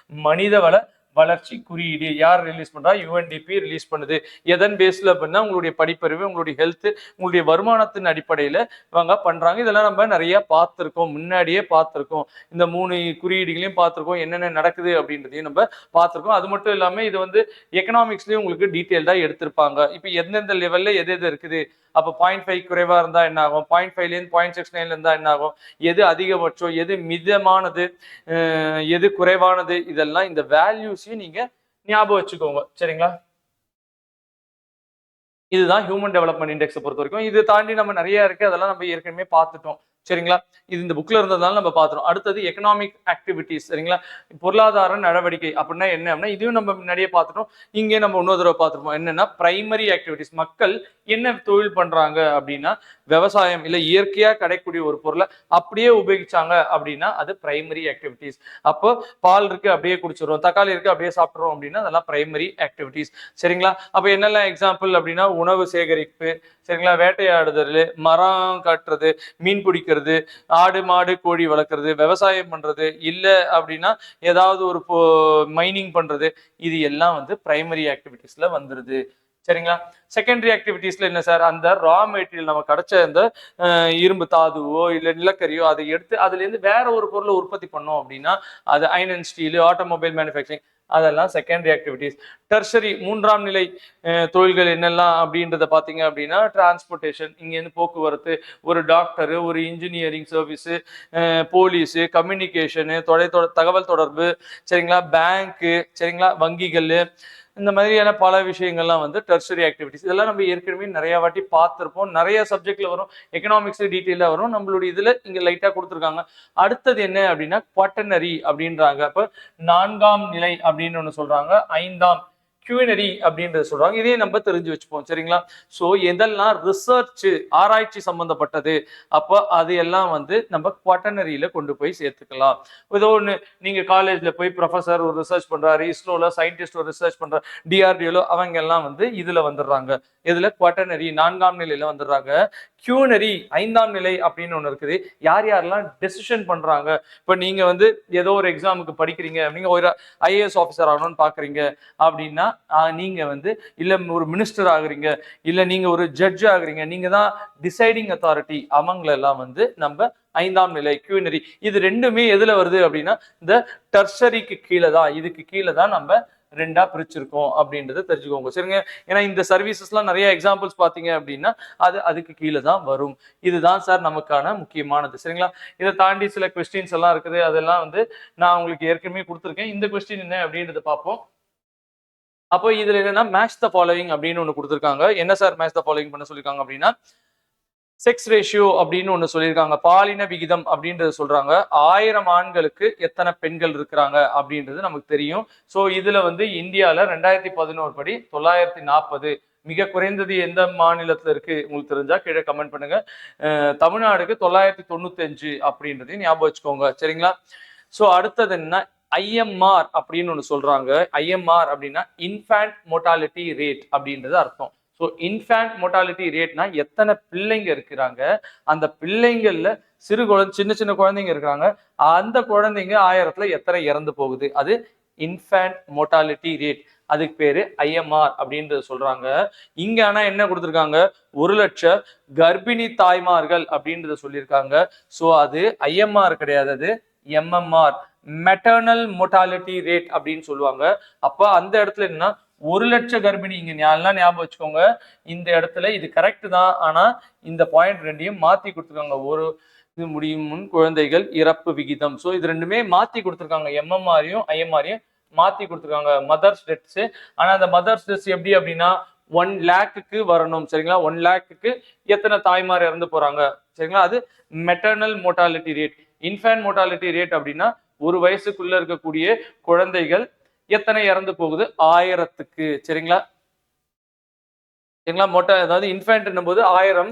மனிதவள வளர்ச்சி குறியீடு யார் ரிலீஸ் பண்றா? யுஎன்டிபி ரிலீஸ் பண்ணுது. எதன் பேஸ்ல அப்படின்னா உங்களுடைய படிப்பறிவு, உங்களுடைய ஹெல்த், உங்களுடைய வருமானத்தின் அடிப்படையில இவங்க பண்றாங்க. இதெல்லாம் நம்ம நிறைய பார்த்துருக்கோம், முன்னாடியே பார்த்துருக்கோம். இந்த 3 குறியீடுகளையும் பார்த்துருக்கோம். என்னென்ன நடக்குது அப்படின்றதையும் நம்ம பார்த்துருக்கோம். அது மட்டும் இல்லாம இது வந்து எக்கனாமிக்ஸ்லயும் உங்களுக்கு டீட்டெயில்டா எடுத்திருப்பாங்க. இப்போ எந்தெந்த லெவல்ல எது எது இருக்குது, அப்போ 0.5 குறைவா இருந்தா என்ன ஆகும், 0.5லேருந்து 0.69 இருந்தா என்ன ஆகும், எது அதிகபட்சம், எது மிதமானது, எது குறைவானது, இதெல்லாம் இந்த வேல்யூஸையும் நீங்க ஞாபகம் வச்சுக்கோங்க. சரிங்களா? இதுதான் ஹியூமன் டெவலப்மெண்ட் இண்டெக்ஸை பொறுத்த வரைக்கும். இது தாண்டி நம்ம நிறைய இருக்கு, அதெல்லாம் நம்ம ஏற்கனவே பார்த்துட்டோம். சரிங்களா? இது இந்த புக்ல இருந்ததுனால நம்ம பார்த்துறோம். அடுத்தது எக்கனாமிக் ஆக்டிவிட்டிஸ். சரிங்களா? பொருளாதார நடவடிக்கை அப்படின்னா என்ன அப்படின்னா இதையும் நம்ம முன்னாடியே பார்த்துட்டோம். இங்கே நம்ம இன்னொரு தடவை பார்த்துருப்போம். என்னன்னா பிரைமரி ஆக்டிவிட்டிஸ். மக்கள் என்ன தொழில் பண்றாங்க அப்படின்னா விவசாயம் இல்லை இயற்கையா கிடைக்கக்கூடிய ஒரு பொருளை அப்படியே உபயோகிச்சாங்க அப்படின்னா அது பிரைமரி ஆக்டிவிட்டிஸ். அப்போ பால் இருக்கு அப்படியே குடிச்சிடும், தக்காளி இருக்கு அப்படியே சாப்பிட்றோம் அப்படின்னா அதெல்லாம் பிரைமரி ஆக்டிவிட்டிஸ். சரிங்களா? அப்போ என்னெல்லாம் எக்ஸாம்பிள் அப்படின்னா உணவு சேகரிப்பு, சரிங்களா, வேட்டையாடுதல், மரம் கட்டுறது, மீன் பிடிக்கிறது, ஆடு மாடு கோழி வளர்க்குறது, விவசாயம் பண்றது, இல்லை அப்படின்னா ஏதாவது ஒரு மைனிங் பண்றது, இது எல்லாம் வந்து பிரைமரி ஆக்டிவிட்டிஸ்ல வந்துருது. சரிங்களா? செகண்டரி ஆக்டிவிட்டிஸ்ல என்ன சார், அந்த ரா மெட்டீரியல் நம்ம கிடைச்ச அந்த இரும்பு தாதுவோ இல்லை நிலக்கரியோ அதை எடுத்து அதுல இருந்து வேற ஒரு பொருளை உற்பத்தி பண்ணோம் அப்படின்னா அது iron and Steeles, automobile manufacturing, அதெல்லாம் செகண்டரி ஆக்டிவிட்டிஸ். டெர்ஷரி மூன்றாம் நிலை தொழில்கள் என்னெல்லாம் அப்படின்றத பார்த்தீங்க அப்படின்னா டிரான்ஸ்போர்ட்டேஷன், இங்கேருந்து போக்குவரத்து, ஒரு டாக்டரு, ஒரு இன்ஜினியரிங் சர்வீஸு, போலீஸு, கம்யூனிகேஷனு, தகவல் தொடர்பு, சரிங்களா, பேங்க்கு, சரிங்களா, வங்கிகள், இந்த மாதிரியான பல விஷயங்கள்லாம் வந்து டெர்ஷரி ஆக்டிவிட்டிஸ். இதெல்லாம் நம்ம ஏற்கனவே நிறைய வாட்டி பார்த்துருப்போம். நிறைய சப்ஜெக்ட்ல வரும், எக்கனாமிக்ஸ் டீட்டெயிலாக வரும். நம்மளுடைய இதுல இங்க லைட்டா கொடுத்துருக்காங்க. அடுத்தது என்ன அப்படின்னா குவாட்டர்னரி அப்படின்றாங்க. அப்ப 4ஆம் நிலை அப்படின்னு ஒண்ணு சொல்றாங்க, 5ஆம் கியூனரி அப்படின்றத சொல்றாங்க. இதையும் நம்ம தெரிஞ்சு வச்சுப்போம், சரிங்களா. ஸோ எதெல்லாம் ரிசர்ச் ஆராய்ச்சி சம்பந்தப்பட்டது, அப்போ அது எல்லாம் வந்து நம்ம குவாட்டர்னரியில கொண்டு போய் சேர்த்துக்கலாம். ஏதோ ஒன்று நீங்க காலேஜ்ல போய் ப்ரொஃபஸர் ஒரு ரிசர்ச் பண்றாரு, இஸ்ரோல சயின்டிஸ்ட் ஒரு ரிசர்ச் பண்றாரு, டிஆர்டிஓல அவங்க எல்லாம் வந்து இதுல வந்துடுறாங்க. இதுல குவாட்டர்னரி 4ஆம் நிலையில வந்துடுறாங்க. கியூனரி 5ஆம் நிலை அப்படின்னு ஒண்ணு இருக்குது. யார் யாரெல்லாம் டெசிஷன் பண்றாங்க, இப்ப நீங்க வந்து ஏதோ ஒரு எக்ஸாமுக்கு படிக்கிறீங்க, நீங்க ஒரு ஐஏஎஸ் ஆஃபீஸர் ஆகணும்னு பாக்குறீங்க அப்படின்னா நீங்க வந்து இல்ல ஒரு மினிஸ்டர் ஆகுறீங்க, இல்ல நீங்க ஒரு ஜட்ஜ் ஆகுறீங்க, நீங்க தான் டிசைடிங் அத்தாரிட்டி, அவங்களெல்லாம் வந்து நம்ம 5ஆம் நிலை கியூனரி. இது ரெண்டுமே எதுல வருது அப்படின்னா இந்த டெர்ஷரிக்கு கீழே தான், இதுக்கு கீழே தான் நம்ம ரெண்டா பிரிச்சிருக்கோம் அப்படின்றத தெரிஞ்சுக்கோங்க, சரிங்க. ஏன்னா இந்த சர்வீசஸ்லாம் நிறைய எக்ஸாம்பிள்ஸ் பார்த்தீங்க அப்படின்னா அதுக்கு கீழே தான் வரும். இதுதான் சார் நமக்கான முக்கியமானது, சரிங்களா. இதை தாண்டி சில கொஸ்டின்ஸ் எல்லாம் இருக்குது, அதெல்லாம் வந்து நான் உங்களுக்கு ஏற்கனவே கொடுத்துருக்கேன். இந்த கொஸ்டின் என்ன அப்படின்றத பார்ப்போம். அப்போ இதுல என்னன்னா மேட்ச் த ஃபாலோவிங் அப்படின்னு ஒன்று கொடுத்துருக்காங்க. என்ன சார் மேட்ச் த ஃபாலோவிங் பண்ண சொல்லியிருக்காங்க அப்படின்னா செக்ஸ் ரேஷியோ அப்படின்னு ஒன்று சொல்லியிருக்காங்க, பாலின விகிதம் அப்படின்றது சொல்றாங்க. 1000 ஆண்களுக்கு எத்தனை பெண்கள் இருக்கிறாங்க அப்படின்றது நமக்கு தெரியும். ஸோ இதுல வந்து இந்தியாவில் 2011 படி 940. மிக குறைந்தது எந்த மாநிலத்துல இருக்கு உங்களுக்கு தெரிஞ்சா கீழே கமெண்ட் பண்ணுங்க. தமிழ்நாடுக்கு 995 அப்படின்றதையும் ஞாபகம் வச்சுக்கோங்க, சரிங்களா. ஸோ அடுத்தது என்ன, ஐஎம்ஆர் அப்படின்னு ஒன்று சொல்றாங்க. ஐஎம்ஆர் அப்படின்னா இன்ஃபேண்ட் மோர்டாலிட்டி ரேட் அப்படின்றது அர்த்தம். ஸோ இன்ஃபேண்ட் மோர்டாலிட்டி ரேட்னா எத்தனை பிள்ளைங்க இருக்கிறாங்க, அந்த பிள்ளைங்கள்ல சின்ன சின்ன குழந்தைங்க இருக்கிறாங்க, அந்த குழந்தைங்க 1000த்துல எத்தனை இறந்து போகுது, அது இன்ஃபேண்ட் மோர்டாலிட்டி ரேட். அதுக்கு பேரு ஐஎம்ஆர் அப்படின்றது சொல்றாங்க. இங்க ஆனா என்ன கொடுத்துருக்காங்க, 1 லட்சம் கர்ப்பிணி தாய்மார்கள் அப்படின்றத சொல்லியிருக்காங்க. ஸோ அது ஐஎம்ஆர் கிடையாது, அது எம்எம்ஆர், மெட்டர்னல் மோர்டாலிட்டி ரேட் அப்படின்னு சொல்லுவாங்க. அப்ப அந்த இடத்துல என்ன, 1 லட்சம் கர்ப்பிணி, இங்க எல்லாம் ஞாபகம் வச்சுக்கோங்க. இந்த இடத்துல இது கரெக்ட் தான், ஆனா இந்த பாயிண்ட் ரெண்டையும் மாத்தி கொடுத்துருக்காங்க. ஒரு இது முடியும் முன் குழந்தைகள் இறப்பு விகிதம். ஸோ இது ரெண்டுமே மாத்தி கொடுத்துருக்காங்க, எம்எம்ஆரையும் ஐஎம்ஆரையும் மாத்தி கொடுத்துருக்காங்க. மதர்ஸ் டெத்ஸ், ஆனா அந்த மதர்ஸ் டெத்ஸ் எப்படி அப்படின்னா 1 லேக்குக்கு வரணும், சரிங்களா. 1 லேக்குக்கு எத்தனை தாய்மார் இறந்து போறாங்க, சரிங்களா. அது maternal mortality rate. Infant mortality rate அப்படின்னா 1 வயசுக்குள்ள இருக்கக்கூடிய குழந்தைகள் எத்தனை இறந்து போகுது, 1000க்கு, சரிங்களா. சரிங்களா, அதாவது இன்ஃபேண்ட் போது 1000,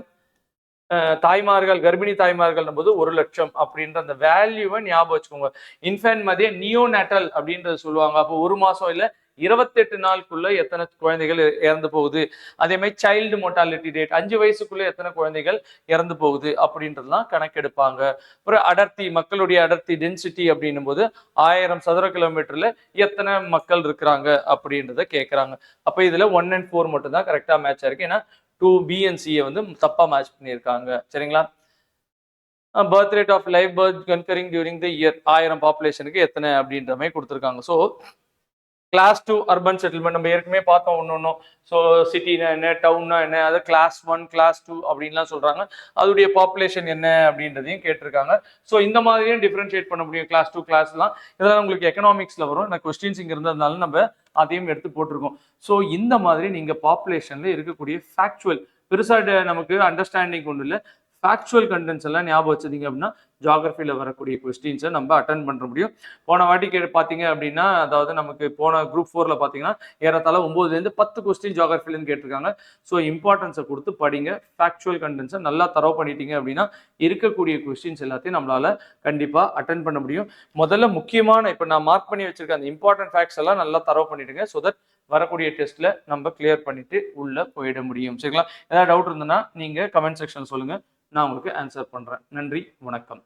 தாய்மார்கள் கர்ப்பிணி தாய்மார்கள் போது 1 லட்சம் அப்படின்ற அந்த வேல்யூவை ஞாபகம் வச்சுக்கோங்க. இன்ஃபேண்ட் மதிய நியோநேட்டல் அப்படின்றது சொல்லுவாங்க. அப்போ 1 மாசம் இல்ல 28 நாளுக்குள்ள எத்தனை குழந்தைகள் இறந்து போகுது. அதே மாதிரி சைல்டு மோர்டாலிட்டி ரேட், 5 வயசுக்குள்ள எத்தனை குழந்தைகள் இறந்து போகுது அப்படின்றதுலாம் கணக்கெடுப்பாங்க. அப்புறம் அடர்த்தி, மக்களுடைய அடர்த்தி டென்சிட்டி அப்படின்னும் போது 1000 சதுர கிலோமீட்டர்ல எத்தனை மக்கள் இருக்கிறாங்க அப்படின்றத கேட்கறாங்க. அப்ப இதுல 1 and 4 மட்டும் தான் கரெக்டா மேட்ச் ஆயிருக்கு. ஏன்னா 2B and C வந்து தப்பா மேட்ச் பண்ணியிருக்காங்க, சரிங்களா. Birth rate of live birth concurring during the year, 1000 பாப்புலேஷனுக்கு எத்தனை அப்படின்ற மாதிரி கொடுத்துருக்காங்க. ஸோ கிளாஸ் 2 அர்பன் செட்டில்மெண்ட் நம்ம ஏற்கனவே பார்த்தோம் ஒன்னொன்னும். ஸோ சிட்டினா என்ன, டவுன்னா என்ன, அது கிளாஸ் 1 கிளாஸ் 2 அப்படின்லாம் சொல்றாங்க. அதோடைய பாப்புலேஷன் என்ன அப்படின்றதையும் கேட்டிருக்காங்க. ஸோ இந்த மாதிரியும் டிஃபரன்ஷியேட் பண்ண முடியும் கிளாஸ் 2 கிளாஸ்லாம். இதெல்லாம் உங்களுக்கு எக்கனாமிக்ஸ்ல வரும். நான் கொஸ்டின்ஸ் இங்க இருந்ததுனால நம்ம அதையும் எடுத்து போட்டிருக்கோம். ஸோ இந்த மாதிரி நீங்க பாப்புலேஷன்ல இருக்கக்கூடிய ஃபேக்சுவல் பெருசா நமக்கு அண்டர்ஸ்டாண்டிங் ஒன்றும் இல்லை, ஃபேக்சுவல் கண்டென்ட்ஸ் எல்லாம் ஞாபகம் வச்சிருந்தீங்க அப்படின்னா ஜியாகிரபியில் வரக்கூடிய கொஸ்டின்ஸை நம்ம அட்டன் பண்ண முடியும். போன வாட்டி பார்த்தீங்க அப்படின்னா, அதாவது நமக்கு போன குரூப் 4ல பார்த்தீங்கன்னா ஏறத்தாழ 9லேருந்து 10 கொஸ்டின் ஜியாகிரபிலன்னு கேட்டிருக்காங்க. ஸோ இம்பார்ட்டன்ஸை கொடுத்து படிங்க. ஃபேக்சுவல் கண்டென்ட்ஸை நல்லா தரவு பண்ணிட்டீங்க அப்படின்னா இருக்கக்கூடிய கொஸ்டின்ஸ் எல்லாத்தையும் நம்மளால கண்டிப்பாக அட்டன் பண்ண முடியும். முதல்ல முக்கியமான இப்போ நான் மார்க் பண்ணி வச்சிருக்க அந்த இம்பார்ட்டன்ட் ஃபேக்ட்ஸ் எல்லாம் நல்லா தரவு பண்ணிடுங்க. ஸோ தட் வரக்கூடிய டெஸ்ட்ல நம்ம கிளியர் பண்ணிட்டு உள்ள போயிட முடியும், சரிங்களா. ஏதாவது டவுட் இருந்ததுன்னா நீங்க கமெண்ட் செக்ஷன் சொல்லுங்க, நான் உங்களுக்கு ஆன்சர் பண்றேன். நன்றி, வணக்கம்.